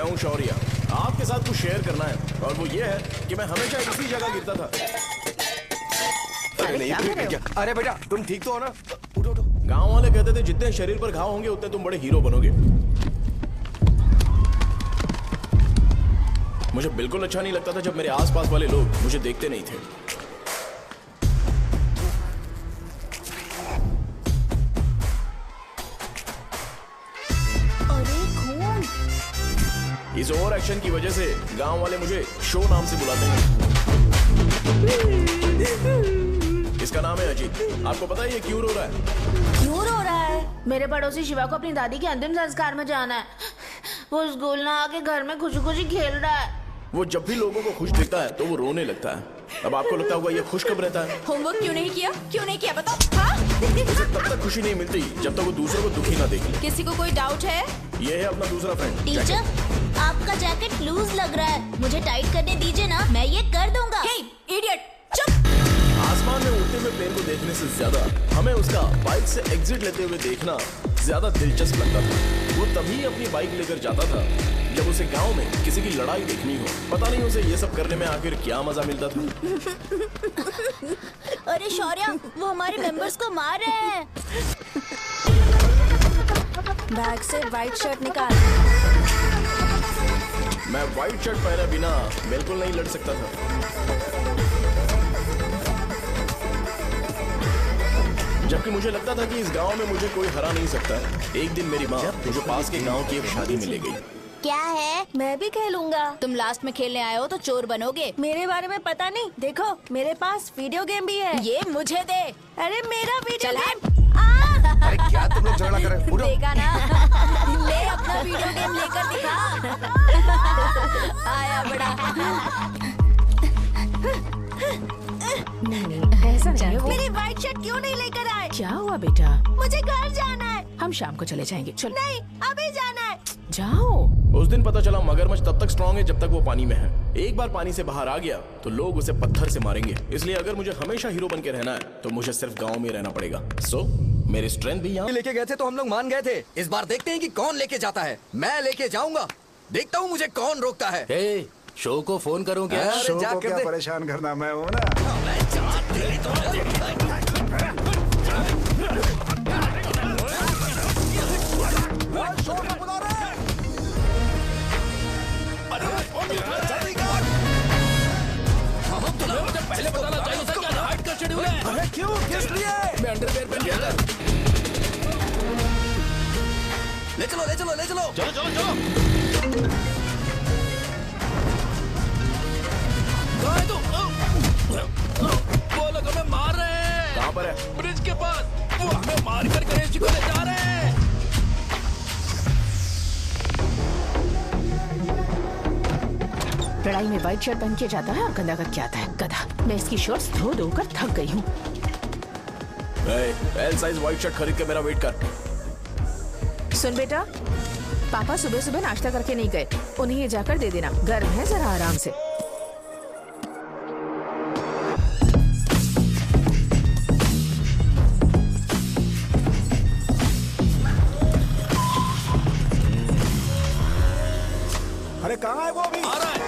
हूँ शौर्य। आपके साथ कुछ शेयर करना है और वो ये है कि मैं हमेशा इसी जगह गिरता था। अरे नहीं क्या? अरे बेटा तुम ठीक तो हो ना? उठो उठो। गांव वाले कहते थे जितने शरीर पर घाव होंगे उतने तुम बड़े हीरो बनोगे। मुझे बिल्कुल अच्छा नहीं लगता था जब मेरे आसपास वाले लोग मुझे देखते नहीं थे। इस ओवर एक्शन की वजह से गांव वाले मुझे शो नाम से बुलाते हैं। इसका नाम है अजीत। आपको पता है ये क्यों रो रहा है? क्यों रो रहा है? मेरे पड़ोसी शिवा को अपनी दादी के अंतिम संस्कार में जाना है। वो स्कूल ना आके घर में खुशी खुशी खेल रहा है। वो जब भी लोगों को खुश दिखता है तो वो रोने लगता है। अब आपको लगता होगा ये खुश कब रहता है? होमवर्क क्यों नहीं किया? क्यों नहीं किया बताओ? हाँ? उसे तब तक खुशी नहीं मिलती जब तक वो दूसरों को दुखी ना देख ले। किसी को कोई डाउट है? ये है अपना दूसरा फ्रेंड। टीचर आपका जैकेट लूज लग रहा है, मुझे टाइट करने दीजिए ना, मैं ये कर दूंगा। हे इडियट, चुप। आसमान में उड़ते हुए प्लेन को देखने से ज्यादा हमें उसका बाइक से एग्जिट लेते हुए देखना ज्यादा दिलचस्प लगता था। वो तभी अपनी बाइक लेकर जाता था जब उसे गांव में किसी की लड़ाई देखनी हो। पता नहीं उसे ये सब करने में आखिर क्या मजा मिलता था। अरे शौर्य, वो हमारे मेंबर्स को मार रहे हैं। बैग से व्हाइट शर्ट निकाल। मैं व्हाइट शर्ट पहने बिना बिल्कुल नहीं लड़ सकता था। जबकि मुझे लगता था कि इस गांव में मुझे कोई हरा नहीं सकता। एक दिन मेरी माँ मुझे पास के गांव की एक शादी में ले गई। क्या है? मैं भी खेलूंगा। तुम लास्ट में खेलने आए हो तो चोर बनोगे। मेरे बारे में पता नहीं। देखो मेरे पास वीडियो गेम भी है। ये मुझे दे। अरे मेरा वीडियो चल गेम। अरे क्या तुम लोग झगड़ा कर रहे हो? उठो। देखा ना? ले अपना वीडियो गेम लेकर दिखा। आया बड़ा। नहीं ऐसा नहीं है। मेरी व्हाइट शर्ट क्यों नहीं लेकर आए? क्या हुआ बेटा? मुझे घर जाना है। हम शाम को चले जाएंगे। चलो। नहीं अभी जाना है। जाओ। उस दिन पता चला मगरमच्छ तब तक स्ट्रांग है जब तक वो पानी में है। एक बार पानी से बाहर आ गया तो लोग उसे पत्थर से मारेंगे। इसलिए अगर मुझे हमेशा हीरो बन के रहना है तो मुझे सिर्फ गांव में रहना पड़ेगा। सो मेरी स्ट्रेंथ भी यहाँ। लेके गए थे तो हम लोग मान गए थे। इस बार देखते हैं कि कौन लेके जाता है। मैं लेके जाऊंगा। देखता हूँ मुझे कौन रोकता है। हे, शो को फोन करूं क्या? शो को क्या परेशान करना, मैं हूँ ना। पहले बताना चाहिए था क्या नाइट का शेड्यूल है? अरे क्यों? किस लिए? मैं अंडरवेयर पहन गया था। ले चलो ले चलो ले चलो। चलो चलो चलो। कहाँ है तुम? वो लोग हमें मार रहे हैं। कहाँ पर है? ब्रिज के पास। वो हमें मार कर गणेश जी को ले जा रहे हैं। लड़ाई में व्हाइट शर्ट पहन के जाता है और गंदा का क्या आता है गधा। मैं इसकी शॉर्ट्स धो धोकर थक गई हूँ। एल साइज व्हाइट शर्ट खरीद के मेरा वेट कर। सुन बेटा, पापा सुबह सुबह नाश्ता करके नहीं गए। उन्हें ये जाकर दे देना। गर्म है, जरा आराम से। अरे कहाँ है वो अभी? आ रहा है।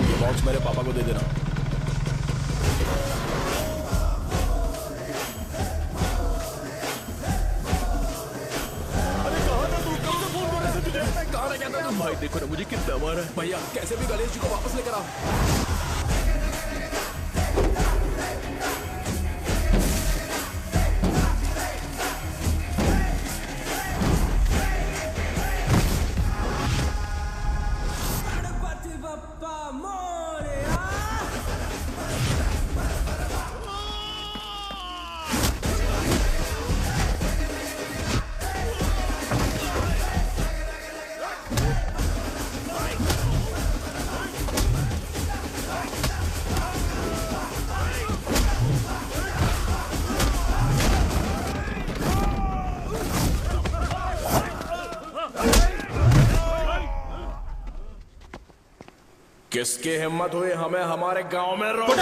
ये बॉक्स मेरे पापा को दे देना। अरे कहाँ था तू? कब से फोन कर रहे थे तुझे? कहाँ रह गया था तुम? भाई देखो ना मुझे कितना मारा है। भैया कैसे भी गणेश जी को वापस लेकर आओ। किसकी हिम्मत हुई हमें हमारे गांव में रोक?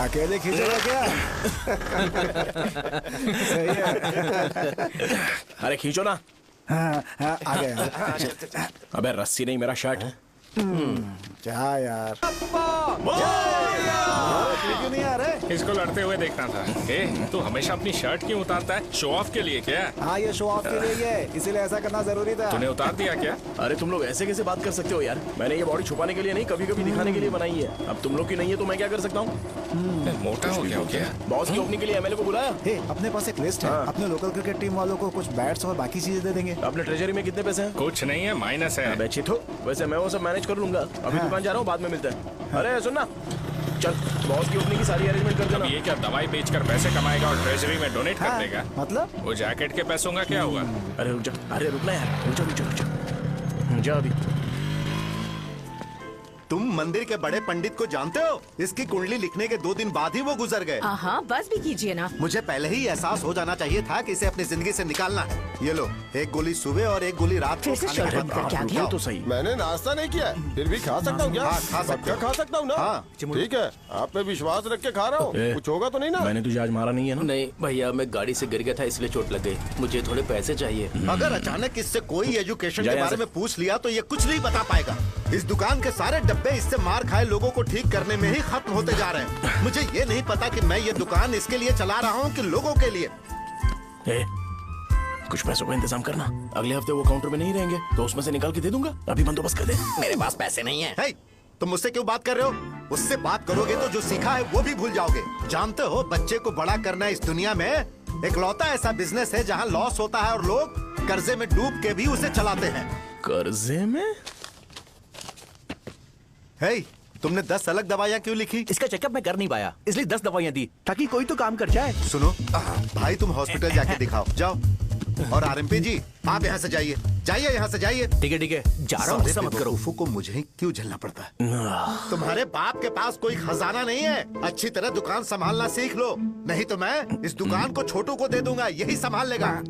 अकेले खींचेगा क्या? सही है। अरे खींचो ना। हाँ, हाँ, आ गया। अबे रस्सी नहीं, मेरा शर्ट। क्या यार? क्यों नहीं आ रहे? इसको लड़ते हुए देखना था। तू हमेशा अपनी शर्ट क्यों उतारता है? शो ऑफ के लिए क्या? हाँ, ये शो ऑफ के लिए ही है, इसीलिए ऐसा करना जरूरी था। तूने उतार दिया क्या? अरे तुम लोग ऐसे कैसे बात कर सकते हो यार? मैंने ये बॉडी छुपाने के लिए नहीं, कभी कभी दिखाने के लिए बनाई है। अब तुम लोग की नहीं है तो मैं क्या कर सकता हूँ? मोटा हो गया क्या? बॉस की ओपनिंग के लिए एमएलए को बुलाया। हे, अपने पास एक लिस्ट है। अपने लोकल क्रिकेट टीम वालों को कुछ बैट्स और बाकी चीजें दे देंगे। अपने ट्रेजरी में कितने पैसे हैं? कुछ नहीं है, माइनस है। अबे चिथो, वैसे मैं वो सब मैनेज कर लूंगा। अभी दुकान जा रहा हूँ, बाद में मिलते हैं। अरे सुनना, चल बॉस की ओपनिंग की सारी अरेंजमेंट कर देना। ये क्या दवाई बेचकर पैसे कमाएगा और ट्रेजरी में डोनेट कर देगा? मतलब? वो जैकेट के पैसों का क्या हुआ? अरे रुक जा, अरे रुकना यार, रुक जा रुक जा रुक जा। जा अभी। तुम मंदिर के बड़े पंडित को जानते हो? इसकी कुंडली लिखने के 2 दिन बाद ही वो गुजर गए। हाँ, बस भी कीजिए ना। मुझे पहले ही एहसास हो जाना चाहिए था कि इसे अपनी जिंदगी से निकालना है। ये लो, एक गोली सुबह और एक गोली रात को फिर से खाने के शर्ट बाद बंद करके आ गया। ये तो सही। मैंने नाश्ता नहीं किया है, फिर भी खा सकता हूँ क्या? हाँ, खा सकते पक्का हो। खा सकता हूँ ना? हाँ। ठीक है, आप पे विश्वास रख के खा रहा हूँ। ए, कुछ होगा तो नहीं ना? मैंने तुझे आज मारा नहीं है ना? नहीं भैया, मैं गाड़ी से गिर गया था इसलिए चोट लग गई। मुझे थोड़े पैसे चाहिए। अगर अचानक इससे कोई एजुकेशन जा के यहाँ बारे से। में पूछ लिया तो ये कुछ नहीं बता पाएगा। इस दुकान के सारे डब्बे इससे मार खाए लोगों को ठीक करने में ही खत्म होते जा रहे हैं। मुझे ये नहीं पता कि मैं ये दुकान इसके लिए चला रहा हूँ कि लोगों के लिए। ए, कुछ पैसों का इंतजाम करना। अगले हफ्ते वो काउंटर में नहीं रहेंगे तो उसमें से निकाल के दे दूंगा। अभी बंदोबस्त कर दे। मेरे पास पैसे नहीं है। हे, तुम मुझसे क्यों बात कर रहे हो? उससे बात करोगे तो जो सीखा है वो भी भूल जाओगे। जानते हो, बच्चे को बड़ा करना इस दुनिया में एकलौता ऐसा बिजनेस है जहाँ लॉस होता है और लोग कर्जे में डूब के भी उसे चलाते हैं। कर्जे में? हे, तुमने 10 अलग दवाइयाँ क्यों लिखी? इसका चेकअप मैं कर नहीं पाया, इसलिए 10 दवाइयाँ दी ताकि कोई तो काम कर जाए। सुनो भाई, तुम हॉस्पिटल जाके दिखाओ, जाओ। और आरएमपी जी, आप यहाँ से जाइए, जाइए यहाँ से जाइए। ठीक है, जा रहा हूँ, गुस्सा मत करो। बेवकूफों को मुझे ही क्यों झेलना पड़ता है? तुम्हारे बाप के पास कोई खजाना नहीं है। अच्छी तरह दुकान संभालना सीख लो, नहीं तो मैं इस दुकान को छोटू को दे दूंगा, यही संभाल लेगा।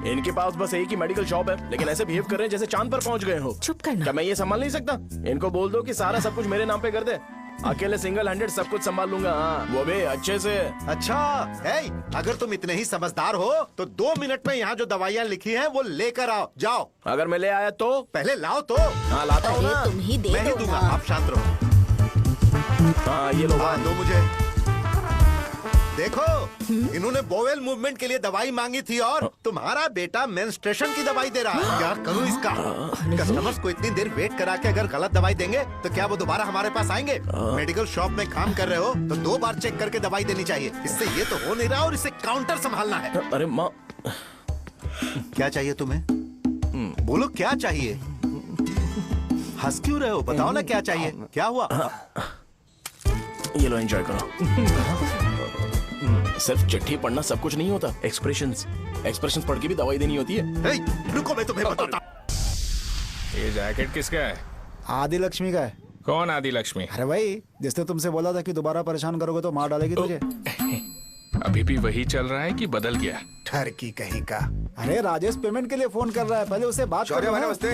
इनके पास बस एक ही मेडिकल शॉप है, लेकिन ऐसे बिहेव कर रहे हैं जैसे चांद पर पहुंच गए हो। चुप करना। क्या मैं ये संभाल नहीं सकता? इनको बोल दो कि सारा सब कुछ मेरे नाम पे कर दे। अकेले सिंगल हैंडेड सब कुछ संभाल लूंगा। हाँ, वो भी अच्छे से। अच्छा, हे, अगर तुम इतने ही समझदार हो तो 2 मिनट में यहाँ जो दवाइयाँ लिखी हैं वो लेकर आओ, जाओ। अगर मैं ले आया तो? पहले लाओ तो। हाँ लाता हूँ ना। तुम ही दे मैं ही दो दूंगा, ना। आप शांत रहो। हाँ ये लो। हाँ, दो मुझे। देखो, इन्होंने बोवेल मूवमेंट के लिए दवाई मांगी थी और तुम्हारा बेटा मेंस्ट्रुएशन की दवाई दे रहा है। क्या करूं इसका? कस्टमर्स को इतनी देर वेट करा के अगर गलत दवाई देंगे तो क्या वो दोबारा हमारे पास आएंगे? मेडिकल शॉप में काम कर रहे हो तो 2 बार चेक करके दवाई देनी चाहिए। इससे ये तो हो नहीं रहा और इसे काउंटर संभालना है। अरे माँ, क्या चाहिए तुम्हें? बोलो क्या चाहिए? हंस क्यों रहे हो? बताओ ना क्या चाहिए? क्या हुआ? ये लो, एंजॉय करो। सिर्फ चिट्ठी पढ़ना सब कुछ नहीं होता। एक्सप्रेशंस पढ़ के भी दवाई देनी होती है। हे, रुको, मैं तुम्हें बताता। ये जैकेट किसका है? आदि लक्ष्मी का है। कौन आदि लक्ष्मी? अरे भाई, जिसने तुमसे बोला था कि दोबारा परेशान करोगे तो मार डालेगी तुझे। अभी भी वही चल रहा है कि बदल गया? ठरकी कहीं का। अरे राजेश पेमेंट के लिए फोन कर रहा है, पहले उससे बात शौर्य करो भाई ना। नमस्ते।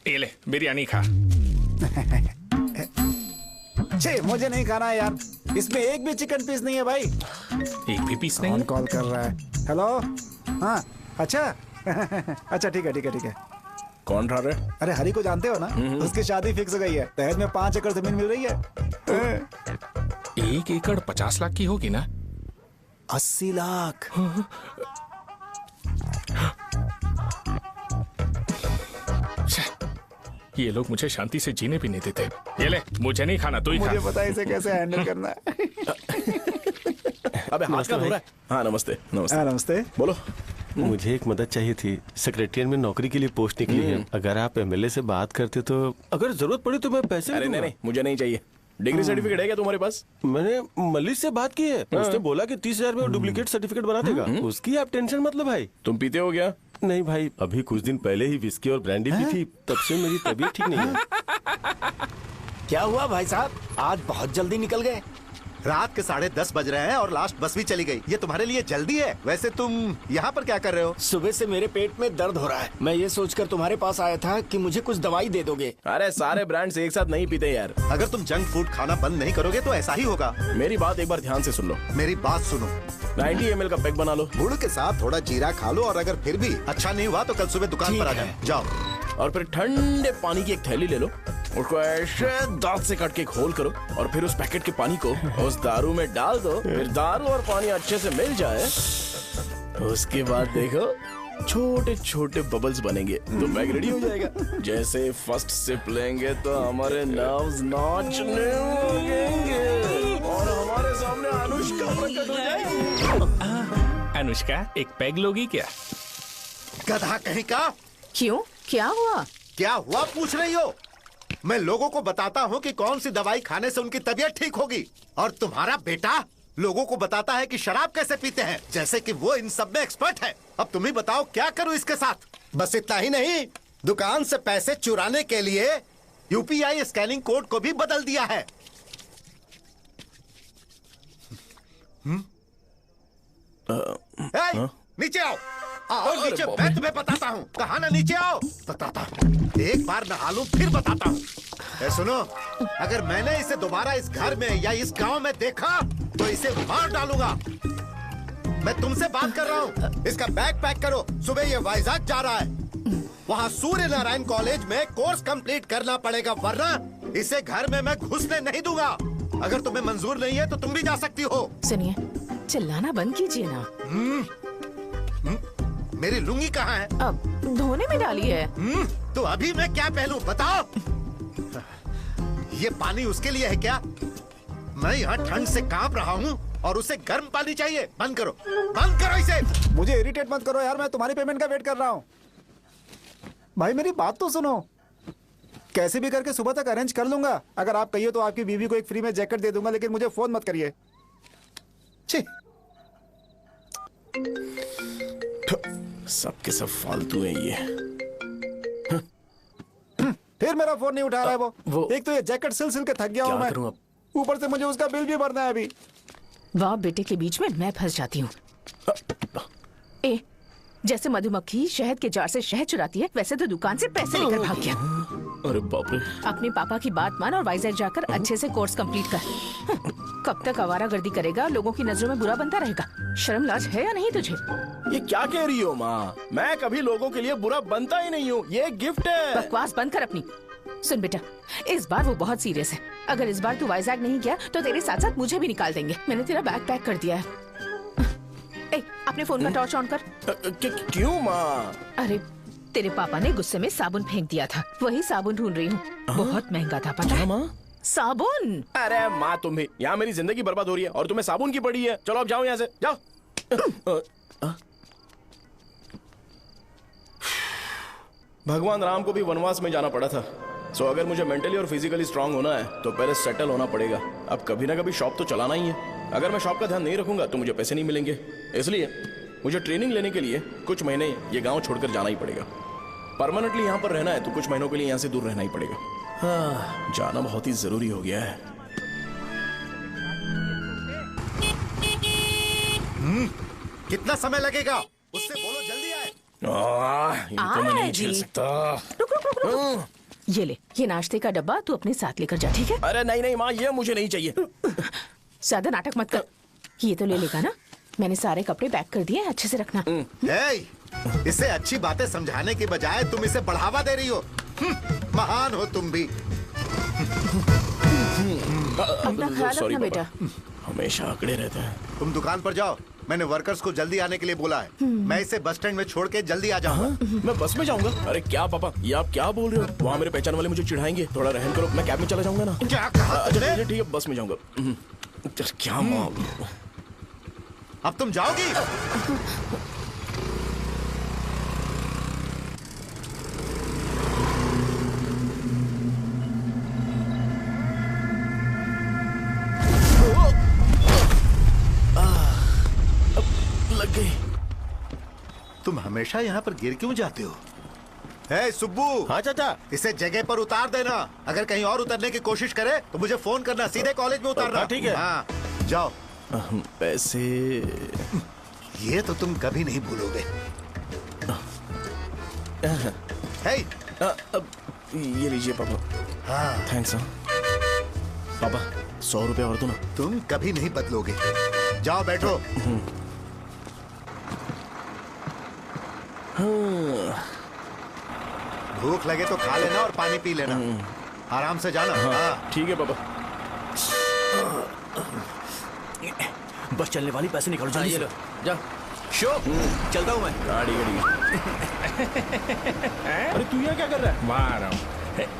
ये ले बिरयानी खा। छे, मुझे नहीं खाना है यार, इसमें एक भी चिकन पीस नहीं है भाई। एक भी पीस नहीं कौन है? कॉल कर रहा है? हेलो, हाँ अच्छा अच्छा ठीक है ठीक है ठीक है। कौन रहा रे? अरे हरी को जानते हो ना, उसकी शादी फिक्स हो गई है, दहेज में 5 एकड़ जमीन मिल रही है। 1 एकड़ 50 लाख की होगी ना? 80 लाख। ये लोग मुझे शांति से जीने भी नहीं देते। ये ले, मुझे नहीं खाना, तू ही खा। मुझे पता है इसे कैसे हैंडल करना है। अबे हाथ का हो रहा है। हाँ नमस्ते नमस्ते। हाँ, नमस्ते। बोलो। मुझे एक मदद चाहिए थी। सेक्रेटरिएट में नौकरी के लिए पोस्ट निकली है। अगर आप एमएलए से बात करते तो अगर जरूरत पड़ी तो मैं पैसे अरे नहीं नहीं, मुझे नहीं चाहिए। डिग्री सर्टिफिकेट है क्या तुम्हारे पास? मैंने मलिक से बात की है, उसने बोला कि 30,000 में वो डुप्लीकेट सर्टिफिकेट बना देगा। उसकी आप टेंशन मत लो भाई। तुम पीते हो क्या? नहीं भाई, अभी कुछ दिन पहले ही विस्की और ब्रांडी पी थी, तब से मेरी तबीयत ठीक नहीं है। क्या हुआ भाई साहब, आज बहुत जल्दी निकल गए? रात के 10:30 बज रहे हैं और लास्ट बस भी चली गई। ये तुम्हारे लिए जल्दी है? वैसे तुम यहाँ पर क्या कर रहे हो? सुबह से मेरे पेट में दर्द हो रहा है। मैं ये सोचकर तुम्हारे पास आया था कि मुझे कुछ दवाई दे दोगे। अरे सारे ब्रांड्स एक साथ नहीं पीते यार। अगर तुम जंक फूड खाना बंद नहीं करोगे तो ऐसा ही होगा। मेरी बात एक बार ध्यान से सुन लो। मेरी बात सुनो, 90 ml का पैक बना लो गुड़ के साथ थोड़ा जीरा खा लो, और अगर फिर भी अच्छा नहीं हुआ तो कल सुबह दुकान पर आ जाओ। और फिर ठंडे पानी की एक थैली ले लो, उसको ऐसे दांत से काट के घोल करो और फिर उस पैकेट के पानी को उस दारू में डाल दो। फिर दारू और पानी अच्छे से मिल जाए, उसके बाद देखो छोटे छोटे बबल्स बनेंगे तो पैक रेडी हो जाएगा। जैसे फर्स्ट सिप लेंगे तो हमारे नर्व्स नाचने लगेंगे और हमारे सामने अनुष्का प्रकट हो जाएगी। अनुष्का, एक पैग लोगी क्या? गधा कहीं का। क्यों, क्या हुआ? क्या हुआ पूछ रही हो? मैं लोगों को बताता हूँ कि कौन सी दवाई खाने से उनकी तबीयत ठीक होगी, और तुम्हारा बेटा लोगों को बताता है कि शराब कैसे पीते हैं, जैसे कि वो इन सब में एक्सपर्ट है। अब तुम ही बताओ क्या करूँ इसके साथ? बस इतना ही नहीं, दुकान से पैसे चुराने के लिए यूपीआई स्कैनिंग कोड को भी बदल दिया है। नीचे आओ, आओ नीचे, मैं तुम्हें बताता हूँ। कहा ना नीचे आओ, बताता हूँ। एक बार नहा लूं फिर बताता हूँ। सुनो, अगर मैंने इसे दोबारा इस घर में या इस गांव में देखा तो इसे मार डालूंगा। मैं तुमसे बात कर रहा हूँ। इसका बैग पैक करो, सुबह ये वाइजाग जा रहा है। वहाँ सूर्य नारायण कॉलेज में कोर्स कंप्लीट करना पड़ेगा, वरना इसे घर में मैं घुसने नहीं दूंगा। अगर तुम्हें मंजूर नहीं है तो तुम भी जा सकती हो। सुनिए, चिल्लाना बंद कीजिए ना। मेरी लुंगी कहाँ है? अब धोने में डाली है। तो अभी मैं क्या पहनूं बताओ? ये पानी उसके लिए है क्या? मैं यहाँ ठंड से कांप रहा हूँ और उसे गर्म पानी चाहिए। बंद करो, बंद करो इसे। मुझे इरिटेट मत करो यार, मैं तुम्हारी पेमेंट का वेट कर रहा हूँ। भाई मेरी बात तो सुनो, कैसे भी करके सुबह तक अरेंज कर लूंगा। अगर आप कहिए तो आपकी बीवी को एक फ्री में जैकेट दे दूंगा, लेकिन मुझे फोन मत करिए। छी, सब के सब फालतू है ये। फिर मेरा फोन नहीं उठा रहा है वो। एक तो ये जैकेट सिल सिल के थक गया हूँ मैं, ऊपर से मुझे उसका बिल भी भरना है अभी। वाह बेटे के बीच में मैं फंस जाती हूँ। ए, जैसे मधुमक्खी शहद के जार से शहद चुराती है, वैसे तो दुकान से पैसे लेकर भाग गया। अरे बाप रे। अपने पापा की बात मान और वाइजैक जाकर अच्छे से कोर्स कंप्लीट कर। कब तक आवारागर्दी करेगा, लोगों की नजरों में बुरा बनता रहेगा। शर्म लाज है या नहीं तुझे? ये क्या कह रही हो माँ? मैं कभी लोगों के लिए बुरा बनता ही नहीं हूँ, ये गिफ्ट है। बकवास बंद कर अपनी। सुन बेटा, इस बार वो बहुत सीरियस है। अगर इस बार तू वाइजैक नहीं गया तो तेरे साथ साथ मुझे भी निकाल देंगे। मैंने तेरा बैग पैक कर दिया है। ए, अपने फोन का टॉर्च ऑन कर। क्यों माँ? अरे तेरे पापा ने गुस्से में साबुन फेंक दिया था, वही साबुन ढूंढ रही हूँ। बहुत महंगा था, पता है? माँ साबुन। अरे माँ तुम भी, यहाँ मेरी जिंदगी बर्बाद हो रही है और तुम्हें साबुन की पड़ी है। चलो अब जाओ यहाँ से, जाओ। भगवान राम को भी वनवास में जाना पड़ा था। सो अगर मुझे मेंटली और फिजिकली स्ट्रांग होना है तो पहले सेटल होना पड़ेगा। अब कभी ना कभी शॉप तो चलाना ही है। अगर मैं शॉप का ध्यान नहीं रखूंगा तो मुझे पैसे नहीं मिलेंगे। इसलिए मुझे ट्रेनिंग लेने के लिए कुछ महीने ये गांव छोड़कर जाना ही पड़ेगा। परमानेंटली यहाँ पर रहना है तो कुछ महीनों के लिए यहाँ से दूर रहना ही पड़ेगा। हाँ, जाना बहुत ही जरूरी हो गया है। कितना समय लगेगा? उससे बोलो जल्दी आए। इनको मैं नहीं झेल सकता। रुक रुक रुक रुक। ये ले, ये नाश्ते का डब्बा तू अपने साथ लेकर जा, ठीक है? अरे नहीं नहीं माँ, ये मुझे नहीं चाहिए। ज्यादा नाटक मत कर। ये तो ले लेगा ना? मैंने सारे कपड़े पैक कर दिए, अच्छे से रखना। इसे अच्छी बातें समझाने के बजाय तुम इसे बढ़ावा दे रही हो। महान हो तुम भी। अपना ख्याल रखना बेटा। हमेशा अकड़े रहते हैं। तुम दुकान पर जाओ, मैंने वर्कर्स को जल्दी आने के लिए बोला है। मैं इसे बस स्टैंड में छोड़ के जल्दी आ जाऊंगा। मैं बस में जाऊंगा? अरे क्या पापा, ये आप क्या बोल रहे हो? वहाँ मेरे पहचान वाले मुझे चिढ़ाएंगे। थोड़ा रहम करो, मैं कैब में चला जाऊंगा ना। क्या कहा तुमने? ठीक है, बस में जाऊंगा। क्या माँ, अब तुम जाओगी? लग गई। तुम हमेशा यहाँ पर गिर क्यों जाते हो? हे सुब्बू। हाँ चाचा। इसे जगह पर उतार देना। अगर कहीं और उतरने की कोशिश करे तो मुझे फोन करना, सीधे कॉलेज में उतारना। हाँ, ठीक है। हाँ, जाओ। पैसे ये तो तुम कभी नहीं भूलोगे। हे, ये लीजिए पापा। हाँ, थैंक्स। पापा 100 रुपए और दो ना। तुम कभी नहीं बदलोगे। जाओ बैठो। भूख लगे तो खा लेना और पानी पी लेना। आराम से जाना। हाँ। ठीक है पापा। बस चलने वाली, पैसे निकालो जल्दी से। जा। शो, चलता हूँ मैं। गाड़ी गाड़ी। अरे तू यहाँ क्या कर रहा है? वहाँ आ रहा हूँ।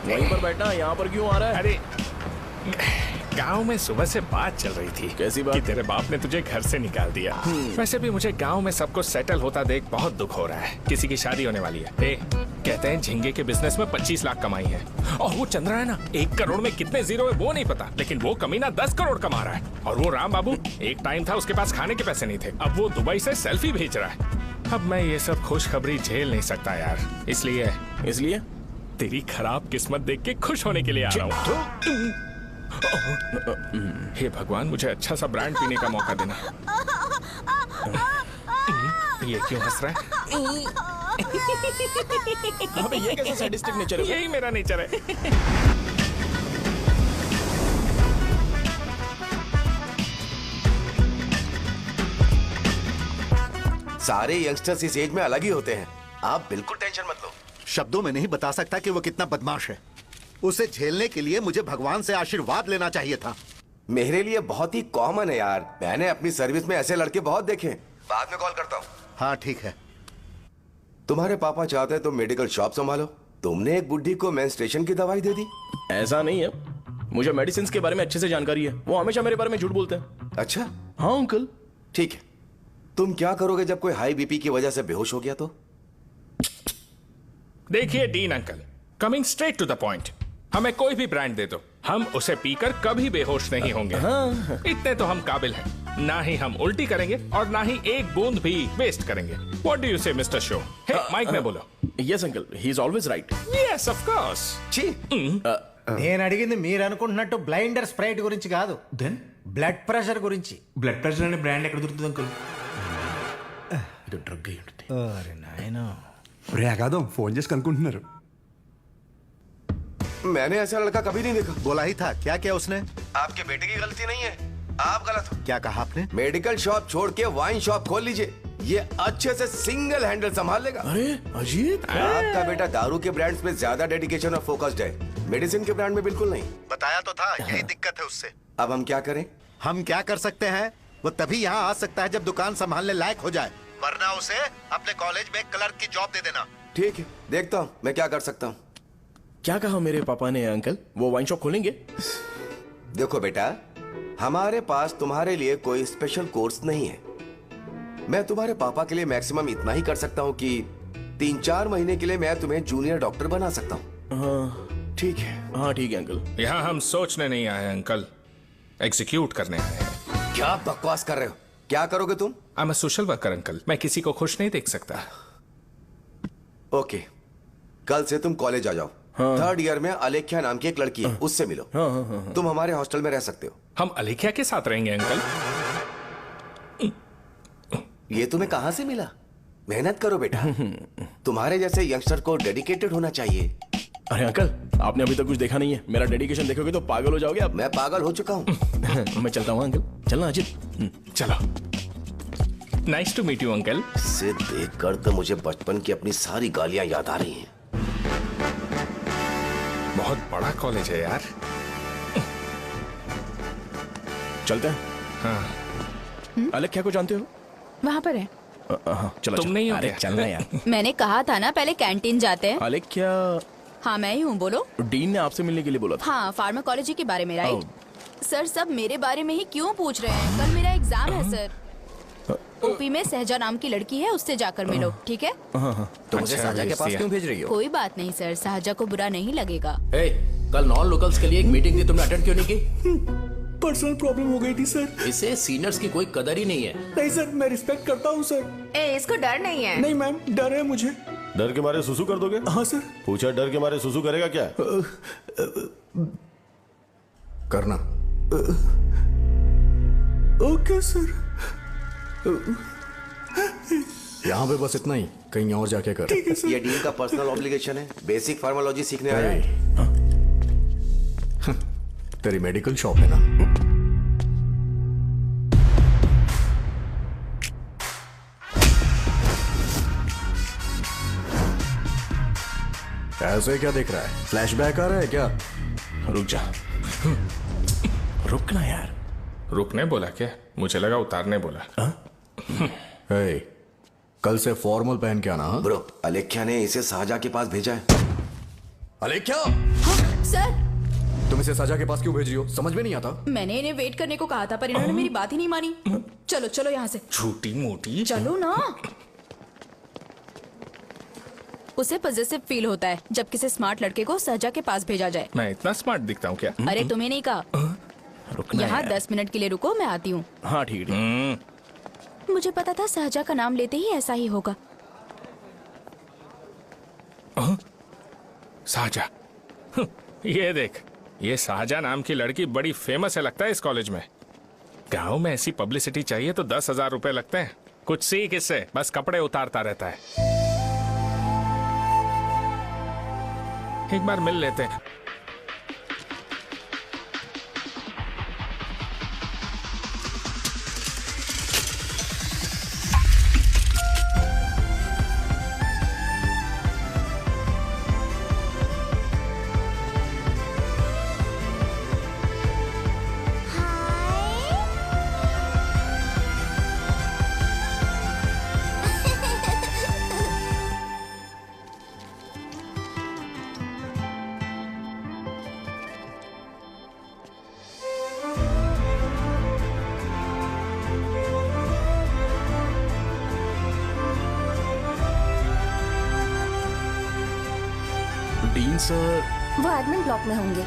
वहीं पर बैठना, यहाँ पर क्यों आ रहा है? अरे गांव में सुबह से बात चल रही थी। कैसी बात? कि तेरे बाप ने तुझे घर से निकाल दिया। वैसे भी मुझे गांव में सब कुछ सेटल होता देख बहुत दुख हो रहा है। किसी की शादी होने वाली है। कहते हैं झींगे के बिजनेस में 25 लाख कमाई है। और वो चंद्रा है ना, 1 करोड़ में कितने जीरो है वो नहीं पता, लेकिन वो कमीना 10 करोड़ कमा रहा है। और वो राम बाबू, एक टाइम था उसके पास खाने के पैसे नहीं थे, अब वो दुबई से सेल्फी भेज रहा है। अब मैं ये सब खुशखबरी झेल नहीं सकता यार। इसलिए तेरी खराब किस्मत देख के खुश होने के लिए आ रहा हूँ। हे भगवान, मुझे अच्छा सा ब्रांड पीने का मौका देना। ये क्यों हंस रहा है? अबे ये कैसा सैडिस्टिक नेचर है? यही मेरा नेचर है। सारे यंगस्टर्स इस एज में अलग ही होते हैं। आप बिल्कुल टेंशन मत लो। शब्दों में नहीं बता सकता कि वो कितना बदमाश है। उसे झेलने के लिए मुझे भगवान से आशीर्वाद लेना चाहिए था। मेरे लिए बहुत ही कॉमन है यार। मैंने अपनी सर्विस में ऐसे लड़के बहुत देखे। बाद में कॉल करता हूँ। हाँ ठीक है। तुम्हारे पापा चाहते हैं तुम मेडिकल शॉप संभालो। तुमने एक बुढ़ी को मेंस्ट्रुएशन की दवाई दे दी। ऐसा नहीं है, मुझे मेडिसिन के बारे में अच्छे से जानकारी है। वो हमेशा मेरे बारे में झूठ बोलते हैं। अच्छा हाँ अंकल। ठीक है, तुम क्या करोगे जब कोई हाई बीपी की वजह से बेहोश हो गया तो? देखिए Dean uncle, coming straight to the point, हमें कोई भी ब्रांड दे दो, हम उसे पीकर कभी बेहोश नहीं होंगे। इतने तो हम काबिल हैं। ना ही हम उल्टी करेंगे और ना ही एक बूंद भी वेस्ट करेंगे। व्हाट डू यू से मिस्टर शो? हे माइक में बोलो। Yes uncle, he is always right. Yes of course. నేను అడిగింది మీరు అనుకుంటున్నట్టు బ్లైండర్ స్ప్రైట్ గురించి కాదు, దెన్ బ్లడ్ ప్రెషర్ గురించి. బ్లడ్ ప్రెషర్ అనే బ్రాండ్ ఎక్కడ దొరుకుతుంది అంకుల్? ఇది డ్రగ్ అయి ఉంటుంది. అరే నాయనా, రే అగాదం ఫోన్ చేసి కనుక్కుంటున్నారు. मैंने ऐसा लड़का कभी नहीं देखा। बोला ही था। क्या किया उसने? आपके बेटे की गलती नहीं है, आप गलत हो। क्या कहा आपने? मेडिकल शॉप छोड़ के वाइन शॉप खोल लीजिए, ये अच्छे से सिंगल हैंडल संभाल लेगा। अरे अजीत, आपका बेटा दारू के ब्रांड्स में ज्यादा डेडिकेशन और फोकस्ड है, मेडिसिन के ब्रांड में बिल्कुल नहीं। बताया तो था, यही दिक्कत है उससे। अब हम क्या करें? हम क्या कर सकते हैं? वो तभी यहाँ आ सकता है जब दुकान संभालने लायक हो जाए, वरना उसे अपने कॉलेज में क्लर्क की जॉब दे देना। ठीक है, देखता हूँ मैं क्या कर सकता हूँ। क्या कहा मेरे पापा ने अंकल? वो वाइन शॉप खोलेंगे? देखो बेटा, हमारे पास तुम्हारे लिए कोई स्पेशल कोर्स नहीं है। मैं तुम्हारे पापा के लिए मैक्सिमम इतना ही कर सकता हूँ कि 3-4 महीने के लिए मैं तुम्हें जूनियर डॉक्टर बना सकता हूँ। हाँ ठीक है। हाँ ठीक है अंकल। यहाँ हम सोचने नहीं आए अंकल, एग्जीक्यूट करने आए हैं। क्या बकवास कर रहे हो? क्या करोगे तुम? I am a social worker uncle, मैं किसी को खुश नहीं देख सकता। ओके, कल से तुम कॉलेज आ जाओ। हाँ। 3rd ईयर में अलेख्या नाम की एक लड़की है, उससे मिलो। हाँ। तुम हमारे हॉस्टल में रह सकते हो। हम अलेख्या के साथ रहेंगे अंकल? ये तुम्हें कहाँ से मिला? मेहनत करो बेटा। तुम्हारे जैसे यंगस्टर को डेडिकेटेड होना चाहिए। अरे अंकल, आपने अभी तक कुछ देखा नहीं है। मेरा डेडिकेशन देखोगे तो पागल हो जाओगे आप। मैं पागल हो चुका हूँ। मैं चलता हूँ अंकल। चलना अजित। चलो। Nice to meet you uncle. इसे देखकर तो मुझे बचपन की अपनी सारी गालियां याद आ रही हैं। बहुत बड़ा कॉलेज है यार। चलते हैं। हाँ। अलेख्या को जानते हो? वहाँ पर है। हाँ, चलो तुम नहीं हो अरे क्या? चलना यार। मैंने कहा था ना पहले कैंटीन जाते हैं। अलेख्या, हाँ मैं ही हूँ, बोलो। डीन ने आपसे मिलने के लिए बोला था। हाँ, फार्माकोलॉजी के बारे में, राइट? सर सब मेरे बारे में ही क्यों पूछ रहे हैं? कल मेरा एग्जाम है सर। ओपी में सहजा नाम की लड़की है, उससे जाकर मिलो, ठीक है? तो मुझे साजा के पास क्यों भेज रही हो? कोई बात नहीं सर, सहजा को बुरा नहीं लगेगा। कल नॉन लोकल्स के लिए एक मीटिंग थी, तुमने अटेंड क्यों नहीं की? पर्सनल प्रॉब्लम हो गई थी सर। इसे सीनियर्स की कोई कदर ही नहीं है। नहीं सर, मैं रिस्पेक्ट करता हूँ सर। इसको डर नहीं है। नहीं मैम, डर है मुझे। डर के मारे सुसु कर दोगे? हाँ सर। पूछा डर के मारे सुसु करेगा क्या? करना। Okay sir. यहाँ पे बस इतना ही, कहीं और जाके कर। ये डीन का पर्सनल ऑब्लिगेशन है। बेसिक फार्माकोलॉजी सीखने आया है। तेरी मेडिकल शॉप है ना? ऐसे क्या देख रहा है? फ्लैशबैक आ रहा है क्या? रुक जा। रुकना यार। रुकने बोला क्या? मुझे लगा उतारने बोला। हे, कल से फॉर्मल पहन के आना। ब्रो, अलेख्या ने इसे साजा के पास भेजा है। अलेख्या, सर तुम इसे साजा के पास क्यों भेज रही हो? समझ में नहीं आता। मैंने इन्हें वेट करने को कहा था, पर इन्होंने मेरी बात ही नहीं मानी। चलो चलो यहाँ से। छोटी मोटी। चलो ना। उसे पॉजिटिव फील होता है जब किसी स्मार्ट लड़के को सहजा के पास भेजा जाए। मैं इतना स्मार्ट दिखता हूँ क्या? अरे तुम्हें नहीं कहा। यहाँ 10 मिनट के लिए रुको, मैं आती हूँ। हाँ ठीक है। मुझे पता था सहजा का नाम लेते ही ऐसा ही होगा। साजा। ये देख, ये साजा नाम की लड़की बड़ी फेमस है लगता है इस कॉलेज में। गांव में ऐसी पब्लिसिटी चाहिए तो 10,000 रुपए लगते हैं। कुछ सीख इससे, बस कपड़े उतारता रहता है। एक बार मिल लेते हैं। डीन सर, वो एडमिन ब्लॉक में होंगे।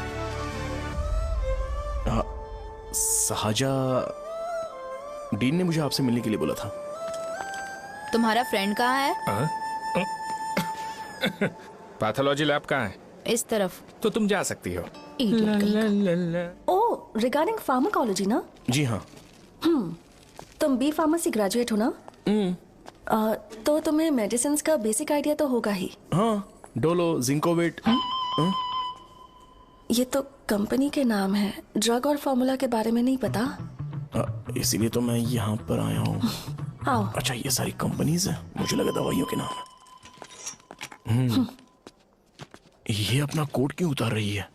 साजा, डीन ने मुझे आपसे मिलने के लिए बोला था। तुम्हारा फ्रेंड कहाँ है? पैथोलॉजी लैब कहाँ है? इस तरफ। तो तुम जा सकती हो। ओह, रिगार्डिंग फार्माकोलॉजी ना? जी हाँ। तुम बी फार्मेसी ग्रेजुएट हो ना? तो तुम्हें मेडिसिन का बेसिक आइडिया तो होगा ही। हाँ, डोलो, जिंकोवेट। ये तो कंपनी के नाम है, ड्रग और फॉर्मूला के बारे में नहीं पता। इसीलिए तो मैं यहाँ पर आया हूँ। आओ। अच्छा, ये सारी कंपनीज है, मुझे लगा दवाइयों के नाम है। ये अपना कोट क्यों उतार रही है?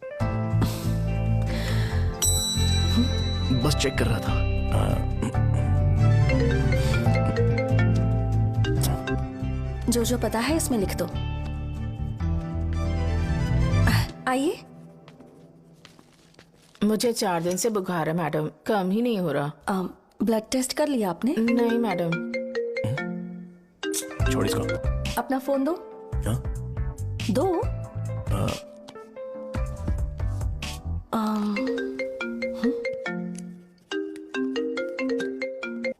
बस चेक कर रहा था। जो जो पता है इसमें लिख दो। आइए। मुझे 4 दिन से बुखार है मैडम, कम ही नहीं हो रहा। ब्लड टेस्ट कर लिया आपने? नहीं मैडम। छोड़ इसको। अपना फोन दो। हाँ? दो।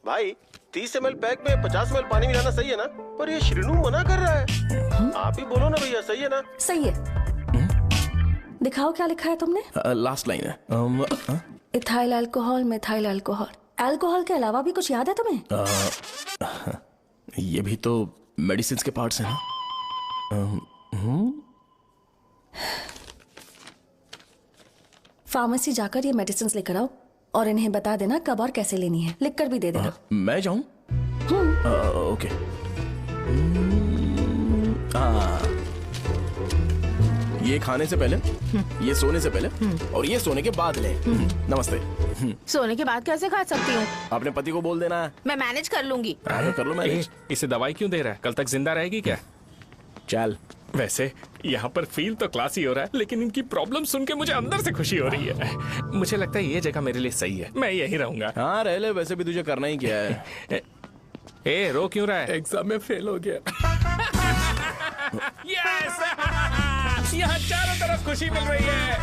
भाई 30 ml पैक में 50 ml पानी मिलाना सही है ना? पर ये श्रीनू मना कर रहा है। आप ही बोलो ना भैया, सही है ना? सही है। दिखाओ क्या लिखा है तुमने? लास्ट लाइन है। Ethyl alcohol, methyl alcohol. Alcohol के अलावा भी कुछ याद है तुम्हें? ये भी तो मेडिसिन के पार्ट्स हैं ना। फार्मेसी जाकर ये मेडिसिन लेकर आओ और इन्हें बता देना कब और कैसे लेनी है, लिख कर भी दे देना। मैं जाऊं? ओके। ये खाने से पहले, ये सोने से पहले और ये सोने के बाद ले। नमस्ते। सोने के बाद कैसे खा सकती हूँ? अपने पति को बोल देना। मैं मैनेज कर लूंगी। कर लो मैनेज। इसे दवाई क्यों दे रहा है? कल तक जिंदा रहेगी क्या? चल। वैसे यहाँ पर फील तो क्लासी हो रहा है, लेकिन इनकी प्रॉब्लम सुन के मुझे अंदर से खुशी हो रही है। मुझे लगता है ये जगह मेरे लिए सही है, मैं यहीं रहूंगा। हाँ रह ले, वैसे भी तुझे करना ही क्या है। ए रो क्यों रहा है? एग्जाम में फेल हो गया। यस! यहाँ चारों तरफ खुशी मिल रही है।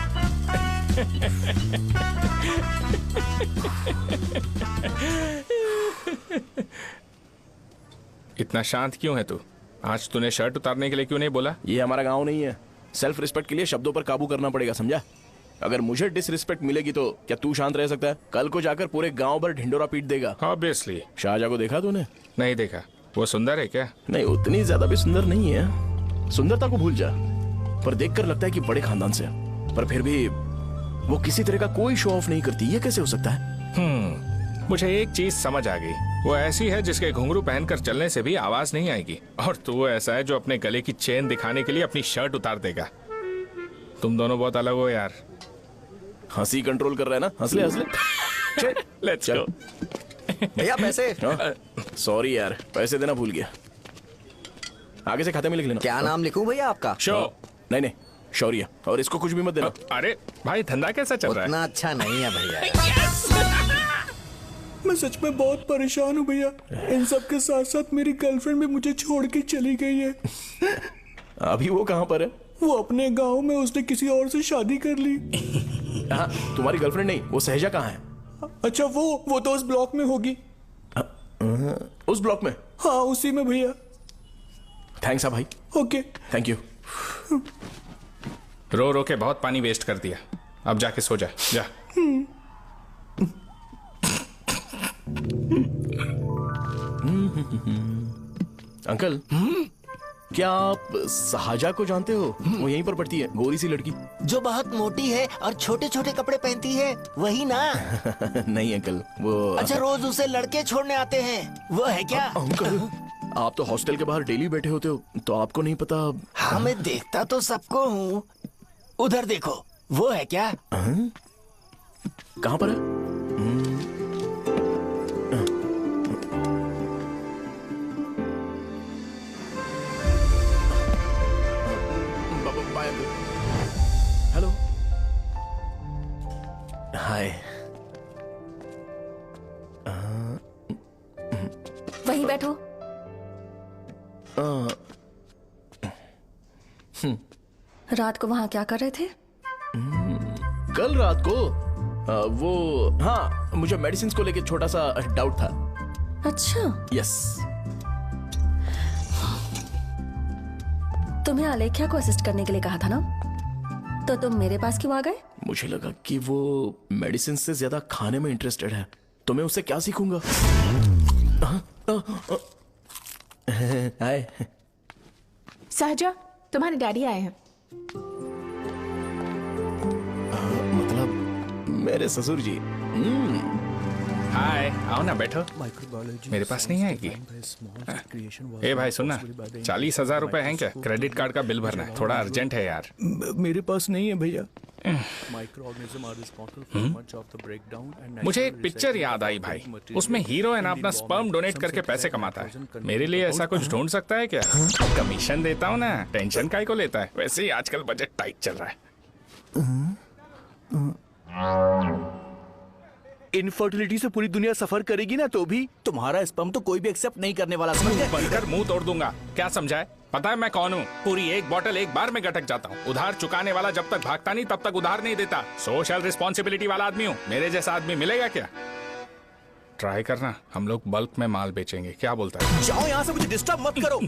इतना शांत क्यों है तू? आज तूने शर्ट उतारने के लिए क्यों नहीं बोला? ये हमारा गांव नहीं है। सेल्फ रिस्पेक्ट के लिए शब्दों पर काबू करना पड़ेगा, समझा? अगर मुझे डिसरिस्पेक्ट मिलेगी तो क्या तू शांत रह सकता है? कल को जाकर पूरे गांव भर ढिंडोरा पीट देगा। ऑब्वियसली। शाहजहां को देखा तूने? नहीं देखा। वो सुंदर है क्या? नहीं, उतनी ज्यादा भी सुंदर नहीं है। सुंदरता को भूल जा, पर देखकर लगता है कि बड़े खानदान से, पर फिर भी वो किसी तरह का कोई शो ऑफ नहीं करती। ये कैसे हो सकता है? मुझे एक चीज समझ आ गई। वो ऐसी है जिसके घुंघरू पहनकर चलने से भी आवाज नहीं आएगी, और तू ऐसा है जो अपने गले की चेन दिखाने के लिए अपनी शर्ट उतार देगा। तुम दोनों बहुत अलग हो यार। हंसी कंट्रोल कर रहा है ना? हंस ले, हंस ले। Let's go. भैया पैसे। सॉरी यार, पैसे देना भूल गया। आगे से खाते में लिख लेना। क्या नाम लिखूं भैया आपका? शो। नहीं, शौर्य। और इसको कुछ भी मत देना। अरे भाई, धंधा कैसा चल रहा है? उतना अच्छा नहीं है भैया। मैं सच में बहुत परेशान हूँ भैया। इन सब के साथ साथ मेरी गर्लफ्रेंड भी मुझे छोड़ के चली गई है। अभी वो कहाँ पर है? वो अपने गांव में, उसने किसी और से शादी कर ली। हाँ, तुम्हारी गर्लफ्रेंड नहीं, वो सहजा कहाँ है? अच्छा, वो तो उस ब्लॉक में होगी। उस ब्लॉक में? हाँ, उसी में भैया। थैंक्स भाई। Okay, thank you. रो रो के बहुत पानी वेस्ट कर दिया, अब जाके सो जा। जा। अंकल, क्या आप शाहजहां को जानते हो? वो यहीं पर पढ़ती है, गोरी सी लड़की जो बहुत मोटी है और छोटे छोटे कपड़े पहनती है, वही ना? नहीं अंकल, वो अच्छा, रोज उसे लड़के छोड़ने आते हैं, वो है क्या? अंकल, आप तो हॉस्टल के बाहर डेली बैठे होते हो, तो आपको नहीं पता? हाँ, मैं देखता तो सबको हूँ। उधर देखो, वो है क्या? कहाँ पर है? हेलो। हाय। वहीं बैठो। रात को वहां क्या कर रहे थे? कल रात को वो, हाँ, मुझे मेडिसिन को लेके छोटा सा डाउट था। अच्छा। यस। तुम्हें आलेख्या को असिस्ट करने के लिए कहा था ना, तो तुम मेरे पास क्यों आ गए? मुझे लगा कि वो मेडिसिन से ज्यादा खाने में इंटरेस्टेड है, तो मैं उससे क्या सीखूंगा? हाय। सहजा, तुम्हारे डैडी आए हैं। मतलब मेरे ससुर जी। हाय, आओ ना, बैठो। मेरे पास नहीं आएगी। ए भाई सुनना, 40,000 रुपए हैं क्या? क्रेडिट कार्ड का बिल भरना है, थोड़ा अर्जेंट है यार। मेरे पास नहीं है भैया। मुझे एक पिक्चर याद आई भाई, उसमें हीरोइन अपना स्पर्म डोनेट करके पैसे कमाता है। मेरे लिए ऐसा कुछ ढूंढ सकता है क्या? कमीशन देता हूँ ना, टेंशन काहे को लेता है? वैसे ही आजकल बजट टाइट चल रहा है। इनफर्टिलिटी से पूरी दुनिया सफर करेगी ना, तो भी तुम्हारा स्पर्म तो कोई भी एक्सेप्ट नहीं करने वाला। बनकर मुंह तोड़ दूंगा, क्या समझा है? पता है मैं कौन हूँ? पूरी एक बोतल एक बार में गटक जाता हूँ। उधार चुकाने वाला जब तक भागता नहीं तब तक उधार नहीं देता। सोशल रिस्पॉन्सिबिलिटी वाला आदमी हूँ। मेरे जैसा आदमी मिलेगा क्या? ट्राई करना, हम लोग बल्क में माल बेचेंगे, क्या बोलता है? जाओ यहाँ से, मुझे डिस्टर्ब मत करो।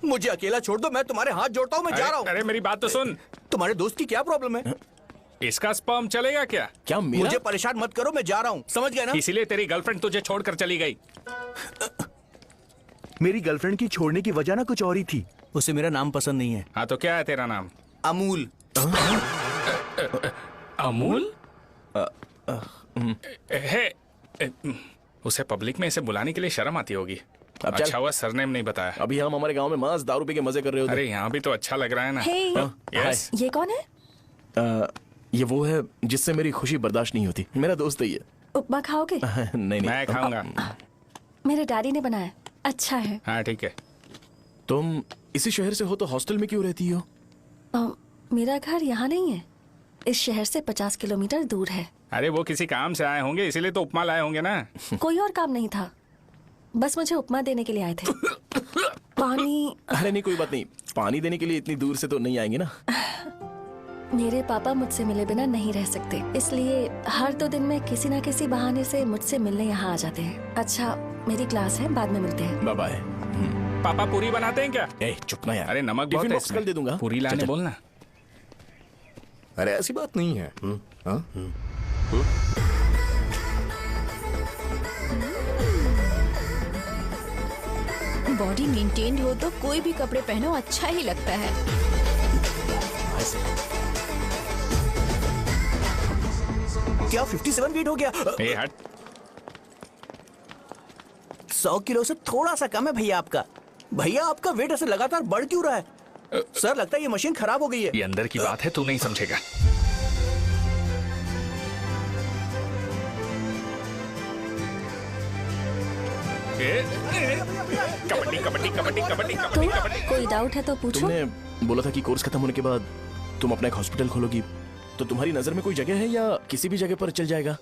मुझे अकेला छोड़ दो, मैं तुम्हारे हाथ जोड़ता हूँ, मैं जा रहा हूँ। अरे मेरी बात तो सुन। तुम्हारे दोस्त की क्या प्रॉब्लम है? इसका स्पर्म चलेगा क्या? क्या मेरा? मुझे परेशान मत करो, मैं जा रहा हूँ, समझ गए ना? इसीलिए तेरी गर्लफ्रेंड तुझे छोड़कर चली गई। मेरी गर्लफ्रेंड की छोड़ने की वजह ना कुछ और ही थी। उसे मेरा नाम पसंद नहीं है। हाँ तो क्या है तेरा नाम? अमूल। अमूल? उसे पब्लिक में इसे बुलाने के लिए शर्म आती होगी। अच्छा हुआ सरनेम नहीं बताया। अभी हम हमारे गांव में मस्त दारू पी के मजे कर रहे होते। अरे यहाँ भी तो अच्छा लग रहा है ना। Hey. यस। ये कौन है? ये वो है जिससे मेरी खुशी बर्दाश्त नहीं होती। मेरा दोस्त है ये। उपमा खाओगे? नहीं। मैं खाऊंगा। मेरे डैडी ने बनाया, अच्छा है। हाँ ठीक है। तुम इसी शहर से हो तो हॉस्टल में क्यों रहती हो? मेरा घर यहाँ नहीं है, इस शहर से 50 किलोमीटर दूर है। अरे वो किसी काम से आए होंगे, इसीलिए तो उपमा लाए होंगे ना। कोई और काम नहीं था, बस मुझे उपमा देने के लिए आए थे। पानी? अरे नहीं, कोई बात नहीं। पानी देने के लिए इतनी दूर से तो नहीं आएंगे ना। मेरे पापा मुझसे मिले बिना नहीं रह सकते, इसलिए हर 2 दिन में किसी न किसी बहाने से मुझसे मिलने यहाँ आ जाते हैं। अच्छा, मेरी क्लास है, बाद में मिलते हैं। Bye bye. पापा पूरी बनाते हैं क्या? चुप ना यार। अरे नमक बहुत है इसमें। कल दे दूंगा। पूरी लाने बोलना। अरे ऐसी बात नहीं है। बॉडी मेंटेन्ड हो तो कोई भी कपड़े पहनो अच्छा ही लगता है। क्या 57 वेट हो गया? ए हट। 100 किलो से थोड़ा सा कम है भैया आपका। भैया आपका वेट ऐसे लगातार बढ़ क्यों रहा है? सर लगता है ये मशीन खराब हो गई है। ये अंदर की बात है, तू नहीं समझेगा। कबड्डी कबड्डी कबड्डी कबड्डी कबड्डी कबड्डी। कोई डाउट है तो पूछो। तुमने बोला था कि कोर्स खत्म होने के बाद तुम अपना एक हॉस्पिटल खोलोगी, तो तुम्हारी नजर में कोई जगह है या किसी भी जगह पर चल जाएगा?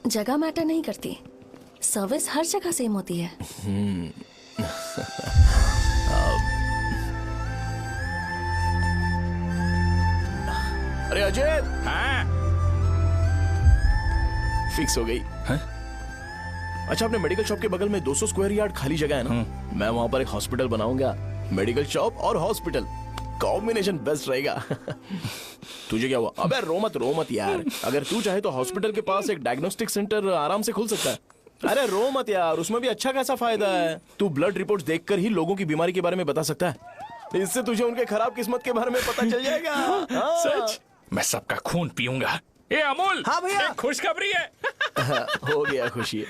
जगह मैटर नहीं करती, सर्विस हर जगह सेम होती है। अरे अजय। हाँ? फिक्स हो गई। हाँ? अच्छा, अपने मेडिकल शॉप के बगल में 200 स्क्वायर यार्ड खाली जगह है ना? मैं वहां पर एक हॉस्पिटल बनाऊंगा। मेडिकल शॉप और हॉस्पिटल कॉम्बिनेशन बेस्ट रहेगा। तुझे क्या हुआ? अबे रो मत यार। अगर तू चाहे तो हॉस्पिटल के पास एक डायग्नोस्टिक सेंटर आराम से खुल सकता है। अरे रो मत यार, उसमें भी अच्छा खासा फायदा है। तू ब्लड रिपोर्ट्स देखकर ही लोगों की बीमारी के बारे में बता सकता है। इससे तुझे उनके खराब किस्मत के बारे में पता चल जाएगा। सच? मैं सबका खून पीऊंगा। ये अमूल। हाँ भैया। खुशखबरी है। हो गया खुशी।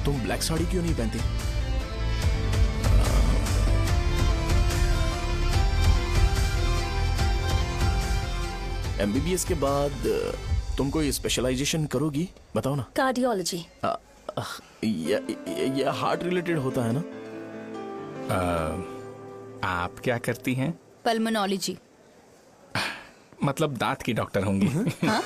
तुम ब्लैक साड़ी क्यों नहीं पहनती? एमबीबीएस के बाद तुम कोई स्पेशलाइजेशन करोगी? बताओ ना। कार्डियोलॉजी। ये हार्ट रिलेटेड होता है ना? आप क्या करती हैं? पल्मोनोलॉजी। मतलब दांत की डॉक्टर होंगी। हाँ?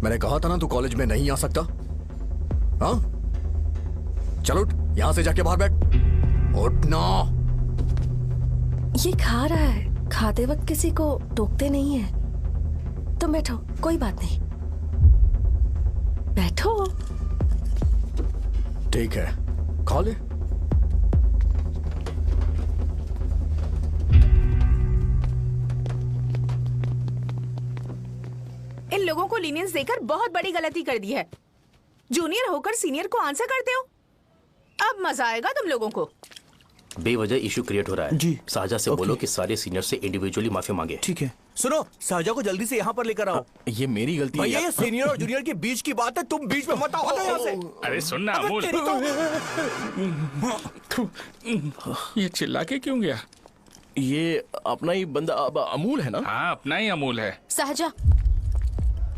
मैंने कहा था ना तू कॉलेज में नहीं आ सकता। हाँ, चल उठ, यहां से जाके बाहर बैठ। उठ ना। ये खा रहा है, खाते वक्त किसी को टोकते नहीं है। तुम बैठो, कोई बात नहीं, बैठो। ठीक है, खा ले। इन लोगों को लीनियंस देकर बहुत बड़ी गलती कर दी है। जूनियर होकर सीनियर को आंसर करते हो। अब मजा आएगा तुम लोगों को। बेवजह इशू क्रिएट हो रहा है जी। साजा से बोलो कि सारे सीनियर से इंडिविजुअली माफी मांगे। ठीक है। सुनो, साजा को जल्दी से यहाँ पर लेकर आओ। ये मेरी गलती है। भैया ये सीनियर और जूनियर के बीच की बात है, तुम बीच में मत आओ यहाँ से। अरे सुनना अमूल। ये चिल्ला के क्यों गया? ये अपना ही बंदा अमूल है ना? हाँ, अपना ही अमूल है। साजा,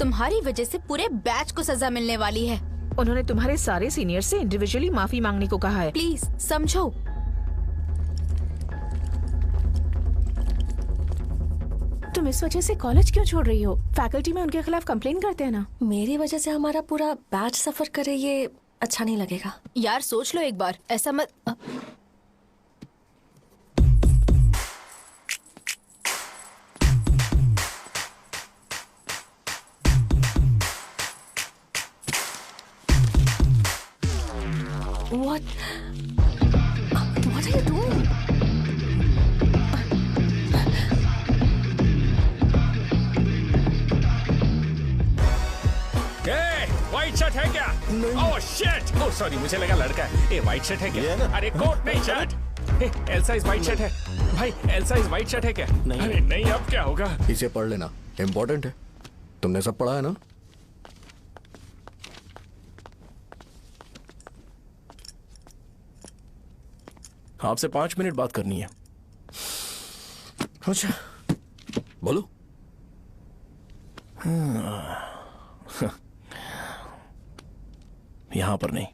तुम्हारी वजह से पूरे बैच को सजा मिलने वाली है। उन्होंने तुम्हारे सारे सीनियर से इंडिविजुअली माफी मांगने को कहा है। प्लीज समझो। तुम इस वजह से कॉलेज क्यों छोड़ रही हो? फैकल्टी में उनके खिलाफ कंप्लेन करते हैं ना। मेरी वजह से हमारा पूरा बैच सफर करे, ये अच्छा नहीं लगेगा। यार सोच लो एक बार, ऐसा मत। What are you doing? White shirt है क्या? Oh shit! ओह सॉरी, मुझे लगा लड़का है। ए व्हाइट शर्ट है क्या? अरे कोट नहीं shirt. L size white shirt है भाई। एल साइज व्हाइट शर्ट है क्या? नहीं। अरे नहीं, अब क्या होगा? इसे पढ़ लेना, इम्पोर्टेंट है। तुमने सब पढ़ा है ना? आपसे 5 मिनट बात करनी है। अच्छा, बोलो। यहां पर नहीं।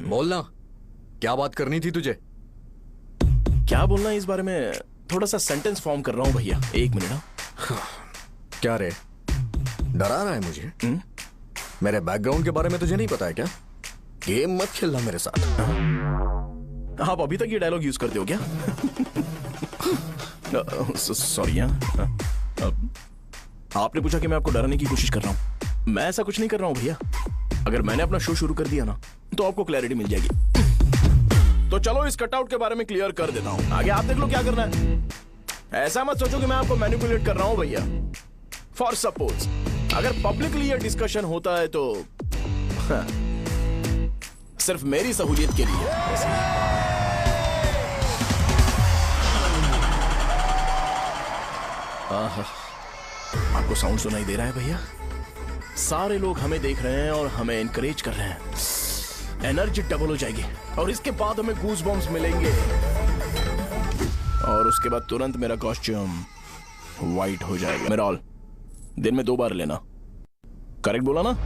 बोलना, क्या बात करनी थी तुझे? क्या बोलना है इस बारे में? थोड़ा सा सेंटेंस फॉर्म कर रहा हूं भैया, 1 मिनट। क्या रे, डरा रहा है मुझे? मेरे बैकग्राउंड के बारे में तुझे नहीं पता है क्या? गेम मत खेलना मेरे साथ। आप अभी तक ये डायलॉग यूज करते हो क्या? सॉरी। आपने पूछा कि मैं आपको डराने की कोशिश कर रहा हूं। मैं ऐसा कुछ नहीं कर रहा हूं भैया। अगर मैंने अपना शो शुरू कर दिया ना, तो आपको क्लैरिटी मिल जाएगी। तो चलो इस कटआउट के बारे में क्लियर कर देता हूं। आगे आप देख लो क्या करना है। ऐसा मत सोचो कि मैं आपको मैनिपुलेट कर रहा हूं भैया। फॉर सपोज अगर पब्लिकली ये डिस्कशन होता है तो सिर्फ मेरी सहूलियत के लिए। आपको साउंड सुनाई दे रहा है भैया? सारे लोग हमें देख रहे हैं और हमें एनकरेज कर रहे हैं। एनर्जी डबल हो जाएगी और इसके बाद हमें गूज बम्स मिलेंगे और उसके बाद तुरंत मेरा कॉस्ट्यूम वाइट हो जाएगा। मेरा ऑल दिन में 2 बार लेना। करेक्ट बोला ना?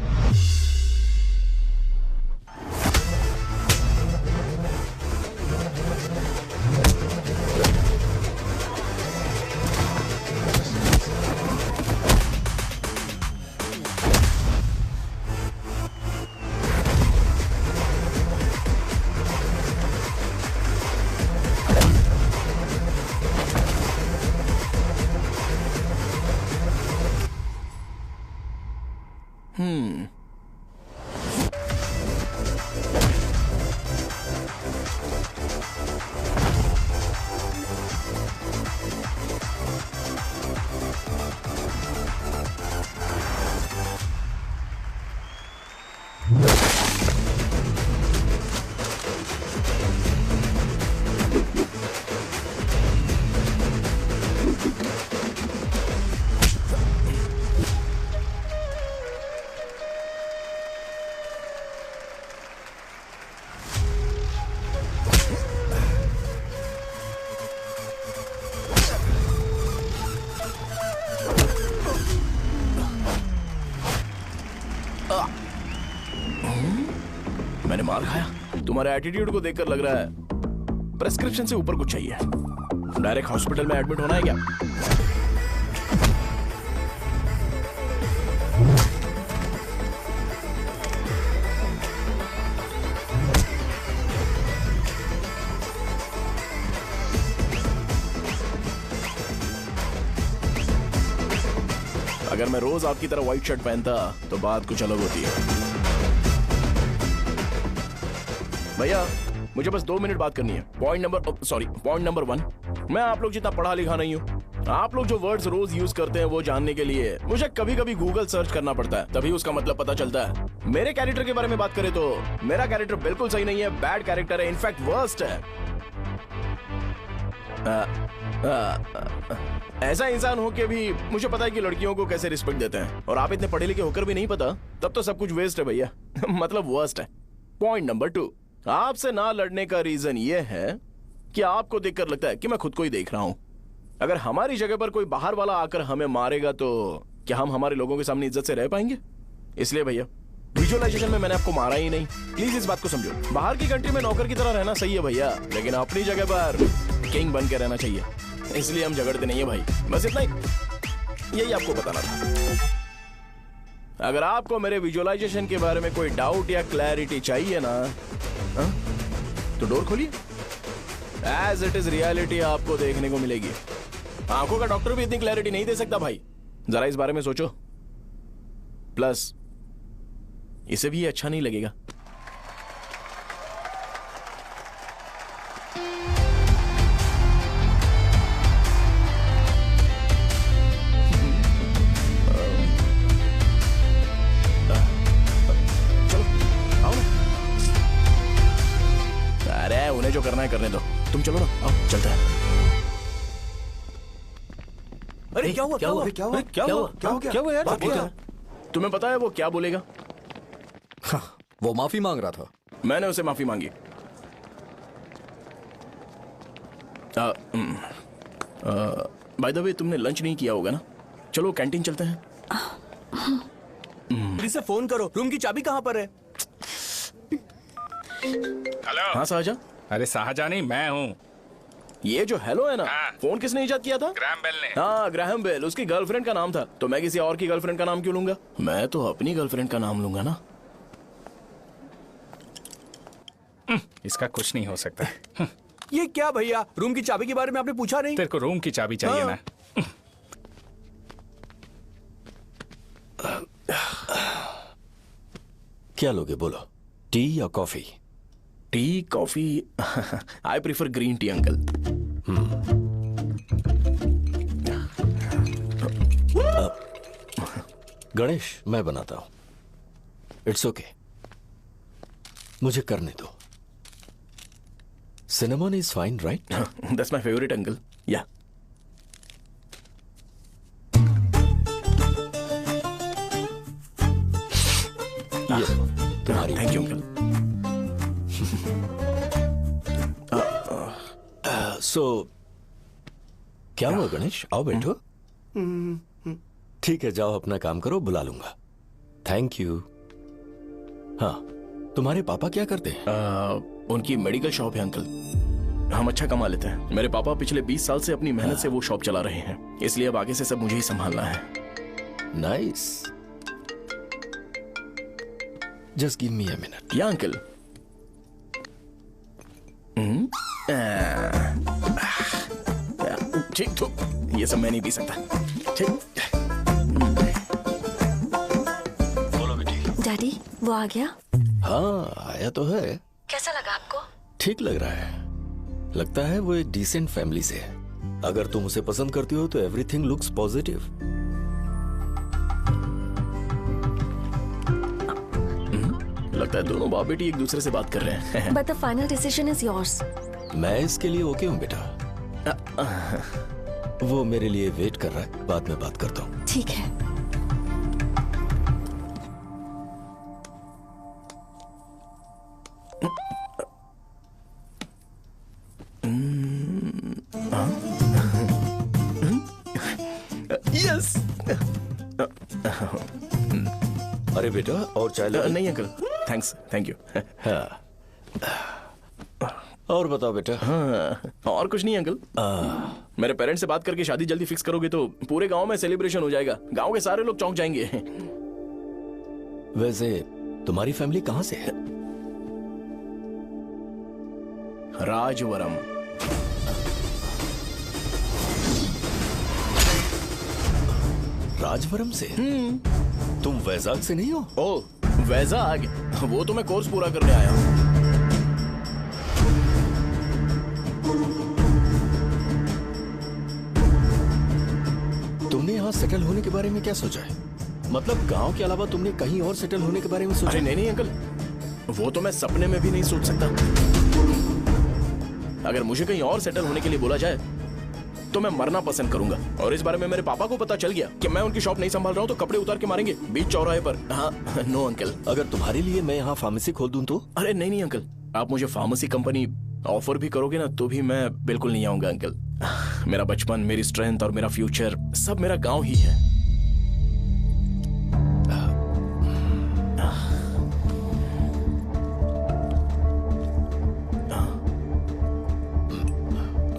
मैंने मार खाया? तुम्हारे एटीट्यूड को देखकर लग रहा है प्रेस्क्रिप्शन से ऊपर कुछ चाहिए। डायरेक्ट हॉस्पिटल में एडमिट होना है क्या? अगर मैं रोज आपकी तरह व्हाइट शर्ट पहनता तो बात कुछ अलग होती है। भैया मुझे बस 2 मिनट बात करनी है। पॉइंट नंबर 1, मैं आप लोग जितना पढ़ा लिखा नहीं हूँ। आप लोग जो वर्ड्स रोज यूज करते हैं वो जानने के लिए मुझे कभी कभी गूगल सर्च करना पड़ता है, तभी उसका मतलब पता चलता है। मेरे कैरेक्टर के बारे में बात करें तो मेरा कैरेक्टर बिल्कुल सही नहीं है, बैड कैरेक्टर है, इनफैक्ट वर्स्ट है। ऐसा इंसान हो के भी मुझे पता है कि लड़कियों को कैसे रिस्पेक्ट देते हैं, और आप इतने पढ़े लिखे होकर भी नहीं पता, तब तो सब कुछ वेस्ट है भैया। मतलब वर्स्ट है। पॉइंट नंबर 2, आपसे ना लड़ने का रीजन ये है कि आपको देखकर लगता है कि मैं खुद को ही देख रहा हूं। अगर हमारी जगह पर कोई बाहर वाला आकर हमें मारेगा तो क्या हम हमारे लोगों के सामने इज्जत से रह पाएंगे? इसलिए भैया विजुअलाइजेशन में मैंने आपको मारा ही नहीं। प्लीज इस बात को समझो। बाहर की कंट्री में नौकर की तरह रहना सही है भैया, लेकिन अपनी जगह पर किंग बन के रहना चाहिए। इसलिए हम झगड़ते नहीं है भाई, बस इतना ही, यही आपको बताना था। अगर आपको मेरे विजुअलाइजेशन के बारे में कोई डाउट या क्लैरिटी चाहिए ना, तो डोर खोलिए। एज इट इज रियलिटी आपको देखने को मिलेगी। आंखों का डॉक्टर भी इतनी क्लैरिटी नहीं दे सकता भाई, जरा इस बारे में सोचो। प्लस इसे भी ये अच्छा नहीं लगेगा। अरे उन्हें जो करना है करने दो, तुम चलो ना, आओ चलते हैं। अरे क्या हुआ? क्या हुआ? क्या हुआ? क्या हुआ? क्या हुआ यार? बात क्या? तुम्हें पता है वो क्या बोलेगा? हाँ, वो माफी मांग रहा था। मैंने उसे माफी मांगी। बाय द वे तुमने लंच नहीं किया होगा ना? चलो कैंटीन चलते हैं। प्लीज से फोन करो, रूम की चाबी कहाँ पर है? हेलो। हाँ शाहजहां। अरे शाहजहां नहीं, मैं हूँ। ये जो हेलो है ना, फोन किसने इजाद किया था? ग्रैहम बेल ने। हाँ ग्रैहम बेल, उसकी गर्लफ्रेंड का नाम था। तो मैं किसी और की गर्लफ्रेंड का नाम क्यों लूंगा? मैं तो अपनी गर्लफ्रेंड का नाम लूंगा ना। इसका कुछ नहीं हो सकता। ये क्या भैया, रूम की चाबी के बारे में आपने पूछा नहीं? तेरे को रूम की चाबी चाहिए ना? क्या लोगे बोलो, टी या coffee? Tea coffee I prefer green tea uncle. Ganesh मैं बनाता हूं, इट्स ओके, मुझे करने दो। Cinnamon is fine right? That's my favourite uncle. या तुम्हारी। Thank you uncle. सो क्या हुआ गणेश, आओ बैठो। ठीक है जाओ अपना काम करो, बुला लूंगा। Thank you. हाँ तुम्हारे पापा क्या करते हैं? उनकी मेडिकल शॉप है अंकल। हम अच्छा कमा लेते हैं। मेरे पापा पिछले 20 साल से अपनी मेहनत से वो शॉप चला रहे हैं, इसलिए अब आगे से सब मुझे ही संभालना है। Nice, just give me a minute. या अंकल। ठीक तो ये सब मैं नहीं पी सकता। ठीक। बोलो बेटी। डैडी वो आ गया? हाँ आया तो है। कैसा लगा आपको? ठीक लग रहा है, लगता है वो एक डिसेंट फैमिली से है। अगर तुम उसे पसंद करती हो तो एवरीथिंग लुक्स पॉजिटिव। लगता है दोनों बाप बेटी एक दूसरे से बात कर रहे हैं। But the final decision is yours. मैं इसके लिए ओके हूँ बेटा। वो मेरे लिए वेट कर रहा है, बाद में बात करता हूँ। ठीक है। यस। अरे बेटा और चाय लो। नहीं अंकल थैंक्स, थैंक यू। हाँ। और बताओ बेटा। हाँ, और कुछ नहीं अंकल। मेरे पेरेंट्स से बात करके शादी जल्दी फिक्स करोगे तो पूरे गांव में सेलिब्रेशन हो जाएगा। गांव के सारे लोग चौंक जाएंगे। वैसे तुम्हारी फैमिली कहां से है? राजवरम। राजवरम से? तुम वैजाग से नहीं हो? ओ वैजाग, वो तो मैं कोर्स पूरा करने आया हूँ। तुमने यहाँ सेटल होने के बारे में क्या सोचा है? मतलब गांव के अलावा तुमने कहीं और सेटल होने के बारे में सोचा? अरे नहीं अंकल, वो तो मैं सपने में भी नहीं सोच सकता। अगर मुझे कहीं और सेटल होने के लिए बोला जाए तो मैं मरना पसंद करूंगा। और इस बारे में मेरे पापा को पता चल गया कि मैं उनकी शॉप नहीं संभाल रहा हूँ तो कपड़े उतार के मारेंगे बीच चौराहे पर। हाँ नो अंकल। अगर तुम्हारे लिए मैं यहाँ फार्मेसी खोल दूं तो? अरे नहीं अंकल, आप मुझे फार्मेसी कंपनी ऑफर भी करोगे ना तो भी मैं बिल्कुल नहीं आऊंगा अंकल। मेरा बचपन, मेरी स्ट्रेंथ और मेरा फ्यूचर सब मेरा गांव ही है।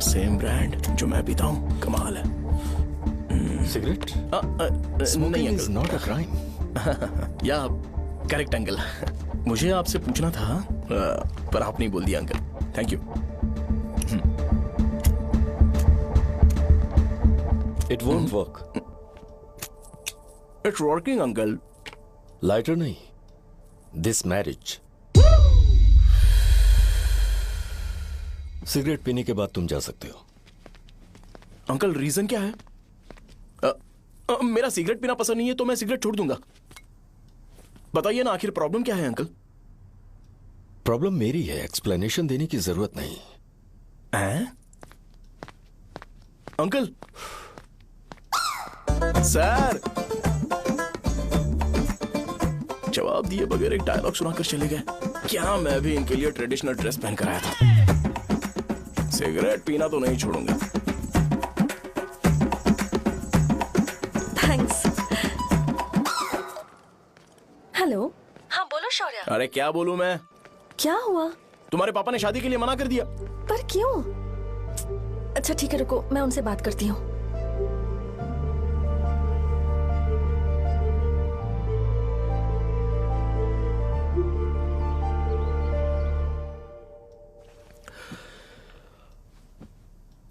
सेम ब्रांड जो मैं पीता हूँ, कमाल है। सिगरेट? नहीं uncle, is not a crime. या करेक्ट अंकल। मुझे आपसे पूछना था पर आप नहीं बोल दिया uncle. Thank you. It won't work. It's working uncle. Lighter नहीं, दिस मैरिज। सिगरेट पीने के बाद तुम जा सकते हो। अंकल रीजन क्या है? मेरा सिगरेट पीना पसंद नहीं है तो मैं सिगरेट छोड़ दूंगा। बताइए ना आखिर प्रॉब्लम क्या है अंकल? प्रॉब्लम मेरी है, एक्सप्लेनेशन देने की जरूरत नहीं। अंकल सर जवाब दिए बगैर एक डायलॉग सुनाकर चले गए। क्या मैं भी इनके लिए ट्रेडिशनल ड्रेस पहन कर आया था। सिगरेट पीना तो नहीं छोड़ूंगा। थैंक्स। हेलो। हाँ बोलो शौर्य। अरे क्या बोलूं मैं? क्या हुआ? तुम्हारे पापा ने शादी के लिए मना कर दिया। पर क्यों? अच्छा ठीक है रुको, मैं उनसे बात करती हूँ।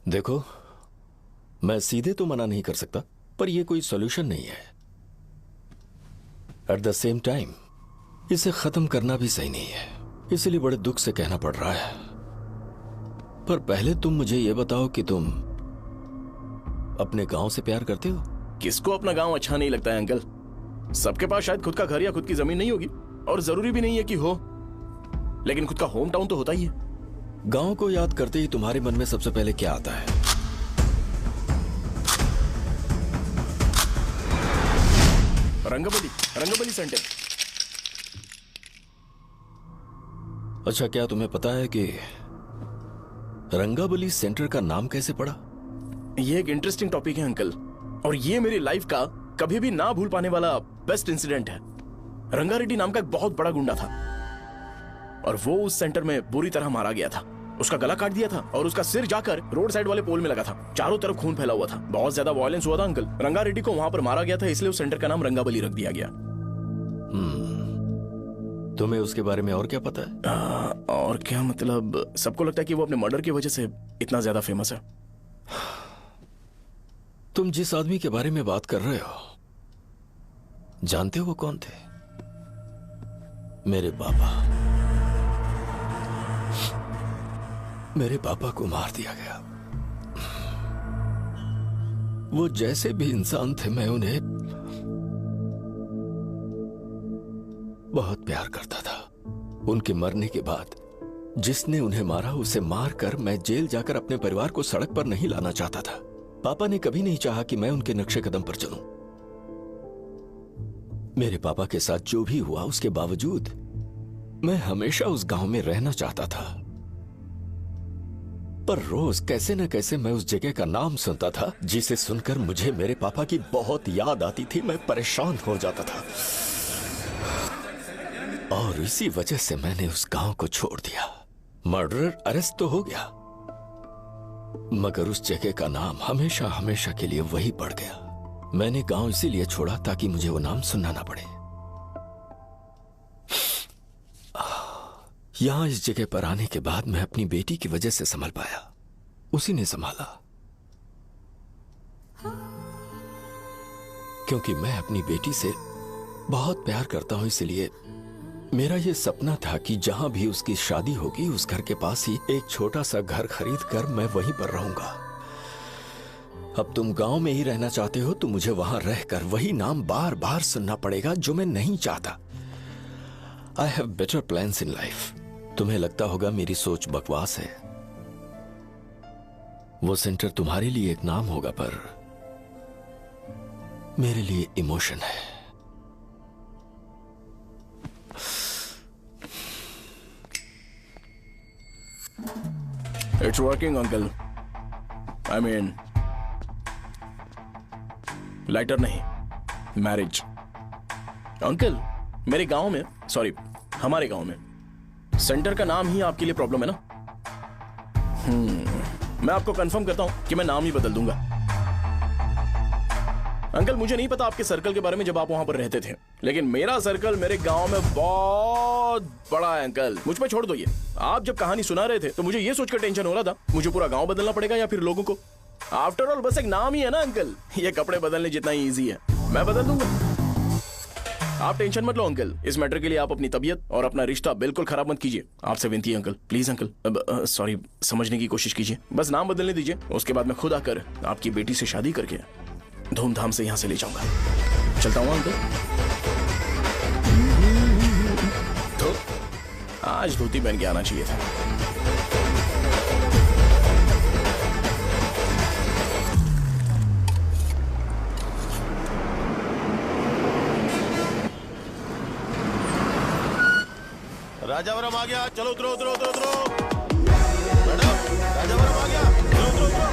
देखो, मैं सीधे तो मना नहीं कर सकता, पर यह कोई सॉल्यूशन नहीं है। एट द सेम टाइम इसे खत्म करना भी सही नहीं है, इसलिए बड़े दुख से कहना पड़ रहा है। पर पहले तुम मुझे यह बताओ कि तुम अपने गांव से प्यार करते हो? किसको अपना गांव अच्छा नहीं लगता है अंकल? सबके पास शायद खुद का घर या खुद की जमीन नहीं होगी, और जरूरी भी नहीं है कि हो, लेकिन खुद का होम टाउन तो होता ही है। गांव को याद करते ही तुम्हारे मन में सबसे पहले क्या आता है? रंगबली सेंटर। अच्छा, क्या तुम्हें पता है कि रंगाबली सेंटर का नाम कैसे पड़ा? ये एक इंटरेस्टिंग टॉपिक है अंकल, और ये मेरी लाइफ का कभी भी ना भूल पाने वाला बेस्ट इंसिडेंट है। रंगारेड्डी नाम का एक बहुत बड़ा गुंडा था, और वो उस सेंटर में बुरी तरह मारा गया था। उसका गला काट दिया था और उसका सिर जाकर रोड साइड वाले पोल में लगा था। चारों तरफ खून फैला हुआ था, बहुत ज्यादा वायलेंस हुआ था अंकल। रंगारेड्डी को वहां पर मारा गया था, इसलिए उस सेंटर का नाम रंगाबली रख दिया गया। तुम्हें उसके बारे में और क्या पता है? और क्या मतलब, सबको लगता है कि वो अपने मर्डर की वजह से इतना ज्यादा फेमस है। तुम जिस आदमी के बारे में बात कर रहे हो, जानते हो वो कौन थे? मेरे पापा। मेरे पापा को मार दिया गया। वो जैसे भी इंसान थे, मैं उन्हें बहुत प्यार करता था। उनके मरने के बाद जिसने उन्हें मारा उसे मारकर मैं जेल जाकर अपने परिवार को सड़क पर नहीं लाना चाहता था। पापा ने कभी नहीं चाहा कि मैं उनके नक्शे कदम पर चलूं। मेरे पापा के साथ जो भी हुआ, उसके बावजूद मैं हमेशा उस गांव में रहना चाहता था। पर रोज कैसे न कैसे मैं उस जगह का नाम सुनता था, जिसे सुनकर मुझे मेरे पापा की बहुत याद आती थी। मैं परेशान हो जाता था, और इसी वजह से मैंने उस गांव को छोड़ दिया। मर्डरर अरेस्ट तो हो गया, मगर उस जगह का नाम हमेशा हमेशा के लिए वही पड़ गया। मैंने गांव इसीलिए छोड़ा ताकि मुझे वो नाम सुनना ना पड़े। यहां इस जगह पर आने के बाद मैं अपनी बेटी की वजह से संभल पाया, उसी ने संभाला। क्योंकि मैं अपनी बेटी से बहुत प्यार करता हूं, इसलिए मेरा यह सपना था कि जहां भी उसकी शादी होगी, उस घर के पास ही एक छोटा सा घर खरीद कर मैं वहीं पर रहूंगा। अब तुम गांव में ही रहना चाहते हो तो मुझे वहां रहकर वही नाम बार बार सुनना पड़ेगा, जो मैं नहीं चाहता। I have better plans in life. तुम्हें लगता होगा मेरी सोच बकवास है। वो सेंटर तुम्हारे लिए एक नाम होगा, पर मेरे लिए इमोशन है। It's working, uncle. I mean, lighter नहीं, मैरिज। अंकल, मेरे गांव में, सॉरी, हमारे गांव में सेंटर का नाम ही आपके लिए प्रॉब्लम है ना? मैं आपको कंफर्म करता हूं कि मैं नाम ही बदल दूंगा। अंकल, मुझे नहीं पता आपके सर्कल के बारे में जब आप वहां पर रहते थे, लेकिन मेरा सर्कल मेरे गांव में बहुत बड़ा है अंकल। मुझ पे छोड़ दो ये। आप जब कहानी सुना रहे थे तो मुझे ये सोचकर टेंशन हो रहा था, मुझे पूरा गांव बदलना पड़ेगा या फिर लोगों को। आफ्टर ऑल बस एक नाम ही है ना अंकल, ये कपड़े बदलने जितना ही इजी है। मैं बदल दूंगा। आप टेंशन मत लो अंकल, इस मैटर के लिए आप अपनी तबीयत और अपना रिश्ता बिल्कुल खराब मत कीजिए। आपसे विनती है अंकल, प्लीज अंकल। अब सॉरी, समझने की कोशिश कीजिए, बस नाम बदलने दीजिए। उसके बाद मैं खुद आकर आपकी बेटी से शादी करके धूमधाम से यहाँ से ले जाऊंगा। चलता हूँ अंकल। तो आज धोती पहन के आना चाहिए था। राजावरम आ गया, चलो उतरो उतरो उतरो उतरो। मैडम, राजावरम आ गया, चलो उतरो उतरो।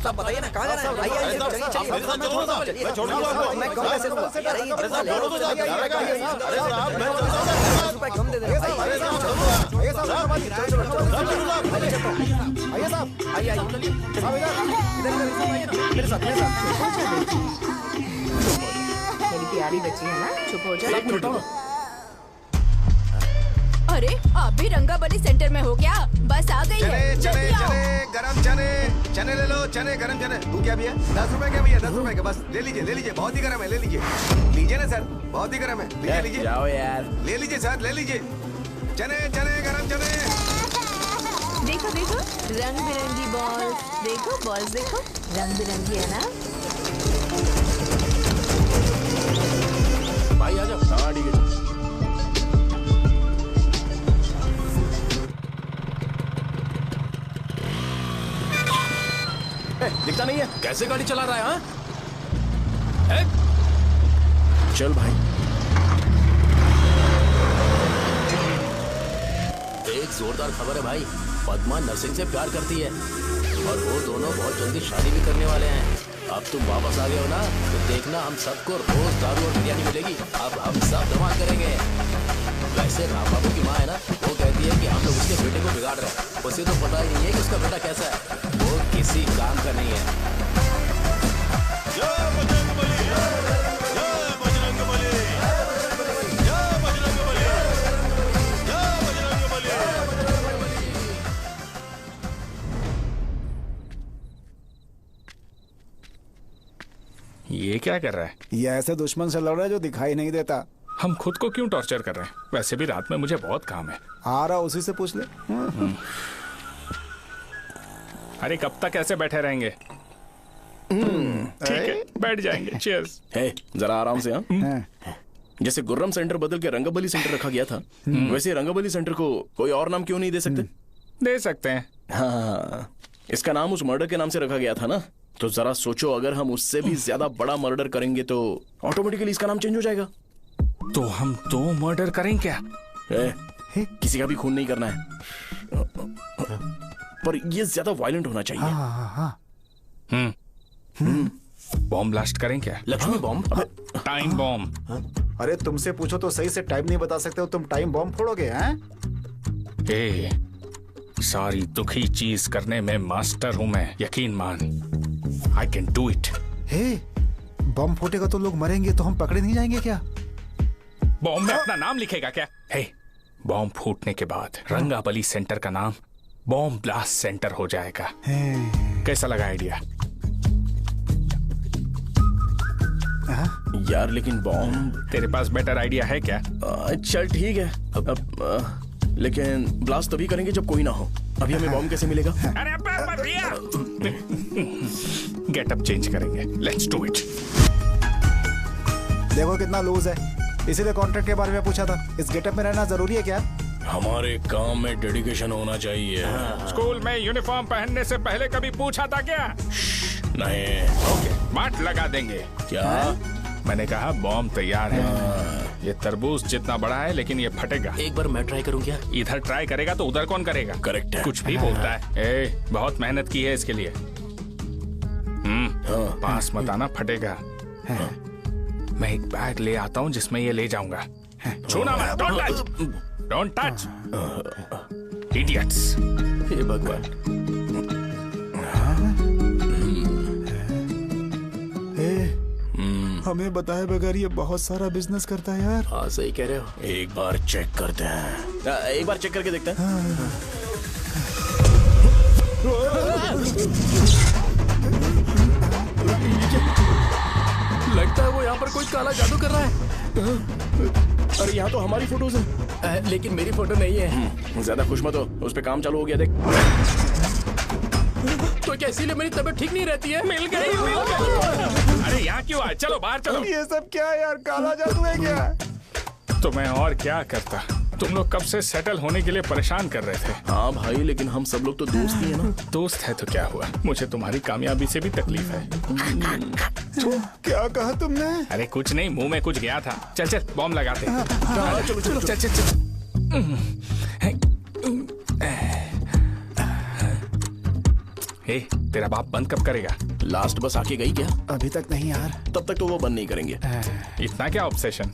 साहब बताइए ना कहाँ जाना है? आइए आइए, चलिए चलिए। मैं छोड़ दूंगा आपको। मैं कम पैसे दूंगा। अरे साहब छोड़ो तो साहब। अरे साहब मैं 10 रुपए कम दे देना भाई। अरे साहब छोड़ दूंगा। आइए साहब, साहब आइए साहब, आइए साहब, आइए आइए। साहब इधर मेरे साथ, मेरे साथ। मेरी प्यारी बच्ची है ना, चुप हो जा। अरे आप भी रंगाबली सेंटर में हो क्या? बस आ गई है। चने चने जल्दी आओ। चने गरम चने चने ले लो, चने गरम चने। तू क्या भैया? 10 रुपए का भैया, 10 रुपए का। बस ले लीजिए, बहुत ही गरम है, ले लीजिए। लीजिए ना सर, बहुत ही गरम है, लीजिए जाओ यार, ले लीजिए सर, ले लीजिए। चने चने गरम चने। देखो देखो रंग बिरंगी बॉल्स, देखो बॉल्स देखो रंग बिरंगी है ना। भाई आ जाओ। हाँ ठीक है। दिखता नहीं है, कैसे गाड़ी चला रहा है? हाँ? चल भाई। एक जोरदार खबर है भाई, पद्मा नरसिंह से प्यार करती है और वो दोनों बहुत जल्दी शादी भी करने वाले हैं। अब तुम वापस आ गए हो ना, तो देखना हम सबको रोज दारू और बिरयानी मिलेगी। अब हम सब धमाल करेंगे। वैसे राम बाबू की माँ है ना, वो कहती है कि हम लोग उसके बेटे को बिगाड़ रहे हैं। उसे तो पता ही नहीं है कि उसका बेटा कैसा है, वो किसी काम का नहीं है। ये क्या कर रहा है? ये ऐसे दुश्मन से लड़ रहा है जो दिखाई नहीं देता। हम खुद को क्यों टॉर्चर कर रहे हैं? वैसे भी रात में मुझे बहुत काम है। आ रहा उसी से पूछ ले। अरे कब तक ऐसे बैठे रहेंगे? ठीक है, बैठ जाएंगे। चीयर्स। हे, जरा आराम से। हाँ, जैसे गुर्रम सेंटर बदल के रंगाबली सेंटर रखा गया था, वैसे रंगाबली सेंटर को कोई और नाम क्यों नहीं दे सकते? दे सकते हैं। हाँ, इसका नाम उस मर्डर के नाम से रखा गया था ना, तो जरा सोचो अगर हम उससे भी ज्यादा बड़ा मर्डर करेंगे तो ऑटोमेटिकली इसका नाम चेंज हो जाएगा। तो हम 2 मर्डर करें क्या? किसी का भी खून नहीं करना है, पर ये ज्यादा वायलेंट होना चाहिए। बॉम्ब ब्लास्ट करें क्या? लक्ष्मी बॉम्ब? Time bomb. अरे तुमसे पूछो तो सही से टाइम नहीं बता सकते हो, तुम टाइम बॉम्ब फोड़ोगे? हैं? सारी दुखी चीज करने में मास्टर हूं मैं, यकीन मान। I can do it. Hey, bomb फूटेगा तो लोग मरेंगे, तो हम पकड़े नहीं जाएंगे क्या? बॉम्ब में अपना नाम लिखेगा क्या? हे, बॉम्ब फूटने के बाद रंगाबली सेंटर का नाम बॉम्ब ब्लास्ट सेंटर हो जाएगा। कैसा लगा आइडिया? यार लेकिन बॉम्ब, तेरे पास बेटर आइडिया है क्या? चल ठीक है, लेकिन ब्लास्ट तभी करेंगे जब कोई ना हो। अभी हमें बॉम्ब कैसे मिलेगा? अरे भैया, गेटअप चेंज करेंगे। Let's do it. देखो कितना लूज है, इसीलिए कॉन्ट्रैक्ट के बारे में पूछा था। इस गेटअप में रहना जरूरी है क्या? हमारे काम में डेडिकेशन होना चाहिए। स्कूल में यूनिफॉर्म पहनने से पहले कभी पूछा था क्या? नहीं। ओके, मार लगा देंगे। क्या? मैंने कहा बॉम्ब तैयार है। ये तरबूज जितना बड़ा है, लेकिन ये फटेगा। एक बार मैं ट्राई करूं क्या? इधर ट्राई करेगा तो उधर कौन करेगा? करेक्ट है। कुछ भी बोलता है। बहुत मेहनत की है इसके लिए। पास मत आना, फटेगा। मैं एक बैग ले आता हूँ जिसमें ये ले जाऊंगा। छूना मत, don't touch, don't touch, idiots. हे भगवान। हमें बताए बगैर ये बहुत सारा बिजनेस करता है यार। हाँ सही कह रहे हो, एक बार चेक करते हैं। एक बार चेक करके देखते हैं। लगता है वो यहाँ पर कोई काला जादू कर रहा है। अरे यहाँ तो हमारी फोटोज हैं, लेकिन मेरी फोटो नहीं है। ज्यादा खुश मत हो, उस पे काम चालू हो गया देख। तो क्या इसीलिए मेरी तबीयत ठीक नहीं रहती है? मिल गई, मिल गई। अरे यहाँ क्यों आए? चलो बाहर चलो। ये सब क्या है यार, काला जादू है क्या? तो मैं और क्या करता? तुम लोग कब से सेटल होने के लिए परेशान कर रहे थे। हाँ भाई, लेकिन हम सब लोग तो दोस्त ही है ना। दोस्त है तो क्या हुआ, मुझे तुम्हारी कामयाबी से भी तकलीफ है। क्या कहा तुमने? अरे कुछ नहीं, मुंह में कुछ गया था। चल चल बॉम्ब लगाते हैं। चलो चलो चल चल चल। हे, तेरा बाप बंद कब करेगा? लास्ट बस आके गई क्या? अभी तक नहीं यार। तब तक तो वो बंद नहीं करेंगे। इतना क्या ऑब्सेशन?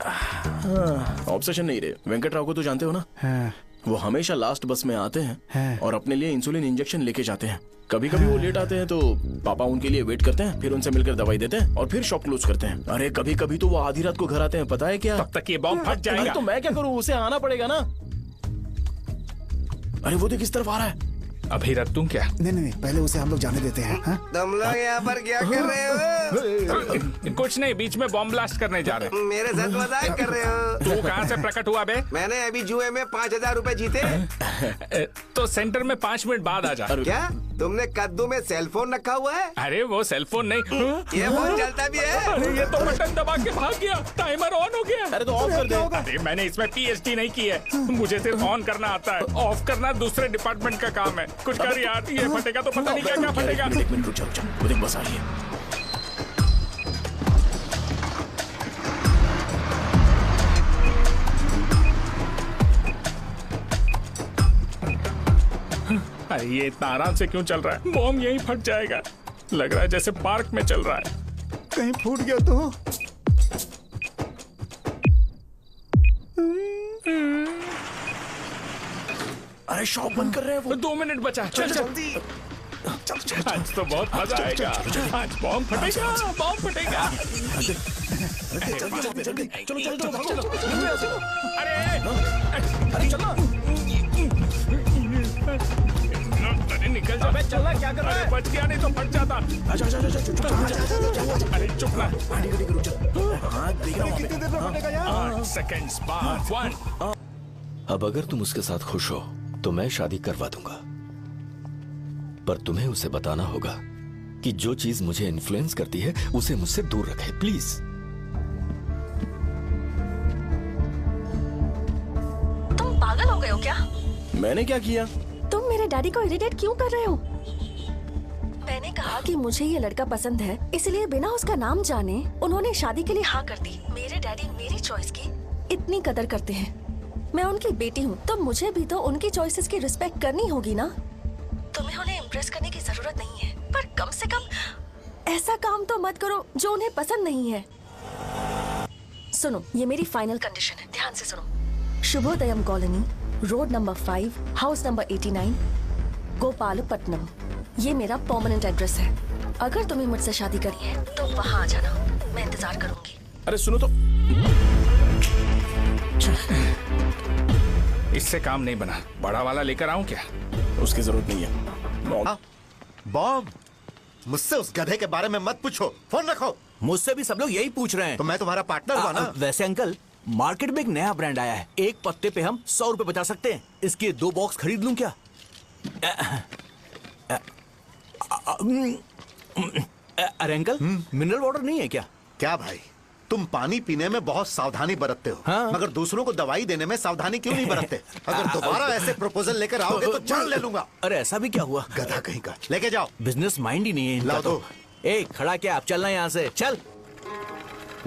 ऑब्सेशन नहीं रे, वेंकट राव को तो जानते हो ना? वो हमेशा लास्ट बस में आते हैं और अपने लिए इंसुलिन इंजेक्शन लेके जाते हैं। कभी कभी वो लेट आते हैं तो पापा उनके लिए वेट करते हैं, फिर उनसे मिलकर दवाई देते हैं और फिर शॉप क्लोज करते हैं। अरे कभी कभी तो वो आधी रात को घर आते हैं, पता है क्या? तब तक ये बॉम्ब फट जाएगा। तो मैं क्या करूँ, उसे आना पड़ेगा ना। अरे वो देख किस तरफ आ रहा है। अभी रख दूं क्या? नहीं, पहले उसे हम लोग जाने देते हैं। तुम लोग यहाँ पर क्या कर रहे हो? कुछ नहीं, बीच में बॉम्ब ब्लास्ट करने जा रहे हैं। मेरे साथ मजाक कर रहे हो? तू कहाँ से प्रकट हुआ बे? मैंने अभी जुए में 5,000 रुपए जीते। तो सेंटर में 5 मिनट बाद आ जा। क्या तुमने कद्दू में सेलफोन रखा हुआ है? अरे वो सेलफोन नहीं, ये फोन चलता भी है। अरे ये तो बटन दबा के भाग गया, टाइमर ऑन हो गया। अरे तो ऑफ कर दे। अरे मैंने इसमें PhD नहीं की है, मुझे सिर्फ ऑन करना आता है, ऑफ करना दूसरे डिपार्टमेंट का काम है। कुछ कर यार, ये फटेगा तो पता नहीं क्या क्या फटेगा। एक मिनट रुक जाओ, वो देख बस आ रही है। अरे ये इतना आराम से क्यों चल रहा है? बॉम्ब यहीं फट जाएगा। लग रहा है जैसे पार्क में चल रहा है। कहीं फूट गया तो? अरे शॉप बंद कर रहे हैं वो। 2 मिनट बचा, चल जल्दी। आज तो बहुत मजा आएगा। आज बॉम्ब फटेगा, बॉम्ब फटेगा। चलो। अरे चलो। अरे निकल जा। अबे चल, क्या कर रहा है? बच गया, नहीं तो फट जाता। अरे चुप ना। हाँ देख रहा हूँ। कितनी देर में फटेगा यार? 8 सेकंड्स बाद 1। अब अगर तुम उसके साथ खुश हो तो मैं शादी करवा दूंगा, पर तुम्हें उसे बताना होगा कि जो चीज मुझे इन्फ्लुएंस करती है उसे मुझसे दूर रखे, प्लीज। तुम पागल हो गए हो क्या? मैंने क्या किया? तुम मेरे डैडी को इरिटेट क्यों कर रहे हो? मैंने कहा कि मुझे ये लड़का पसंद है, इसलिए बिना उसका नाम जाने उन्होंने शादी के लिए हाँ कर दी। मेरे डैडी मेरी चॉइस की इतनी कदर करते हैं। मैं उनकी बेटी हूँ, तो मुझे भी तो उनकी चॉइसेस की रिस्पेक्ट करनी होगी ना। तुम्हें उन्हें इम्प्रेस करने की जरूरत नहीं है, पर कम से कम ऐसा काम तो मत करो जो उन्हें पसंद नहीं है। सुनो, ये मेरी फाइनल कंडीशन है, ध्यान से सुनो। Shubhodayam colony, road number 5, house number 89, Gopalapatnam. ये मेरा परमानेंट एड्रेस है। अगर तुम्हें मुझसे शादी करनी है तो वहाँ आ जाना, मैं इंतजार करूंगी। अरे सुनो तो। इससे काम नहीं बना, बड़ा वाला लेकर आऊं क्या? उसकी जरूरत नहीं है। बॉम्ब, मुझसे उस गधे के बारे में मत पूछो, फोन रखो। मुझसे भी सब लोग यही पूछ रहे हैं। तो मैं तुम्हारा पार्टनर हुआ ना। वैसे अंकल, मार्केट में एक नया ब्रांड आया है, एक पत्ते पे हम 100 रुपए बचा सकते हैं। इसके 2 बॉक्स खरीद लूं क्या? अरे अंकल, मिनरल वाटर नहीं है क्या? क्या भाई, तुम पानी पीने में बहुत सावधानी बरतते हो, हाँ? मगर दूसरों को दवाई देने में सावधानी क्यों नहीं बरतते? अगर दोबारा ऐसे प्रपोजल लेकर आओगे तो जान ले लूंगा। अरे ऐसा भी क्या हुआ? गधा कहीं का, लेके जाओ। बिजनेस माइंड ही नहीं है इनका। लाओ तो खड़ा क्या, आप चलना यहाँ से, चल।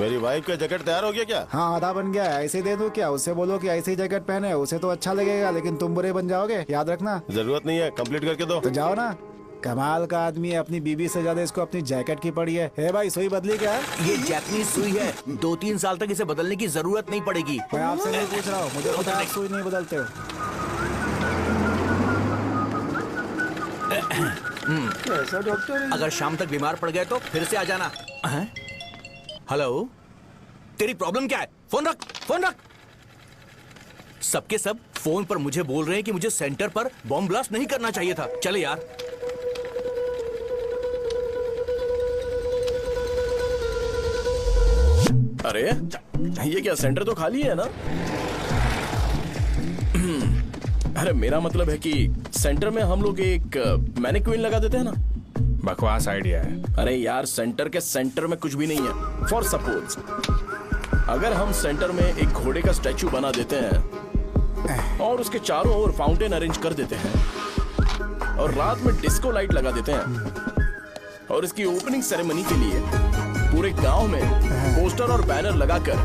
मेरी वाइफ का जैकेट तैयार हो गया क्या? हाँ, आधा बन गया है। ऐसे दे दो क्या? उससे बोलो कि ऐसे ही जैकेट पहने, उसे तो अच्छा लगेगा, लेकिन तुम बुरे बन जाओगे, याद रखना। जरूरत नहीं है, कंप्लीट करके दो। तो जाओ ना। कमाल का आदमी है, अपनी बीबी से ज्यादा इसको अपनी जैकेट की पड़ी है। हे भाई, सुई बदली क्या? ये जैपनीज सुई है, 2-3 साल तक इसे बदलने की जरूरत नहीं पड़ेगी। मैं आपसे नहीं पूछ रहा हूँ, मुझे पता है आप सुई नहीं बदलते हो। ऐसा डॉक्टर, अगर शाम तक बीमार पड़ गए तो फिर से आ जाना। हेलो, तेरी प्रॉब्लम क्या है? फोन रख, फोन रख। सबके सब फोन पर मुझे बोल रहे हैं कि मुझे सेंटर पर बॉम्ब ब्लास्ट नहीं करना चाहिए था। चले यार। अरे ये क्या सेंटर तो खाली है ना? अरे मेरा मतलब है कि सेंटर में हम लोग एक मैनिक्विन लगा देते हैं ना। बकवास आइडिया है। अरे यार सेंटर के सेंटर में कुछ भी नहीं है। फॉर सपोज अगर हम सेंटर में एक घोड़े का स्टैचू बना देते हैं और उसके चारों ओर फाउंटेन अरेंज कर देते हैं और रात में डिस्को लाइट लगा देते हैं और इसकी ओपनिंग सेरेमनी के लिए पूरे गांव में पोस्टर और बैनर लगाकर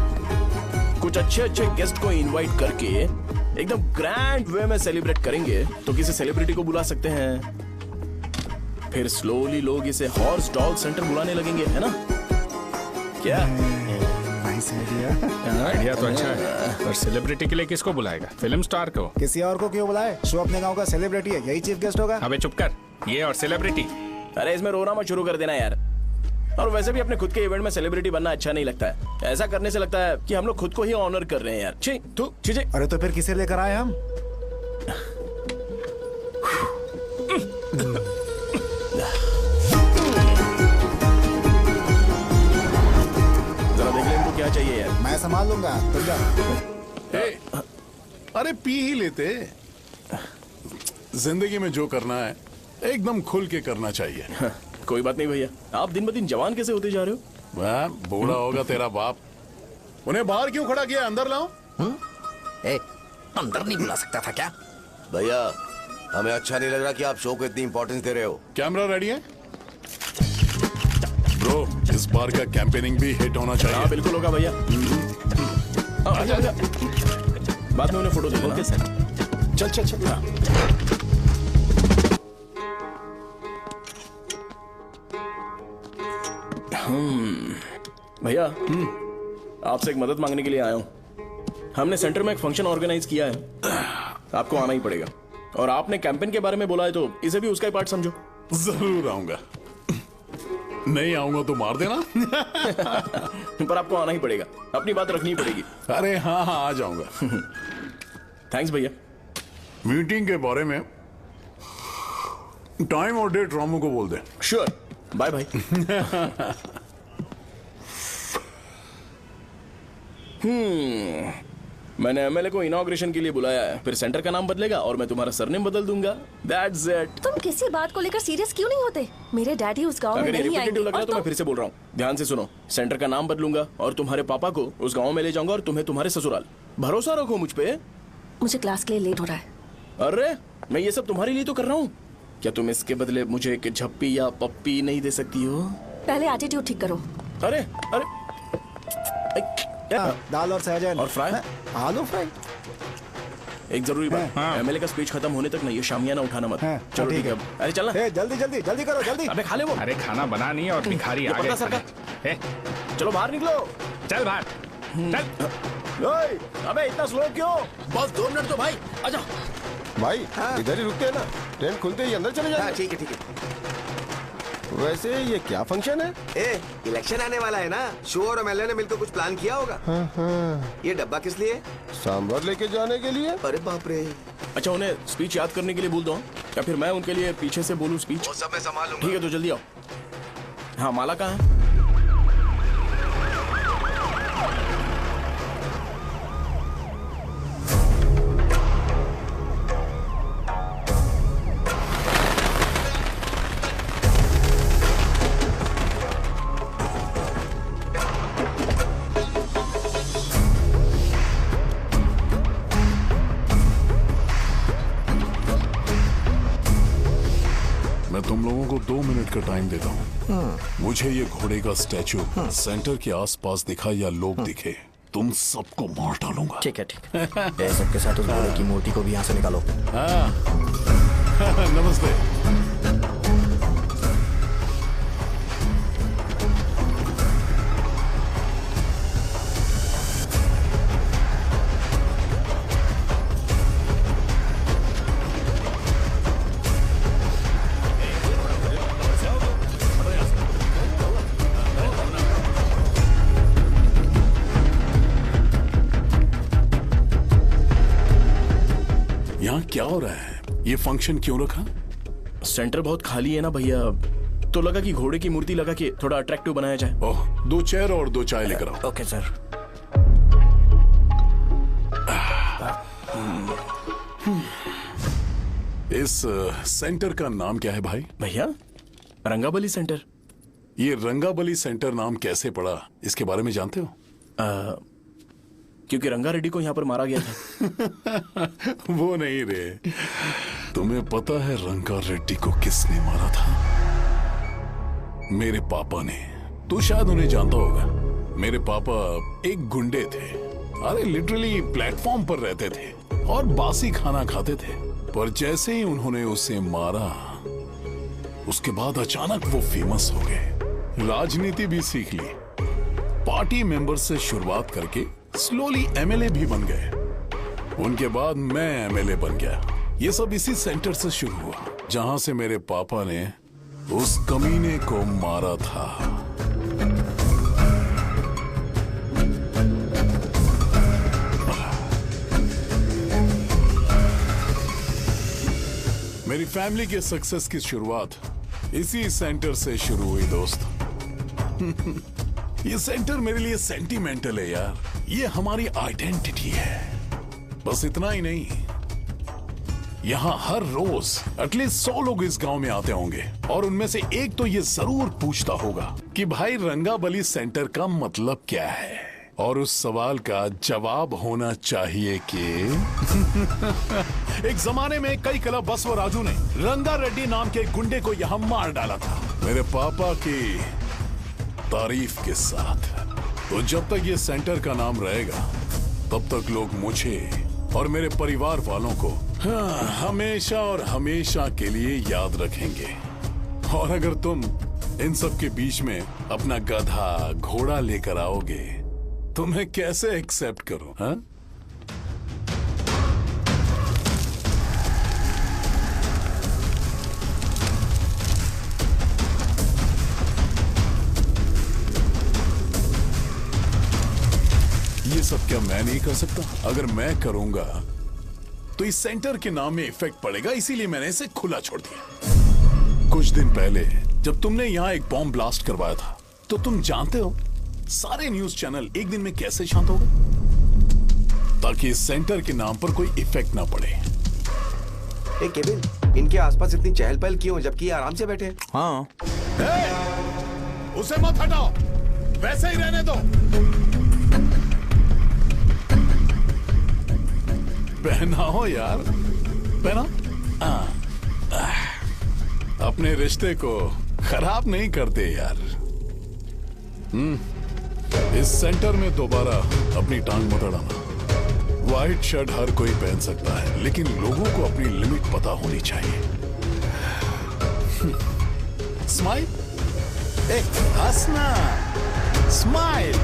कुछ अच्छे अच्छे गेस्ट को इनवाइट करके एकदम ग्रैंड वे में सेलिब्रेट करेंगे तो किसी सेलिब्रिटी को बुला सकते हैं। फिर स्लोली लोग इसे हॉर्स डॉग सेंटर बुलाने लगेंगे, है ना? क्या आइडिया तो अच्छा है, पर सेलिब्रिटी के लिए किसको बुलाएगा? फिल्म स्टार को। किसी और को क्यों बुलाए? शो अपने गांव का सेलिब्रिटी है, यही चीफ गेस्ट होगा। अबे चुप कर, ये और सेलिब्रिटी। अरे इसमें रोना मत शुरू कर देना यार। और वैसे भी अपने खुद के इवेंट में सेलिब्रिटी बनना अच्छा नहीं लगता है। ऐसा करने से लगता है कि हम लोग खुद को ही ऑनर कर रहे हैं यार। छी तू छी। अरे तो फिर किसे लेकर आए हम? जरा देख ले इनको क्या चाहिए यार। मैं संभाल लूंगा, तुम जा। अरे पी ही लेते। जिंदगी में जो करना है एकदम खुल के करना चाहिए। कोई बात नहीं भैया, आप दिन ब दिन जवान कैसे होते जा रहे हो? वह बूढ़ा होगा तेरा बाप। उन्हें बाहर क्यों खड़ा किया? अंदर लाओ। अंदर नहीं बुला सकता था क्या? भैया हमें अच्छा नहीं लग रहा कि आप शो को इतनी इंपॉर्टेंस दे रहे हो। कैमरा रेडी है ब्रो? इस बार का कैंपेनिंग भी हिट होना चाहिए। हाँ बिल्कुल होगा भैया। आजा। बाद में उन्हें फोटो दे देना। चल चल चल। भैया आपसे एक मदद मांगने के लिए आया हूँ। हमने सेंटर में एक फंक्शन ऑर्गेनाइज किया है, आपको आना ही पड़ेगा। और आपने कैंपेन के बारे में बोला है तो इसे भी उसका ही पार्ट समझो। जरूर आऊंगा। नहीं आऊंगा तो मार देना। पर आपको आना ही पड़ेगा, अपनी बात रखनी पड़ेगी। अरे हाँ हाँ आ जाऊंगा। थैंक्स भैया। मीटिंग के बारे में टाइम और डेट रामू को बोल दे। Sure, bye bye. मैंने एमएलए को इनॉग्रेशन के लिए बुलाया है, फिर सेंटर का नाम बदलेगा और मैं तुम्हारा सरनेम बदल दूंगा। That's it। तुम किसी बात को लेकर सीरियस क्यों नहीं होते? मेरे डैडी उस गांव में अगर ये नहीं आएंगे। रिपीटेटिव लग रहा है तो मैं फिर से बोल रहा हूँ, ध्यान से सुनो। सेंटर का नाम बदलूंगा और तुम्हारे पापा को उस गांव में ले जाऊंगा और तुम्हें तुम्हारे ससुराल। भरोसा रखो मुझ पे। मुझे क्लास के लिए लेट हो रहा है। अरे मैं ये सब तुम्हारे लिए तो कर रहा हूँ। क्या तुम इसके बदले मुझे एक झप्पी या पप्पी नहीं दे सकती हो? पहले एटीट्यूड ठीक करो। अरे दाल और सहजन और फ्राई, आलू फ्राई। एक जरूरी बात, एमएलए का स्पीच खत्म होने तक ना ये शामियाना उठाना मत। चलो ठीक है। अरे चलना। जल्दी जल्दी जल्दी करो, जल्दी। अबे खा ले वो। अरे खाना बना नहीं और भिखारी आ गए। चलो बाहर निकलो। चल बाहर चल। अबे इतना स्लो क्यों? बस 2 मिनट तो भाई, आजा। भाई इधर ही रुकते हैं ना, ट्रेन खुलते ही अंदर चले जाएंगे। ठीक है ठीक है। वैसे ये क्या फंक्शन है? इलेक्शन आने वाला है ना, शो और एमएलए ने मिलकर कुछ प्लान किया होगा। ये डब्बा किस लिए? सांभर लेके जाने के लिए। अरे बाप रे। अच्छा उन्हें स्पीच याद करने के लिए बोल दो या फिर मैं उनके लिए पीछे से बोलूं स्पीच? वो सब मैं संभाल लूंगा। ठीक है तो जल्दी आओ। हाँ माला कहाँ है? मैं तुम लोगों को 2 मिनट का टाइम देता हूँ। मुझे ये घोड़े का स्टैचू सेंटर के आसपास दिखा या लोग दिखे, तुम सबको मार डालूंगा। ठीक है ठीक है। सबके साथ उस घोड़े की मूर्ति को भी यहाँ से निकालो। नमस्ते। क्या हो रहा है? ये फंक्शन क्यों रखा? सेंटर बहुत खाली है ना भैया, तो लगा कि घोड़े की मूर्ति लगा के थोड़ा अट्रैक्टिव बनाया जाए। ओह, 2 चेयर और 2 चाय लेकर आओ। Okay sir. इस सेंटर का नाम क्या है भाई? भैया रंगाबली सेंटर। ये रंगाबली सेंटर नाम कैसे पड़ा, इसके बारे में जानते हो? क्योंकि रंगा रेड्डी को यहाँ पर मारा गया था। वो नहीं रे, तुम्हें पता है रंगा रेड्डी को किसने मारा था? मेरे पापा ने। तू शायद उन्हें जानता होगा। मेरे पापा एक गुंडे थे। अरे लिटरली प्लेटफॉर्म पर रहते थे और बासी खाना खाते थे। पर जैसे ही उन्होंने उसे मारा, उसके बाद अचानक वो फेमस हो गए। राजनीति भी सीख ली, पार्टी मेंबर से शुरुआत करके स्लोली एमएलए भी बन गए। उनके बाद मैं एमएलए बन गया। ये सब इसी सेंटर से शुरू हुआ, जहां से मेरे पापा ने उस कमीने को मारा था। मेरी फैमिली के सक्सेस की शुरुआत इसी सेंटर से शुरू हुई दोस्त। ये सेंटर मेरे लिए सेंटिमेंटल है यार। ये हमारी आइडेंटिटी है। बस इतना ही नहीं, यहाँ हर रोज एटलीस्ट 100 लोग इस गांव में आते होंगे और उनमें से एक तो ये जरूर पूछता होगा कि भाई रंगाबली सेंटर का मतलब क्या है। और उस सवाल का जवाब होना चाहिए कि एक जमाने में कई क्लब बसव राजू ने रंगा रेड्डी नाम के गुंडे को यहाँ मार डाला था, मेरे पापा की तारीफ के साथ। तो जब तक ये सेंटर का नाम रहेगा, तब तक लोग मुझे और मेरे परिवार वालों को हमेशा और हमेशा के लिए याद रखेंगे। और अगर तुम इन सब के बीच में अपना गधा घोड़ा लेकर आओगे तो मैं कैसे एक्सेप्ट करूं? हाँ? ये सब क्या मैं नहीं कर सकता? अगर मैं करूंगा तो इस सेंटर के नाम में इफेक्ट पड़ेगा, इसीलिए मैंने इसे खुला छोड़ दिया। कुछ दिन पहले जब तुमने यहां एक बॉम्ब ब्लास्ट करवाया था, तो तुम जानते हो सारे न्यूज चैनल एक दिन में कैसे शांत हो गए? ताकि इस सेंटर के नाम पर कोई इफेक्ट ना पड़े। ए केविन, इनके आसपास इतनी चहल पहल क्यों, जबकि आराम से बैठे? हाँ। उसे मत हटाओ, वैसे ही रहने दो। पहनाओ यार, पहना। अपने रिश्ते को खराब नहीं करते यार। इस सेंटर में दोबारा अपनी टांग मत अड़ाना। व्हाइट शर्ट हर कोई पहन सकता है, लेकिन लोगों को अपनी लिमिट पता होनी चाहिए। स्माइल, हंसना, स्माइल।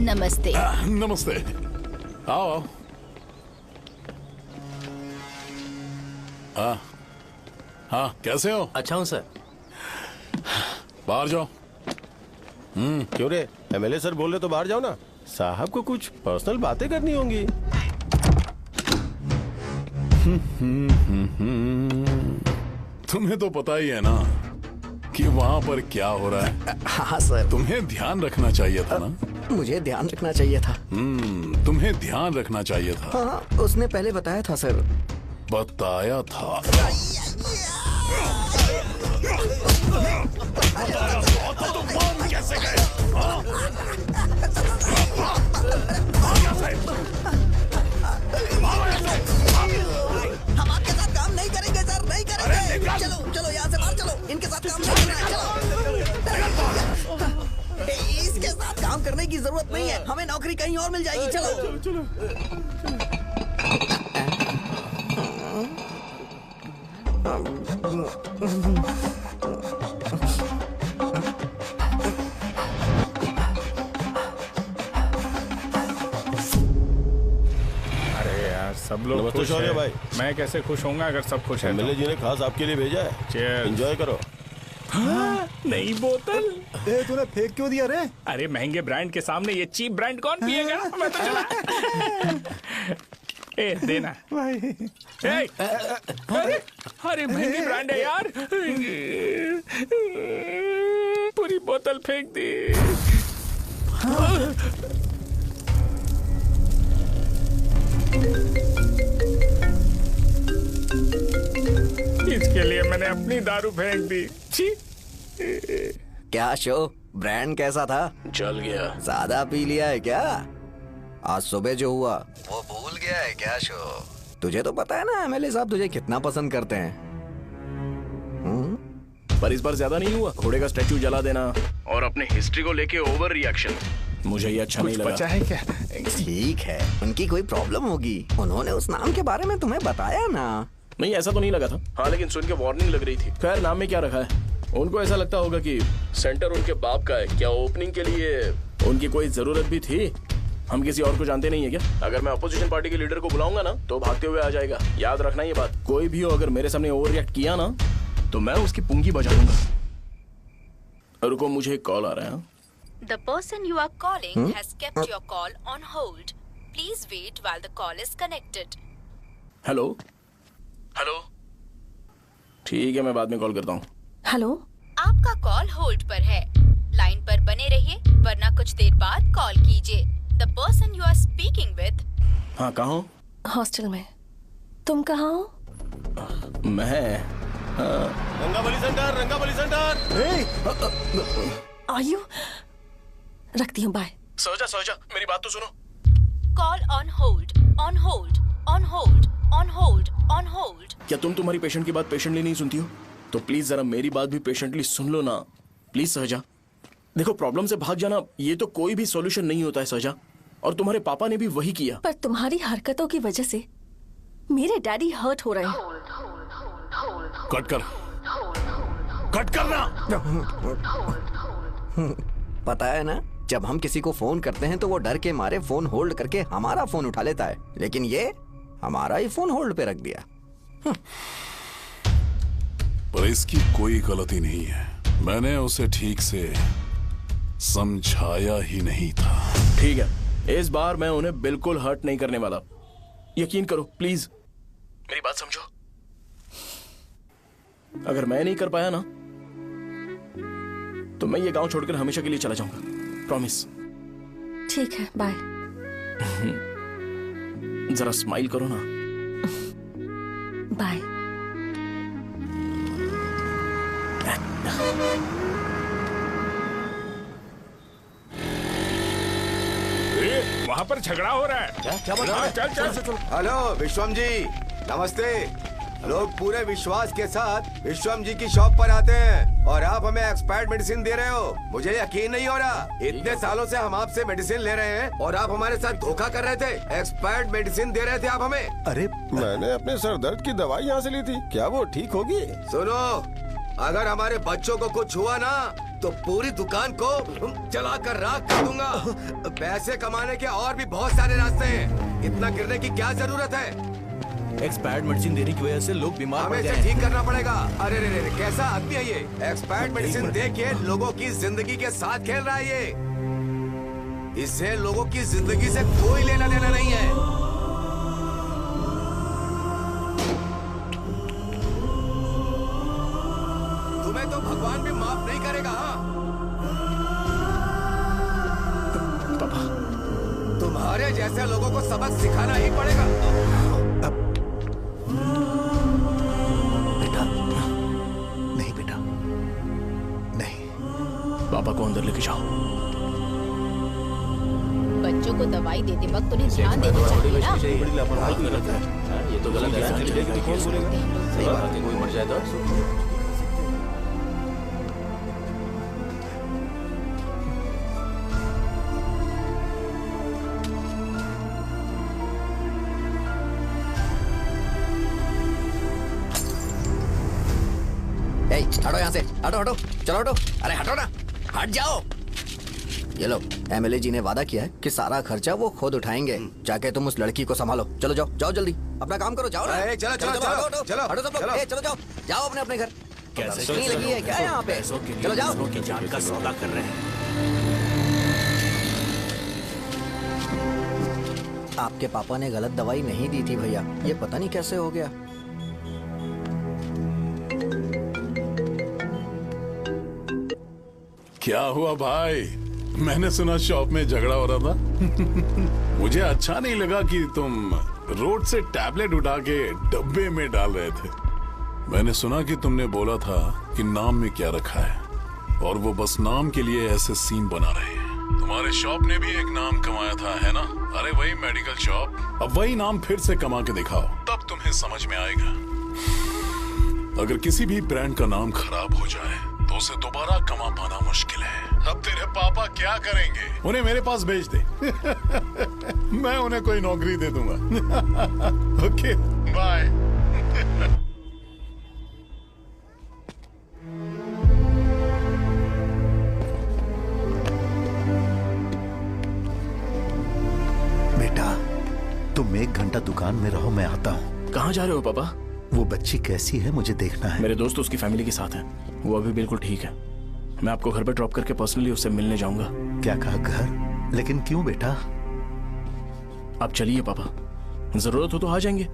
नमस्ते। नमस्ते, आओ। हाँ, कैसे हो? अच्छा हूँ सर। बाहर जाओ। क्यों रे, एमएलए सर बोल रहे तो बाहर जाओ ना। साहब को कुछ पर्सनल बातें करनी होंगी। तुम्हें तो पता ही है ना कि वहाँ पर क्या हो रहा है। हाँ सर। तुम्हें ध्यान रखना चाहिए था ना। मुझे ध्यान रखना चाहिए था। तुम्हें ध्यान रखना चाहिए था। हाँ, उसने पहले बताया था सर। बताया था? तुम मान कैसे गए? हम आपके साथ काम नहीं करेंगे सर, नहीं करेंगे। चलो चलो यहाँ से बाहर चलो, इनके साथ काम नहीं करना है। चलो, इसके साथ काम करने की जरूरत नहीं है, हमें नौकरी कहीं और मिल जाएगी। चलो चलो। सब लोग नमस्ते खुश शौर्य हैं। भाई। मैं कैसे खुश होऊंगा अगर सब खुश हैं तो? एमएलए जी ने खास आपके लिए भेजा है। Cheers। एंजॉय करो। नई बोतल। तूने फेंक क्यों दिया रे? अरे महंगे ब्रांड के सामने ये चीप ब्रांड कौन पिएगा? मैं तो चला। ए देना भाई। ए, अरे महंगी ब्रांड है यार। पूरी बोतल फेंक दी। इसके लिए मैंने अपनी दारू फेंक दी। छी। क्या शो, ब्रांड कैसा था? चल गया। ज्यादा पी लिया है क्या? आज सुबह जो हुआ वो भूल गया है क्या शो? तुझे तो पता है ना एमएलए साहब तुझे कितना पसंद करते हैं। पर इस बार ज्यादा नहीं हुआ। घोड़े का स्टैचू जला देना और अपने हिस्ट्री को लेके ओवर रिएक्शन, मुझे ये अच्छा नहीं लगा। बचा है क्या? ठीक है, उनकी कोई प्रॉब्लम होगी। उन्होंने उस नाम के बारे में तुम्हें बताया ना? नहीं, ऐसा तो नहीं लगा था। हाँ, लेकिन सुन के वार्निंग लग रही थी। खैर, नाम में क्या रखा है? उनको ऐसा लगता होगा कि सेंटर उनके बाप का है। क्या ओपनिंग के लिए उनकी कोई जरूरत भी थी? हम किसी और को जानते नहीं है क्या? अगर मैं अपोजिशन पार्टी के लीडर को बुलाऊंगा ना तो भागते हुए आ जाएगा। याद रखना ये बात। कोई भी हो अगर मेरे सामने ओवर रिएक्ट किया ना तो मैं उसकी पुंगी बजा दूंगा। रुको, मुझे एक कॉल आ रहा है। The person you are calling has kept your call on hold. Please wait while the call is connected. Hello hello, ठीक है, मैं बाद में कॉल करता हूँ। हेलो, आपका कॉल होल्ड पर है। लाइन पर बने रहिए वरना कुछ देर बाद कॉल कीजिए। The person you are speaking with. हाँ, कहाँ हो? हॉस्टल में। तुम कहाँ हो? मैं रंगाबली सेंटर, रंगाबली सेंटर। आयु, रखती हूँ, बाय। सोचा, मेरी बात तो सुनो। Call on hold, on hold, on hold, on hold, on hold. क्या तुम तुम्हारी पेशेंट की बात पेशेंटली नहीं सुनती हो? तो प्लीज जरा मेरी बात भी पेशेंटली सुन लो ना। प्लीज सहजा, देखो प्रॉब्लम से भाग जाना ये तो कोई भी सॉल्यूशन नहीं होता है सहजा, और तुम्हारे पापा ने भी वही किया। पर तुम्हारी हरकतों की वजह से मेरे डैडी हर्ट हो रहे हैं। कट करना। पता है ना, जब हम किसी को फोन करते हैं तो वो डर के मारे फोन होल्ड करके हमारा फोन उठा लेता है, लेकिन ये हमारा ही फोन होल्ड पे रख दिया। पर इसकी कोई गलती नहीं है। मैंने उसे ठीक से समझाया ही नहीं था। ठीक है, इस बार मैं उन्हें बिल्कुल हर्ट नहीं करने वाला। यकीन करो प्लीज, मेरी बात समझो। अगर मैं नहीं कर पाया ना तो मैं ये गांव छोड़कर हमेशा के लिए चला जाऊंगा। प्रॉमिस। ठीक है, बाय। जरा स्माइल करो ना। बाय। वहाँ पर झगड़ा हो रहा है। क्या बोल रहा है? चल। हेलो विश्वम जी, नमस्ते। लोग पूरे विश्वास के साथ विश्वम जी की शॉप पर आते हैं और आप हमें एक्सपायर्ड मेडिसिन दे रहे हो। मुझे यकीन नहीं हो रहा। इतने सालों से हम आपसे मेडिसिन ले रहे हैं और आप हमारे साथ धोखा कर रहे थे। एक्सपायर्ड मेडिसिन दे रहे थे आप हमें। अरे मैंने अपने सर दर्द की दवाई यहाँ से ली थी। क्या वो ठीक होगी? सुनो, अगर हमारे बच्चों को कुछ हुआ ना तो पूरी दुकान को जला कर राख कर दूंगा। पैसे कमाने के और भी बहुत सारे रास्ते हैं। इतना गिरने की क्या जरूरत है? एक्सपायर्ड मेडिसिन देने की वजह से लोग बीमार पड़ हमें गए इसे हैं। ठीक करना पड़ेगा। अरे रे, कैसा आदमी है ये? एक्सपायर्ड मेडिसिन दे के लोगों की जिंदगी के साथ खेल रहा है ये। इससे लोगों की जिंदगी से कोई लेना देना नहीं है। तुम्हें तो भगवान भी माफ नहीं करेगा। पापा, तुम्हारे जैसे लोगों को सबक सिखाना ही पड़ेगा। पापा को अंदर लेके जाओ। बच्चों को दवाई देते वक्त उन्हें ध्यान देना चाहिए ना। ये तो गलत है। कौन बोलेगा? सही बात है, कोई मर जाए तो हटो यहाँ से, हटो, चलो हटो। अरे हटो ना, हट जाओ। ये लो, एमएलए जी ने वादा किया है कि सारा खर्चा वो खुद उठाएंगे। जाके तुम उस लड़की को संभालो। चलो जाओ जल्दी। अपना काम करो, जाओ ना। चलो चलो चलो हटो, चलो हटो सब लोग, चलो जाओ, जाओ अपने अपने घर। कैसे नहीं लगी है क्या यहाँ पे? चलो जाओ। दूसरों की जान का सौदा कर रहे हैं। आपके पापा ने गलत दवाई नहीं दी थी भैया, ये पता नहीं कैसे हो गया। क्या हुआ भाई? मैंने सुना शॉप में झगड़ा हो रहा था। मुझे अच्छा नहीं लगा कि तुम रोड से टैबलेट उठा के डब्बे में डाल रहे थे। मैंने सुना कि तुमने बोला था कि नाम में क्या रखा है, और वो बस नाम के लिए ऐसे सीन बना रहे हैं। तुम्हारे शॉप ने भी एक नाम कमाया था, है ना? अरे वही मेडिकल शॉप, अब वही नाम फिर से कमा के दिखाओ, तब तुम्हें समझ में आएगा। अगर किसी भी ब्रांड का नाम खराब हो जाए तो उसे दोबारा कमा पाना मुश्किल है। अब तेरे पापा क्या करेंगे? उन्हें मेरे पास भेज दे। मैं उन्हें कोई नौकरी दे दूंगा। Okay bye. बेटा तुम 1 घंटा दुकान में रहो, मैं आता हूँ। कहाँ जा रहे हो पापा? वो बच्ची कैसी है मुझे देखना है। मेरे दोस्त उसकी फैमिली के साथ हैं, वो अभी बिल्कुल ठीक है। मैं आपको घर पे ड्रॉप करके पर्सनली उससे मिलने जाऊंगा। क्या कहा घर? लेकिन क्यों बेटा? आप चलिए पापा, जरूरत हो तो आ जाएंगे।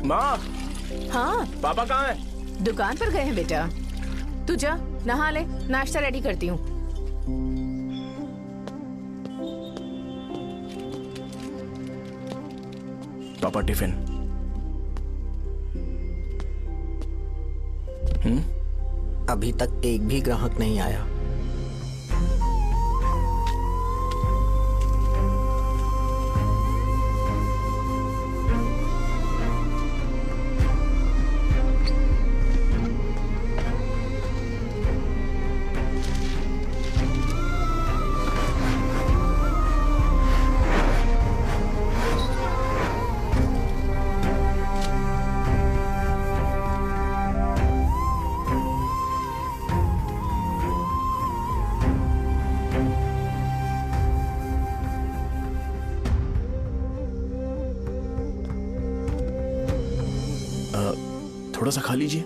माँ। हाँ पापा कहाँ हैं? दुकान पर गए हैं बेटा। तू जा नहा ले, नाश्ता रेडी करती हूँ। पापा टिफिन। अभी तक एक भी ग्राहक नहीं आया। थोड़ा सा खा लीजिए।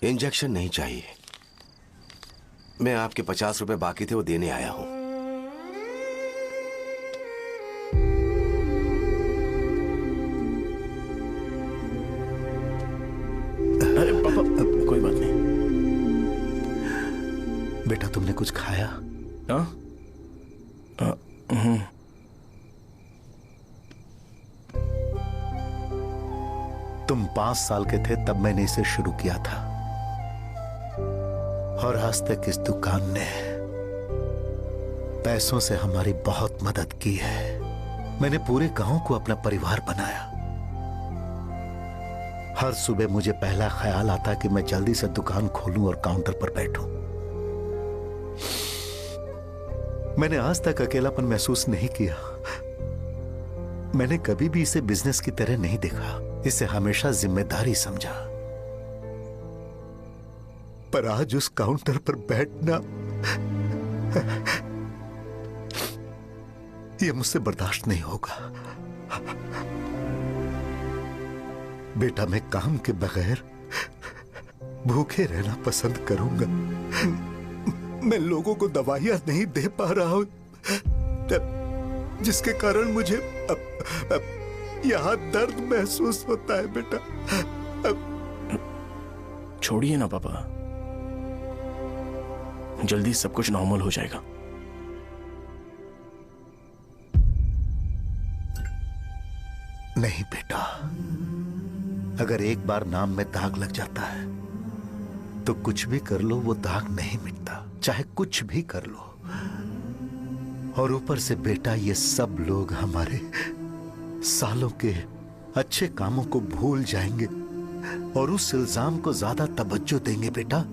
इंजेक्शन नहीं चाहिए। मैं आपके 50 रुपए बाकी थे, वो देने आया हूं। अरे पापा कोई बात नहीं। बेटा तुमने कुछ खाया? हाँ? तुम 5 साल के थे तब मैंने इसे शुरू किया था, और आज तक इस दुकान ने पैसों से हमारी बहुत मदद की है। मैंने पूरे गांव को अपना परिवार बनाया। हर सुबह मुझे पहला ख्याल आता कि मैं जल्दी से दुकान खोलूं और काउंटर पर बैठूं। मैंने आज तक अकेलापन महसूस नहीं किया। मैंने कभी भी इसे बिजनेस की तरह नहीं देखा, इसे हमेशा जिम्मेदारी समझा। पर आज उस काउंटर पर बैठना यह मुझसे बर्दाश्त नहीं होगा। बेटा मैं काम के बगैर भूखे रहना पसंद करूंगा। मैं लोगों को दवाइयां नहीं दे पा रहा हूं, जिसके कारण मुझे यहाँ दर्द महसूस होता है बेटा। छोड़िए ना पापा, जल्दी सब कुछ नॉर्मल हो जाएगा। नहीं बेटा, अगर एक बार नाम में दाग लग जाता है तो कुछ भी कर लो वो दाग नहीं मिटता, चाहे कुछ भी कर लो। और ऊपर से बेटा ये सब लोग हमारे सालों के अच्छे कामों को भूल जाएंगे और उस इल्जाम को ज्यादा तवज्जो देंगे बेटा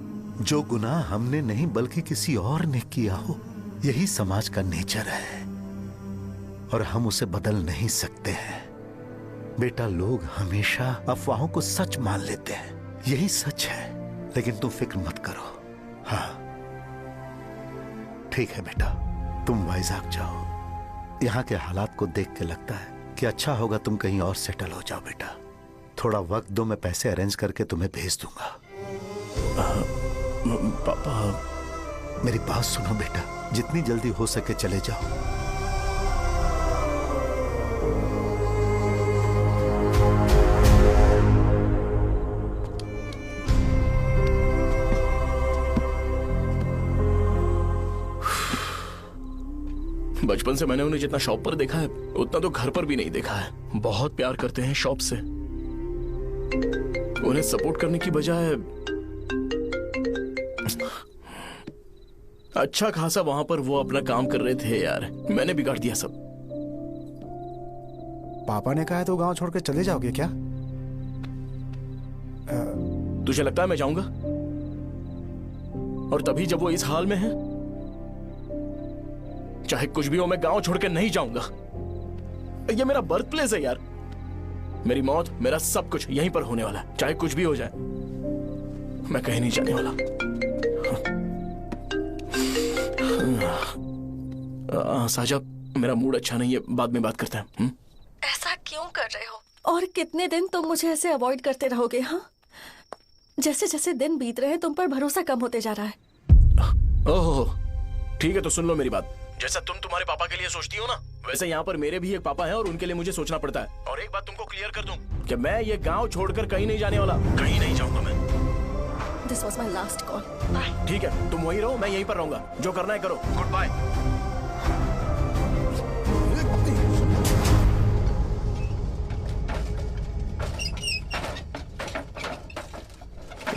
जो गुनाह हमने नहीं बल्कि किसी और ने किया हो। यही समाज का नेचर है और हम उसे बदल नहीं सकते हैं। बेटा लोग हमेशा अफवाहों को सच मान लेते हैं, यही सच है, लेकिन तुम फिक्र मत करो। हाँ ठीक है बेटा, तुम वाइजाग जाओ। यहाँ के हालात को देख के लगता है कि अच्छा होगा तुम कहीं और सेटल हो जाओ बेटा। थोड़ा वक्त दो, मैं पैसे अरेंज करके तुम्हें भेज दूंगा। पापा मेरी बात सुनो बेटा, जितनी जल्दी हो सके चले जाओ। बचपन से मैंने उन्हें जितना शॉप पर देखा है उतना तो घर पर भी नहीं देखा है। बहुत प्यार करते हैं शॉप से। उन्हें सपोर्ट करने की बजाय अच्छा खासा वहां पर वो अपना काम कर रहे थे यार, मैंने बिगाड़ दिया सब। पापा ने कहा है तो गांव छोड़ के चले जाओगे क्या? तुझे लगता है मैं जाऊंगा? और तभी जब वो इस हाल में है, चाहे कुछ भी हो मैं गांव छोड़ के नहीं जाऊंगा। ये मेरा बर्थ प्लेस है यार, मेरी मौत मेरा सब कुछ यहीं पर होने वाला है। चाहे कुछ भी हो जाए मैं कहीं नहीं जाने वाला। साजा, मेरा मूड अच्छा नहीं है, बाद में बात करते हैं। ऐसा क्यों कर रहे हो? और कितने दिन तुम मुझे ऐसे अवॉइड करते रहोगे? हाँ, जैसे जैसे दिन बीत रहे हैं तुम पर भरोसा कम होते जा रहा है। ओह ठीक है, तो सुन लो मेरी बात। जैसा तुम तुम्हारे पापा के लिए सोचती हो ना, वैसे यहाँ पर मेरे भी एक पापा हैं और उनके लिए मुझे सोचना पड़ता है। और एक बात तुमको क्लियर कर दूं कि मैं ये गांव छोड़कर कहीं नहीं जाने वाला, कहीं नहीं जाऊंगा मैं। This was my last call. ठीक है, तुम वहीं रहो, मैं यहीं पर रहूंगा। जो करना है करो। Good bye.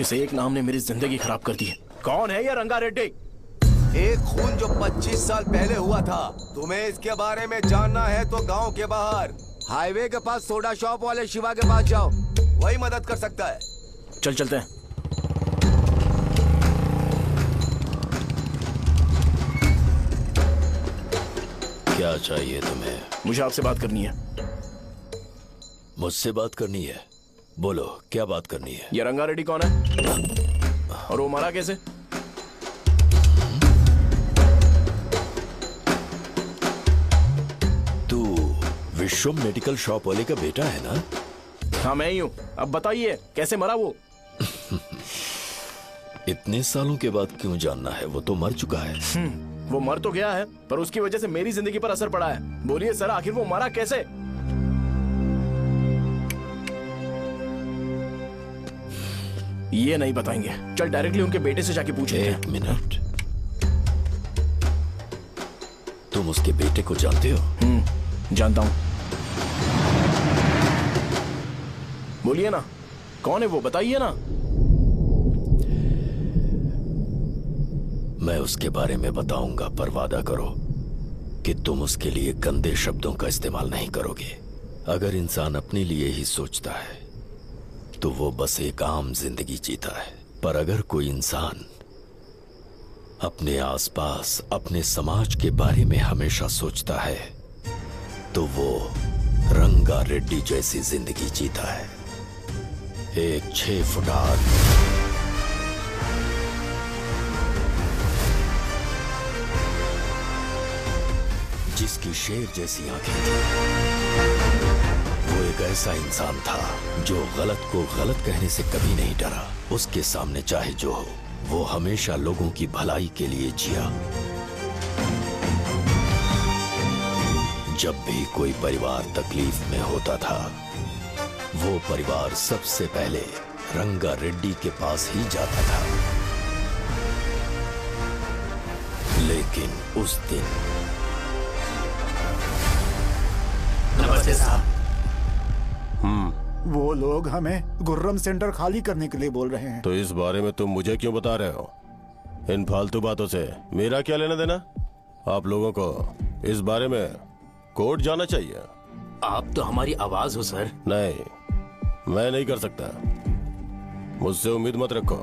इस एक नाम ने मेरी जिंदगी खराब कर दी है। कौन है ये रंगा रेड्डी? एक खून जो 25 साल पहले हुआ था। तुम्हें इसके बारे में जानना है तो गांव के बाहर हाईवे के पास सोडा शॉप वाले शिवा के पास जाओ, वही मदद कर सकता है। चल चलते हैं। क्या चाहिए तुम्हें? मुझे आपसे बात करनी है। मुझसे बात करनी है? बोलो क्या बात करनी है? ये रंगा रेड्डी कौन है और वो मरा कैसे? तू विश्वम मेडिकल शॉप वाले का बेटा है ना? हाँ मैं ही हूँ। अब बताइए कैसे मरा वो? इतने सालों के बाद क्यों जानना है? वो तो मर चुका है। वो मर तो गया है, पर उसकी वजह से मेरी जिंदगी पर असर पड़ा है। बोलिए सर, आखिर वो मरा कैसे? ये नहीं बताएंगे। चल डायरेक्टली उनके बेटे से जाके पूछेंगे। एक मिनट, तुम उसके बेटे को जानते हो? जानता हूं। बोलिए ना, कौन है वो? बताइए ना। मैं उसके बारे में बताऊंगा, पर वादा करो कि तुम उसके लिए गंदे शब्दों का इस्तेमाल नहीं करोगे। अगर इंसान अपने लिए ही सोचता है तो वो बस एक आम जिंदगी जीता है, पर अगर कोई इंसान अपने आसपास अपने समाज के बारे में हमेशा सोचता है तो वो रंगा रेड्डी जैसी जिंदगी जीता है। एक 6 फुट आदमी, जिसकी शेर जैसी आंखें थी, वो एक एक ऐसा इंसान था जो गलत को गलत कहने से कभी नहीं डरा। उसके सामने चाहे जो हो, वो हमेशा लोगों की भलाई के लिए जिया। जब भी कोई परिवार तकलीफ में होता था, वो परिवार सबसे पहले रंगा रेड्डी के पास ही जाता था। लेकिन उस दिन नमस्ते साहब। वो लोग हमें गुर्रम सेंटर खाली करने के लिए बोल रहे हैं। तो इस बारे में तुम मुझे क्यों बता रहे हो? इन फालतू बातों से मेरा क्या लेना देना? आप लोगों को इस बारे में कोर्ट जाना चाहिए। आप तो हमारी आवाज हो सर। नहीं, मैं नहीं कर सकता। मुझसे उम्मीद मत रखो।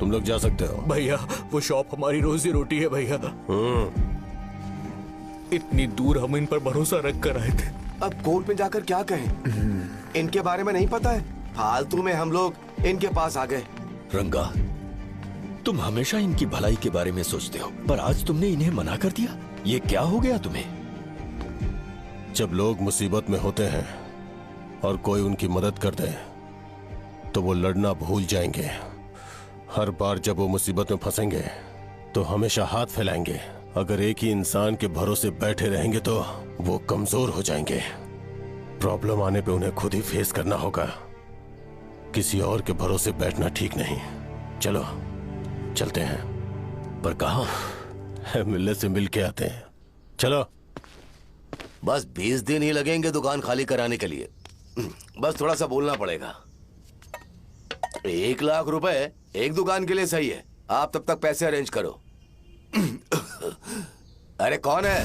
तुम लोग जा सकते हो। भैया वो शॉप हमारी रोजी रोटी है भैया। इतनी दूर हम इन पर भरोसा रख कर आए थे। अब कोर्ट में जाकर क्या कहें? इनके बारे में नहीं पता है। फालतू में हम लोग इनके पास आ गए। रंगा, तुम हमेशा इनकी भलाई के बारे में सोचते हो, पर आज तुमने इन्हें मना कर दिया। ये क्या हो गया तुम्हें? जब लोग मुसीबत में होते हैं और कोई उनकी मदद कर दे तो वो लड़ना भूल जाएंगे। हर बार जब वो मुसीबत में फंसेंगे तो हमेशा हाथ फैलाएंगे। अगर एक ही इंसान के भरोसे बैठे रहेंगे तो वो कमजोर हो जाएंगे। प्रॉब्लम आने पे उन्हें खुद ही फेस करना होगा। किसी और के भरोसे बैठना ठीक नहीं। चलो चलते हैं। पर कहाँ? मिलने से मिल के आते हैं। चलो। बस 20 दिन ही लगेंगे दुकान खाली कराने के लिए। बस थोड़ा सा बोलना पड़ेगा। 1 लाख रुपए एक दुकान के लिए सही है। आप तब तक पैसे अरेंज करो। अरे कौन है?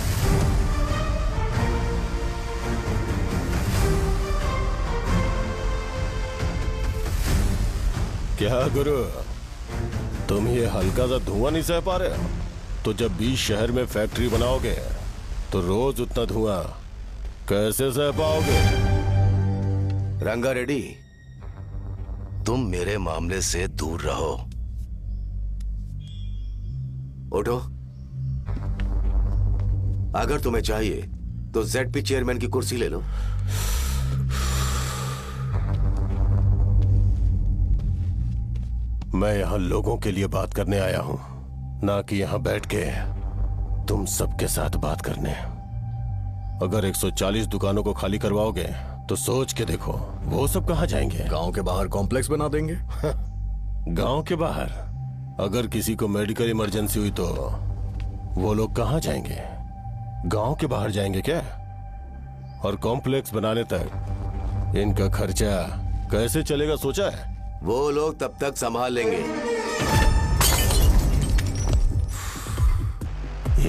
क्या गुरु, तुम ये हल्का सा धुआं नहीं सह पा रहे हो? तो जब 20 शहर में फैक्ट्री बनाओगे तो रोज उतना धुआं कैसे सह पाओगे? रंगा रेड्डी, तुम मेरे मामले से दूर रहो। उठो। अगर तुम्हें चाहिए तो ZP चेयरमैन की कुर्सी ले लो। मैं यहां लोगों के लिए बात करने आया हूं, ना कि यहां बैठ के तुम सबके साथ बात करने। अगर 140 दुकानों को खाली करवाओगे तो सोच के देखो वो सब कहां जाएंगे? गांव के बाहर कॉम्प्लेक्स बना देंगे। गांव के बाहर? अगर किसी को मेडिकल इमरजेंसी हुई तो वो लोग कहां जाएंगे? गांव के बाहर जाएंगे क्या? और कॉम्प्लेक्स बनाने तक इनका खर्चा कैसे चलेगा सोचा है? वो लोग तब तक संभाल लेंगे।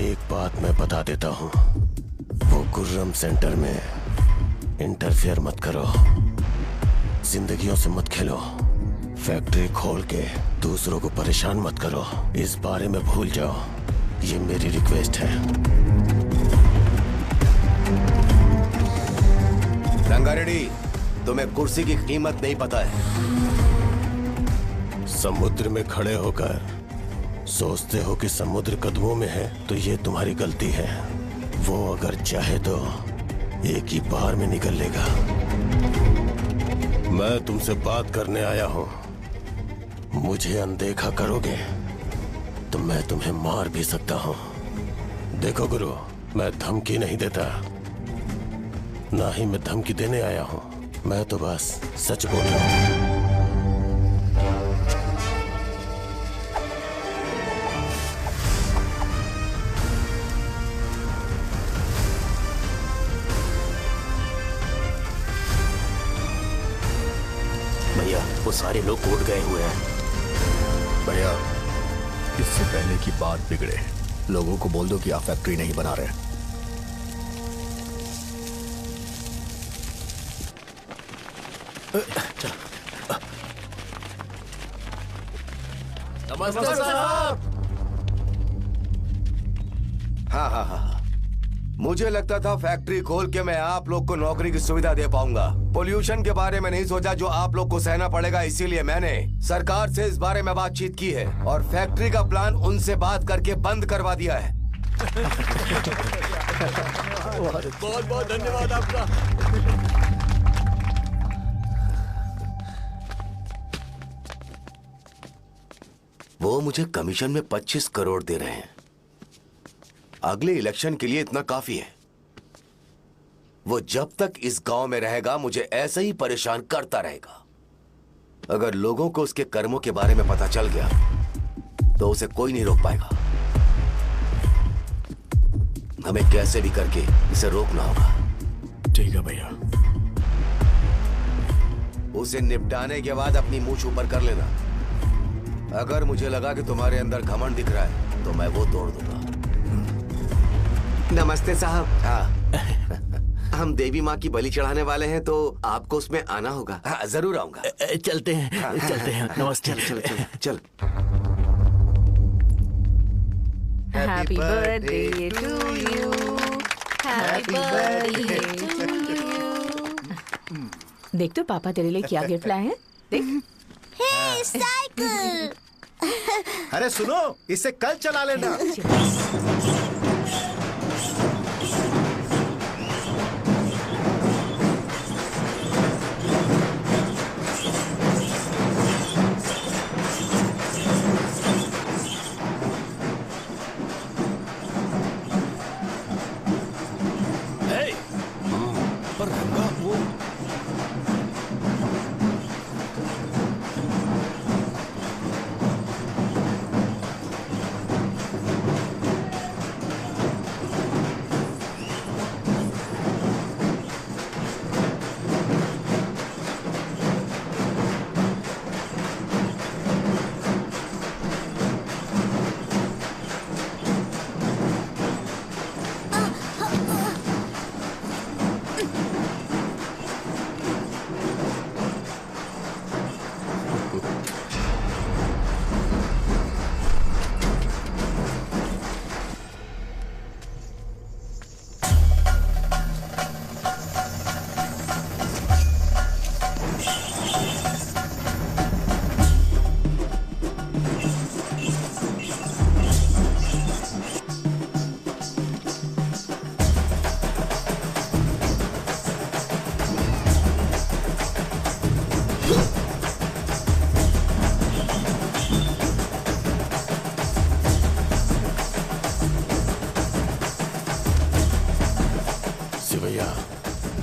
एक बात मैं बता देता हूं, वो गुर्रम सेंटर में इंटरफेयर मत करो। जिंदगियों से मत खेलो। फैक्ट्री खोल के दूसरों को परेशान मत करो। इस बारे में भूल जाओ। ये मेरी रिक्वेस्ट है। रंगा रेड्डी, तुम्हें कुर्सी की कीमत नहीं पता है। समुद्र में खड़े होकर सोचते हो कि समुद्र कदमों में है, तो ये तुम्हारी गलती है। वो अगर चाहे तो एक ही बार में निकल लेगा। मैं तुमसे बात करने आया हूं। मुझे अनदेखा करोगे तो मैं तुम्हें मार भी सकता हूं। देखो गुरु, मैं धमकी नहीं देता, ना ही मैं धमकी देने आया हूं। मैं तो बस सच बोल रहा हूं। भैया वो सारे लोग कोर्ट गए हुए हैं। भैया, इससे पहले की बात बिगड़े, लोगों को बोल दो कि आप फैक्ट्री नहीं बना रहे। नमस्ते साहब। हाँ। मुझे लगता था फैक्ट्री खोल के मैं आप लोग को नौकरी की सुविधा दे पाऊंगा। पोल्यूशन के बारे में नहीं सोचा जो आप लोग को सहना पड़ेगा, इसीलिए मैंने सरकार से इस बारे में बातचीत की है और फैक्ट्री का प्लान उनसे बात करके बंद करवा दिया है। बहुत बहुत धन्यवाद आपका। वो मुझे कमीशन में 25 करोड़ दे रहे हैं। अगले इलेक्शन के लिए इतना काफी है। वो जब तक इस गांव में रहेगा मुझे ऐसे ही परेशान करता रहेगा। अगर लोगों को उसके कर्मों के बारे में पता चल गया तो उसे कोई नहीं रोक पाएगा। हमें कैसे भी करके इसे रोकना होगा। ठीक है भैया। उसे निपटाने के बाद अपनी मूंछ ऊपर कर लेना। अगर मुझे लगा कि तुम्हारे अंदर घमंड दिख रहा है तो मैं वो तोड़ दूंगा। नमस्ते साहब। हाँ हम देवी माँ की बलि चढ़ाने वाले हैं तो आपको उसमें आना होगा। हाँ जरूर आऊंगा। चलते हैं। हाँ, चलते हैं। नमस्ते। चल चल चल चल। Happy birthday to you, happy birthday to you. देख तो पापा तेरे लिए क्या गिफ्ट लाए हैं। देख। हे साइकिल। अरे सुनो, इसे कल चला लेना। पर रंगा वो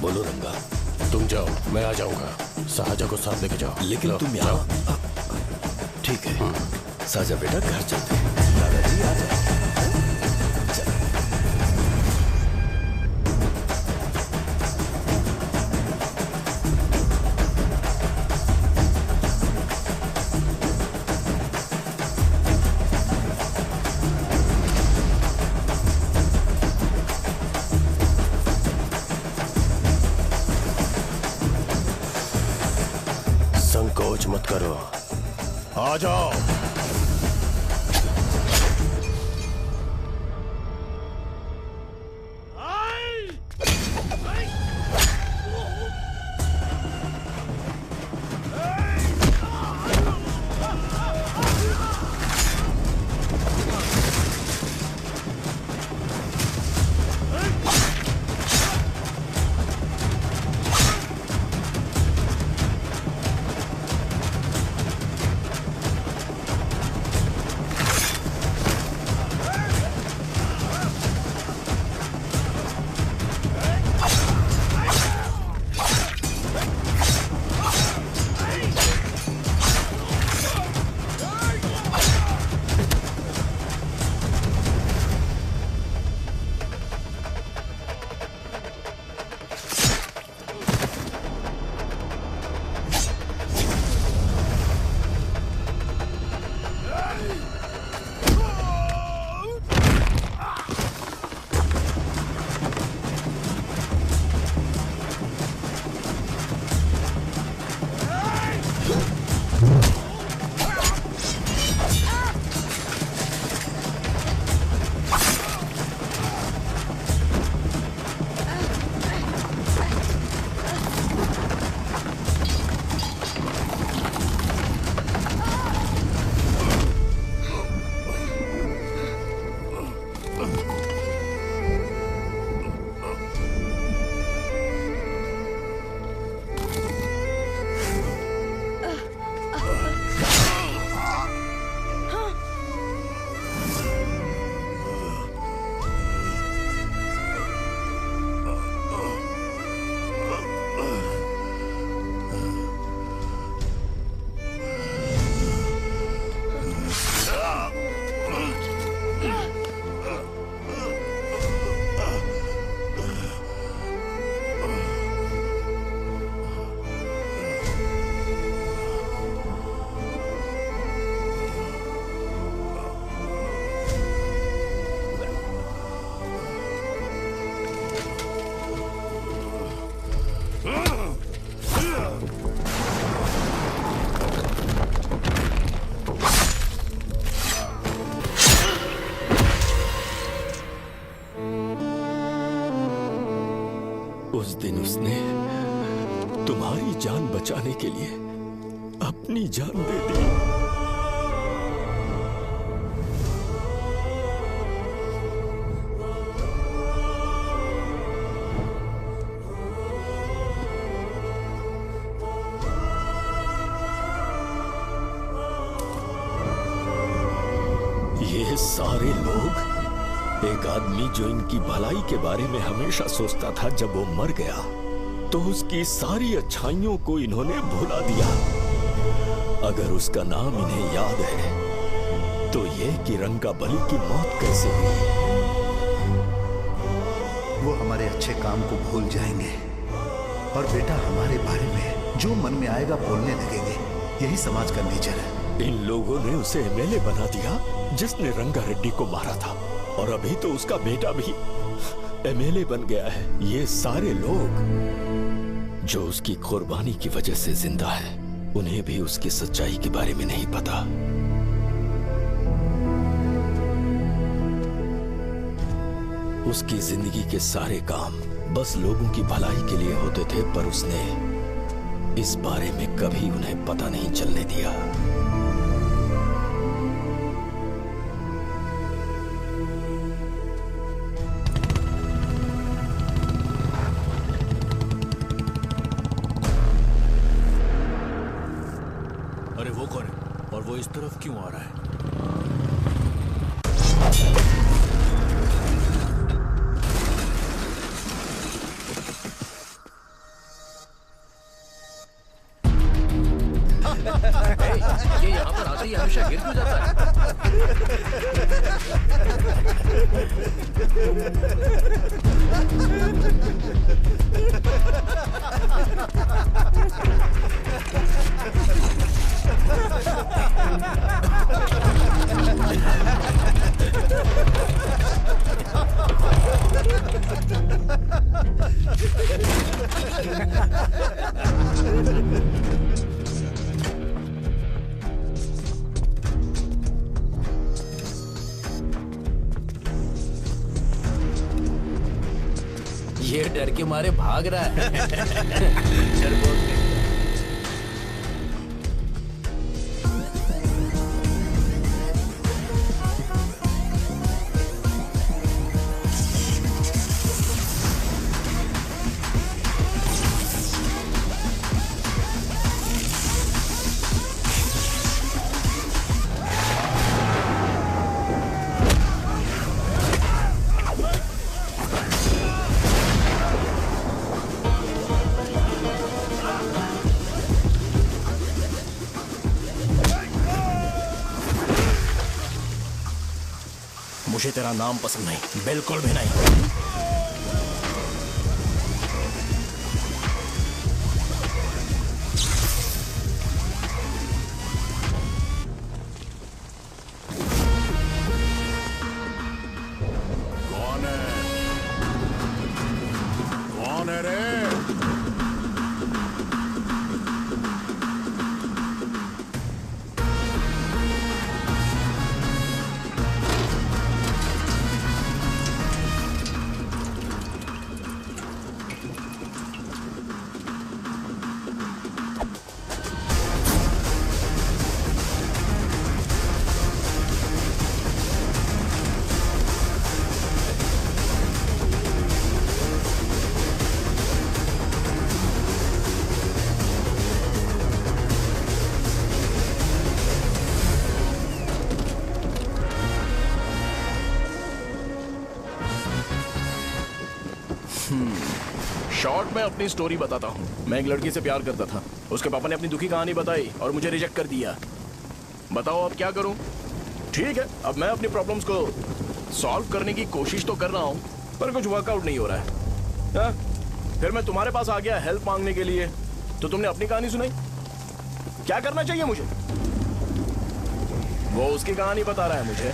बोलो रंगा, तुम जाओ, मैं आ जाऊंगा। साजा को साथ लेके जाओ। लेकिन तुम यहाँ। ठीक है साजा बेटा, घर चलते हैं। दादाजी आ जाओ। संकोच मत करो, आ जाओ। दिन उसने तुम्हारी जान बचाने के लिए अपनी जान दे दी। ये सारे लोग, एक आदमी जो इनकी भलाई के बारे में हमेशा सोचता था, जब वो मर गया तो उसकी सारी अच्छाइयों को इन्होंने भुला दिया। अगर उसका नाम इन्हें याद है तो ये कि रंगाबली की मौत कैसे हुई। वो हमारे अच्छे काम को भूल जाएंगे और बेटा हमारे बारे में जो मन में आएगा बोलने लगेंगे। यही समाज का नेचर है। इन लोगों ने उसे एमएलए बना दिया जिसने रंगा रेड्डी को मारा था, और अभी तो उसका बेटा भी एमएलए बन गया है। ये सारे लोग जो उसकी कुर्बानी की वजह से जिंदा है, उन्हें भी उसकी सच्चाई के बारे में नहीं पता। उसकी जिंदगी के सारे काम बस लोगों की भलाई के लिए होते थे, पर उसने इस बारे में कभी उन्हें पता नहीं चलने दिया। अरे वो कौन है और वो इस तरफ क्यों आ रहा है? ये यहाँ पर आते ही हमेशा गिर क्यों जाता है? ये डर के मारे भाग रहा है। डरपोक नहीं। मुझे तेरा नाम पसंद नहीं, बिल्कुल भी नहीं। कौन है? कौन है रे? शॉर्ट में अपनी स्टोरी बताता हूँ। मैं एक लड़की से प्यार करता था। उसके पापा ने अपनी दुखी कहानी बताई और मुझे रिजेक्ट कर दिया। बताओ अब क्या करूँ? ठीक है, अब मैं अपनी प्रॉब्लम्स को सॉल्व करने की कोशिश तो कर रहा हूँ, पर कुछ वर्कआउट नहीं हो रहा है। हा? फिर मैं तुम्हारे पास आ गया हेल्प मांगने के लिए, तो तुमने अपनी कहानी सुनाई। क्या करना चाहिए मुझे? वो उसकी कहानी बता रहा है मुझे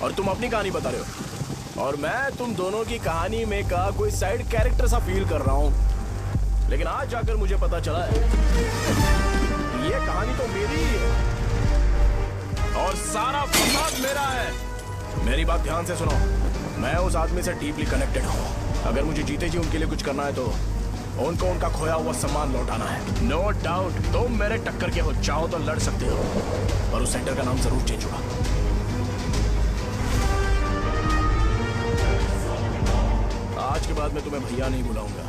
और तुम अपनी कहानी बता रहे हो, और मैं तुम दोनों की कहानी में का कोई साइड कैरेक्टर सा फील कर रहा हूं। लेकिन आज जाकर मुझे पता चला है ये कहानी तो मेरी ही है और सारा फसाद मेरा है। मेरी बात ध्यान से सुनो, मैं उस आदमी से डीपली कनेक्टेड हूं। अगर मुझे जीते जी उनके लिए कुछ करना है तो उनको उनका खोया हुआ सम्मान लौटाना है। नो डाउट तुम मेरे टक्कर के हो, चाहो तो लड़ सकते हो, पर उस सेंटर का नाम जरूर चेंज होगा। आज के बाद मैं तुम्हें भैया नहीं बुलाऊंगा,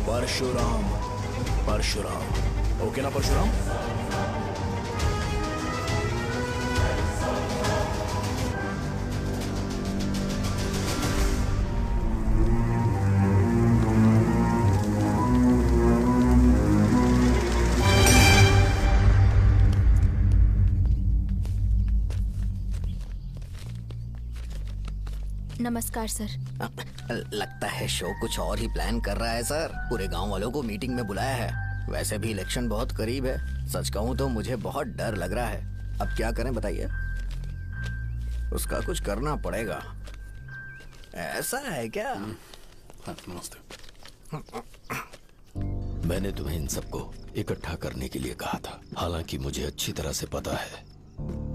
परशुराम। परशुराम, ओके ना परशुराम? नमस्कार सर। लगता है शो कुछ और ही प्लान कर रहा है सर। पूरे गांव वालों को मीटिंग में बुलाया है। वैसे भी इलेक्शन बहुत करीब है। सच कहूं तो मुझे बहुत डर लग रहा है। अब क्या करें बताइए? उसका कुछ करना पड़ेगा। ऐसा है क्या? नमस्ते। मैंने तुम्हें इन सबको इकट्ठा करने के लिए कहा था, हालांकि मुझे अच्छी तरह से पता है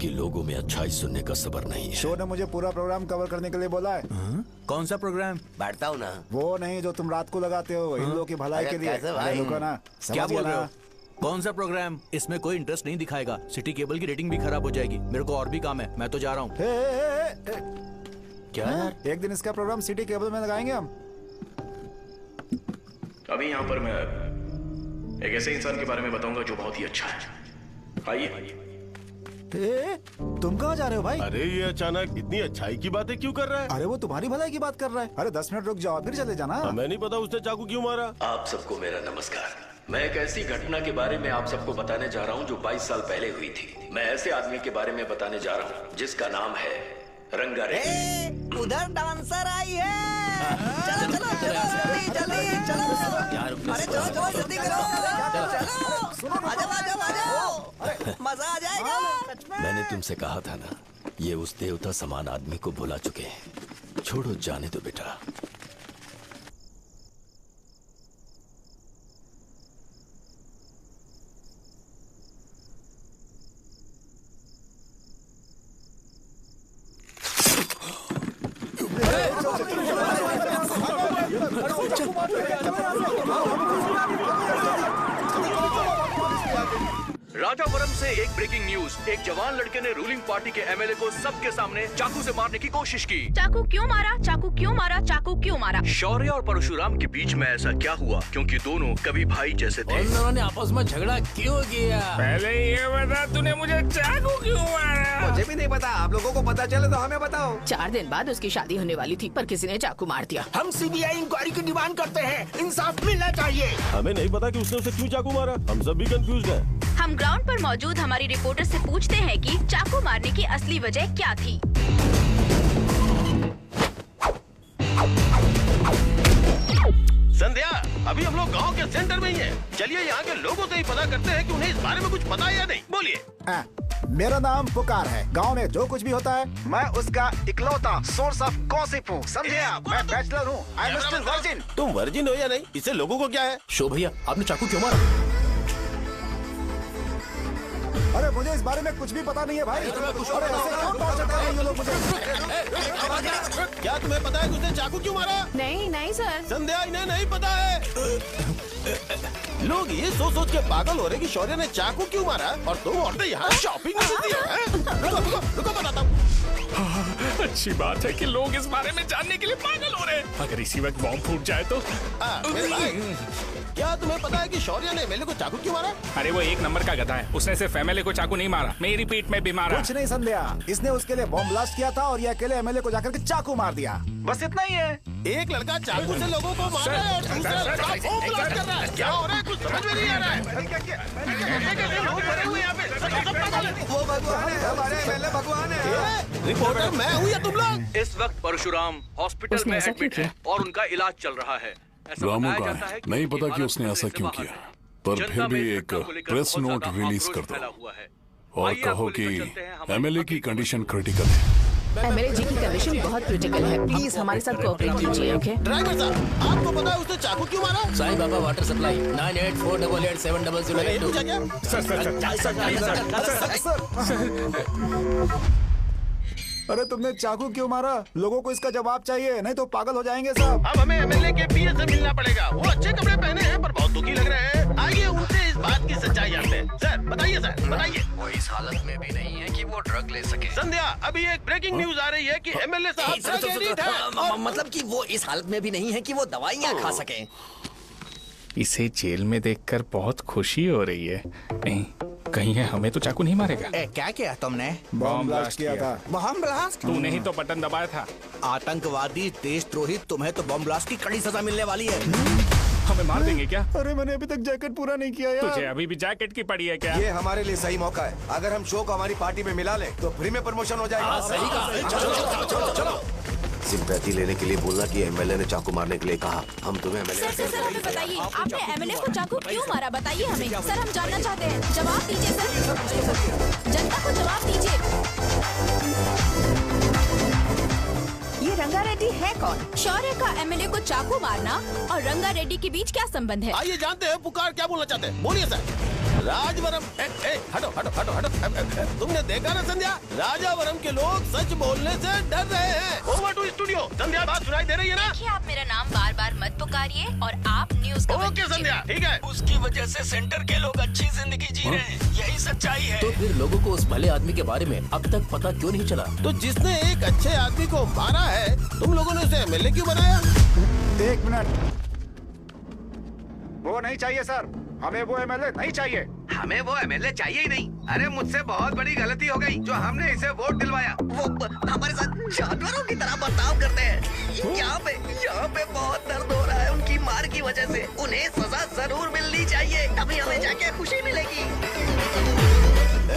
कि लोगों में अच्छाई सुनने का सब्र नहीं है। शो ने मुझे पूरा प्रोग्राम कवर करने के लिए बोला है। कौन सा प्रोग्राम? बैठता हूँ ना। वो नहीं जो तुम रात को लगाते हो इन लोगों की भलाई के लिए। अरे रुको ना, क्या समझ बोल गया रहे हो? ना? कौन सा प्रोग्राम? इसमें कोई इंटरेस्ट नहीं दिखाएगा। सिटी केबल की रेटिंग भी खराब हो जाएगी। मेरे को और भी काम है, मैं तो जा रहा हूँ। क्या यार? एक दिन इसका प्रोग्राम सिटी केबल में लगाएंगे हम। अभी यहाँ पर मैं एक ऐसे इंसान के बारे में बताऊंगा जो बहुत ही अच्छा है। आइए। तुम कहाँ जा रहे हो भाई? अरे ये अचानक इतनी अच्छाई की बातें क्यों कर रहा है? अरे वो तुम्हारी भलाई की बात कर रहा है। अरे 10 मिनट रुक जाओ फिर चले जाना। हमें नहीं पता उसने चाकू क्यों मारा। आप सबको मेरा नमस्कार। मैं एक ऐसी घटना के बारे में आप सबको बताने जा रहा हूँ जो 22 साल पहले हुई थी। मैं ऐसे आदमी के बारे में बताने जा रहा हूँ जिसका नाम है रंगारेड्डी। उधर डांसर आई है। चलो चलो चलो जल्दी चलो। अरे चलो चलो जल्दी करो। चलो आ जाओ आ जाओ आ जाओ, मजा आ जाएगा। मैंने तुमसे कहा था ना, ये उस देवता समान आदमी को भुला चुके हैं। छोड़ो, जाने दो बेटा। राजापुरम से एक ब्रेकिंग न्यूज। एक जवान लड़के ने रूलिंग पार्टी के एमएलए को सबके सामने चाकू से मारने की कोशिश की। चाकू क्यों मारा? चाकू क्यों मारा? चाकू क्यों मारा? शौर्य और परशुराम के बीच में ऐसा क्या हुआ? क्योंकि दोनों कभी भाई जैसे थे। उन दोनों ने आपस में झगड़ा क्यों किया? पहले ये बता, तूने मुझे चाकू क्यों मारा? मुझे भी नहीं पता। आप लोगों को पता चले तो हमें बताओ। 4 दिन बाद उसकी शादी होने वाली थी, पर किसी ने चाकू मार दिया। हम सीबीआई इंक्वायरी की डिमांड करते हैं। इंसाफ मिलना चाहिए। हमें नहीं पता कि उसने उसे क्यों चाकू मारा। हम सब भी कंफ्यूज हैं। हम ग्राउंड पर मौजूद हमारी रिपोर्टर से पूछते हैं कि चाकू मारने की असली वजह क्या थी। संध्या, अभी हम लोग गांव के सेंटर में ही हैं। चलिए यहाँ के लोगों से ही पता करते हैं कि उन्हें इस बारे में कुछ पता है या नहीं। बोलिए। मेरा नाम पुकार है। गांव में जो कुछ भी होता है मैं उसका इकलौता सोर्स ऑफ गॉसिप हूँ। समझे आप? मैं बैचलर हूँ। I am still virgin. तुम वर्जिन हो या नहीं, इससे लोगों को क्या है? शो भैया, आपने चाकू क्यों मारा? अरे मुझे इस बारे में कुछ भी पता नहीं है भाई। अरे ऐसे क्यों टॉर्चर कर रहे हैं ये लोग मुझे? क्या तुम्हें पता है कि उसने चाकू क्यों मारा? नहीं नहीं सर। संध्या, इन्हें नहीं पता है। लोग ये सोच सोच के पागल हो रहे कि शौर्य ने चाकू क्यों मारा और तुम औरतें यहाँ शॉपिंग में रहती हैं। रुको बताता हूँ। अच्छी बात है कि लोग इस बारे में जानने के लिए पागल हो रहे हैं। अगर इसी वक्त बॉम्ब फूट जाए तो। मेरे भाई, क्या तुम्हें पता है कि शौर्य ने एमएलए को चाकू क्यों मारा? अरे वो एक नंबर का गधा है। उसने सिर्फ एमएलए को चाकू नहीं मारा, मेरी पीठ में भी मारा। कुछ नहीं संध्या, इसने उसके लिए बॉम्ब ब्लास्ट किया था और ये अकेले एमएलए को जाकर के चाकू मार दिया। बस इतना ही है। एक लड़का चाकू से लोगों को मार रहा है और दूसरा लड़का बॉम्ब ब्लास्ट कर रहा है। क्या हो रहा है? कुछ समझ में नहीं आ रहा है। कैसे लोग भरे हुए यहाँ पे? सब पागल हैं। वो भगवान है, हमारे एमएलए भगवान है। रिपोर्टर मैं हूँ या तुम लोग? इस वक्त परशुराम हॉस्पिटल में एडमिट है और उनका इलाज चल रहा है। रामू का है, नहीं पता कि उसने ऐसा क्यों किया, पर फिर भी एक प्रेस नोट रिलीज कर दो और कहो कि एमएलए की कंडीशन क्रिटिकल है। एमएलए जी की कंडीशन बहुत क्रिटिकल है। प्लीज हमारे साथ कोऑपरेट कीजिए। ओके ड्राइवर साहब, आपको पता है उसने चाकू क्यों मारा? Sai Baba water supply 9848870082। अरे तुमने चाकू क्यों मारा? लोगों को इसका जवाब चाहिए, नहीं तो पागल हो जाएंगे सब। अब हमें एमएलए के पीए से मिलना पड़ेगा। वो अच्छे कपड़े पहने हैं पर बहुत दुखी लग रहे हैं। आइए उनसे इस बात की सच्चाई जानते हैं। सर बताइए, सर बताइए। वो इस हालत में भी नहीं है कि वो ड्रग ले सके। संध्या, अभी एक ब्रेकिंग न्यूज आ रही है कि एमएलए साहब ड्रग एडिक्ट हैं। मतलब कि वो इस हालत में भी नहीं है कि वो दवाइयाँ खा सके। इसे जेल में देखकर बहुत खुशी हो रही है। नहीं, कहीं है हमें तो चाकू नहीं मारेगा। क्या किया तुमने? बॉम्ब ब्लास्ट किया था। Bomb blast? तूने ही तो बटन दबाया था। आतंकवादी, देशद्रोही, तुम्हें तो बॉम्ब ब्लास्ट की कड़ी सजा मिलने वाली है। हमें मार देंगे क्या? अरे मैंने अभी तक जैकेट पूरा नहीं किया यार। तुझे अभी भी जैकेट की पड़ी है क्या? ये हमारे लिए सही मौका है। अगर हम शो को हमारी पार्टी में मिला ले तो फ्री में प्रमोशन हो जाएगा। सही कहा। चलो। सिंपैथी लेने के लिए बोला कि एमएलए ने चाकू मारने के लिए कहा। हम तुम्हें एमएलए सर हमें बताइए, आपने एमएलए को चाकू क्यों मारा? बताइए हमें। सर हम जानना चाहते हैं, जवाब दीजिए सर। जनता को जवाब दीजिए। ये रंगा रेड्डी है कौन? शौर्य का एमएलए को चाकू मारना और रंगा रेड्डी के बीच क्या संबंध है? आइए जानते हैं पुकार क्या बोलना चाहते हैं। बोलिए सर। राजवरम हटो हटो हटो हटो। तुमने देखा ना संध्या, राजावरम के लोग सच बोलने से डर रहे हैं। Over to studio. संध्या बात सुनाई दे रही है ना? देखिए, आप मेरा नाम बार बार मत पुकारिए और आप न्यूज का ओके संध्या, ठीक है। उसकी वजह से सेंटर के लोग अच्छी जिंदगी जी रहे हैं, यही सच्चाई है। तो फिर लोगों को उस भले आदमी के बारे में अब तक पता क्यों नहीं चला? तो जिसने एक अच्छे आदमी को मारा है, तुम लोगों ने उसे एमएलए क्यों बनाया? 1 मिनट। वो नहीं चाहिए सर, हमें वो एमएलए नहीं चाहिए। हमें वो एमएलए चाहिए ही नहीं। अरे मुझसे बहुत बड़ी गलती हो गई जो हमने इसे वोट दिलवाया। वो हमारे साथ जानवरों की तरह बर्ताव करते हैं। यहाँ पे बहुत दर्द हो रहा है उनकी मार की वजह से। उन्हें सजा जरूर मिलनी चाहिए, तभी हमें जाके खुशी मिलेगी।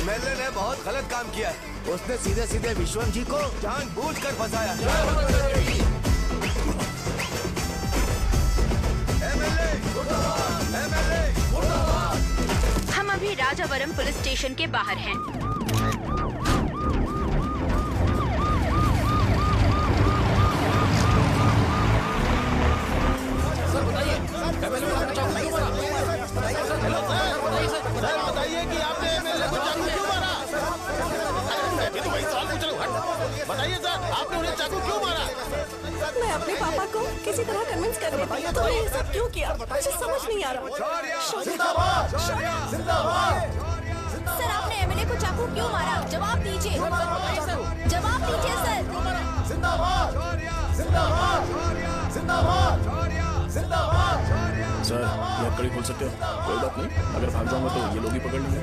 एमएलए ने बहुत गलत काम किया। उसने सीधे सीधे विश्वम जी को जानबूझकर फंसाया। हम अभी राजावरम पुलिस स्टेशन के बाहर हैं। सर बताइए, सर बताइए कि आपने एमएलए को चाकू क्यों मारा? मैं तो वही सवाल पूछ रहा हूँ। बताइए सर, आपने उन्हें चाकू क्यों मारा? मैं अपने पापा को किसी तरह कन्विंस कर रही थी। तो ये सब क्यों किया मुझे समझ नहीं आ रहा। जिंदाबाद। सर आपने एमएलए को चाकू क्यों मारा? जवाब दीजिए। जवाब दीजिए सर। सर ये कड़ी खोल सकते हो? कोई बात नहीं, अगर भाग जाऊंगा तो ये लोग ही पकड़ लेंगे।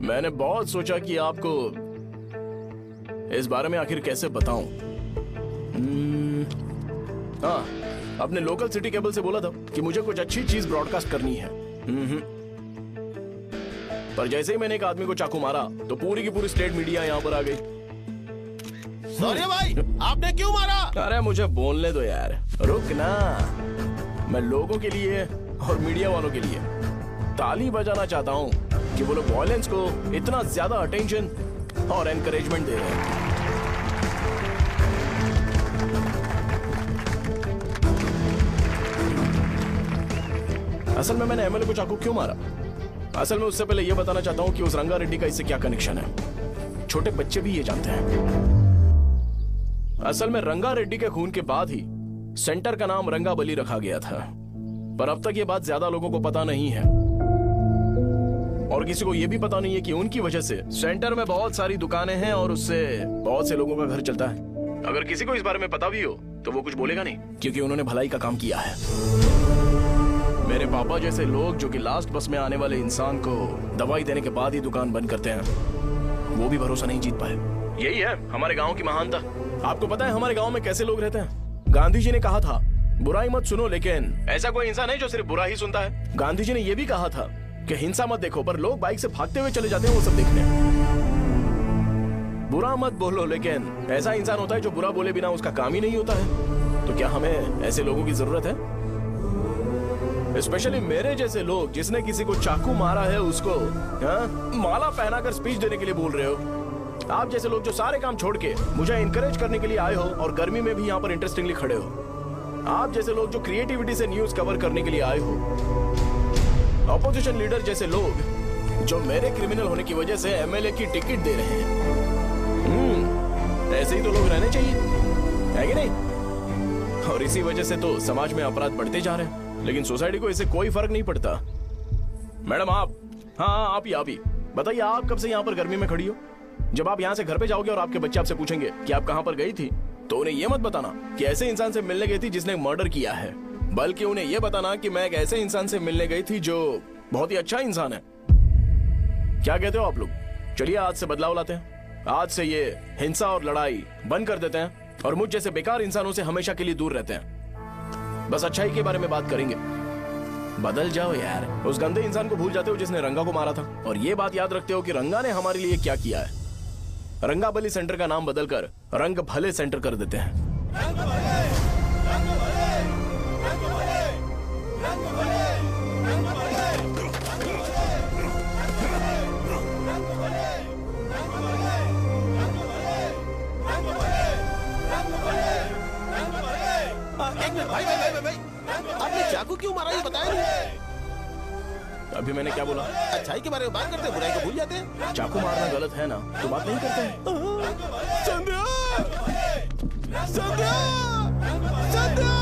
मैंने बहुत सोचा कि आपको इस बारे में आखिर कैसे बताऊं। हाँ, अपने लोकल सिटी केबल से बोला था कि मुझे कुछ अच्छी चीज ब्रॉडकास्ट करनी है। पर जैसे ही मैंने एक आदमी को चाकू मारा तो पूरी की पूरी स्टेट मीडिया यहाँ पर आ गई। सॉरी भाई, आपने क्यों मारा? अरे मुझे बोलने दो यार, रुक ना। मैं लोगों के लिए और मीडिया वालों के लिए ताली बजाना चाहता हूँ कि वो लोग वायलेंस को इतना ज्यादा अटेंशन और एनकरेजमेंट दे रहे हैं। असल में मैंने एमएलए को चाकू क्यों मारा? असल में उससे पहले यह बताना चाहता हूं कि उस रंगा रेड्डी का इससे क्या कनेक्शन है। छोटे बच्चे भी ये जानते हैं। असल में रंगा रेड्डी के खून के बाद ही सेंटर का नाम रंगा बली रखा गया था, पर अब तक ये बात ज्यादा लोगों को पता नहीं है और किसी को यह भी पता नहीं है कि उनकी वजह से सेंटर में बहुत सारी दुकानें हैं और उससे बहुत से लोगों का घर चलता है। अगर किसी को इस बारे में पता भी हो तो वो कुछ बोलेगा नहीं, क्योंकि उन्होंने भलाई का काम किया है। मेरे पापा जैसे लोग जो कि लास्ट बस में आने वाले इंसान को दवाई देने के बाद ही दुकान बंद करते हैं, वो भी भरोसा नहीं जीत पाए। यही है हमारे गांव की महानता। आपको पता है हमारे गांव में कैसे लोग रहते हैं? गांधी जी ने कहा था बुराई मत सुनो, लेकिन ऐसा कोई इंसान है जो सिर्फ बुरा ही सुनता है। गांधी जी ने यह भी कहा था कि हिंसा मत देखो, पर लोग बाइक से भागते हुए चले जाते हैं वो सब देखने। बुरा मत बोलो, लेकिन ऐसा इंसान होता है जो बुरा बोले बिना उसका काम ही नहीं होता है। तो क्या हमें ऐसे लोगों की जरूरत है? स्पेशली मेरे जैसे लोग, जिसने किसी को चाकू मारा है उसको माला पहनाकर स्पीच देने के लिए बोल रहे हो। आप जैसे लोग जो सारे काम छोड़ के मुझे इनकरेज करने के लिए आए हो और गर्मी में भी यहाँ पर इंटरेस्टिंगली खड़े हो। आप जैसे लोग जो क्रिएटिविटी से न्यूज कवर करने के लिए आए हो, ऑपोजिशन लीडर जैसे लोग जो मेरे क्रिमिनल होने की वजह से एमएलए की टिकट दे रहे हैं, ऐसे ही तो लोग रहने चाहिए, है कि नहीं? और इसी वजह से तो समाज में अपराध बढ़ते जा रहे हैं, लेकिन सोसाइटी को इससे कोई फर्क नहीं पड़ता। मैडम आप, हाँ आप ही बताइए, आप कब से यहाँ पर गर्मी में खड़ी हो? जब आप यहाँ से घर पे जाओगे और आपके बच्चे आपसे पूछेंगे कि आप कहाँ पर गई थी, तो उन्हें यह मत बताना कि ऐसे इंसान से मिलने गई थी जिसने मर्डर किया है, बल्कि उन्हें यह बताना कि मैं एक ऐसे इंसान से मिलने गई थी जो बहुत ही अच्छा इंसान है। क्या कहते हो आप लोग? चलिए आज से बदलाव लाते हैं। आज से ये हिंसा और लड़ाई बंद कर देते हैं और मुझ जैसे बेकार इंसानों से हमेशा के लिए दूर रहते हैं। बस अच्छाई के बारे में बात करेंगे। बदल जाओ यार, उस गंदे इंसान को भूल जाते हो जिसने रंगा को मारा था, और ये बात याद रखते हो कि रंगा ने हमारे लिए क्या किया है। रंगाबली सेंटर का नाम बदलकर रंग भले सेंटर कर देते हैं। एक मिनट भाई, आपने चाकू क्यों मारा ये बताया नहीं? अभी मैंने क्या बोला? अच्छाई के बारे में बात करते हैं, बुराई को भूल जाते हैं। चाकू मारना गलत है ना, तो बात नहीं करते हैं। संध्या! संध्या! संध्या!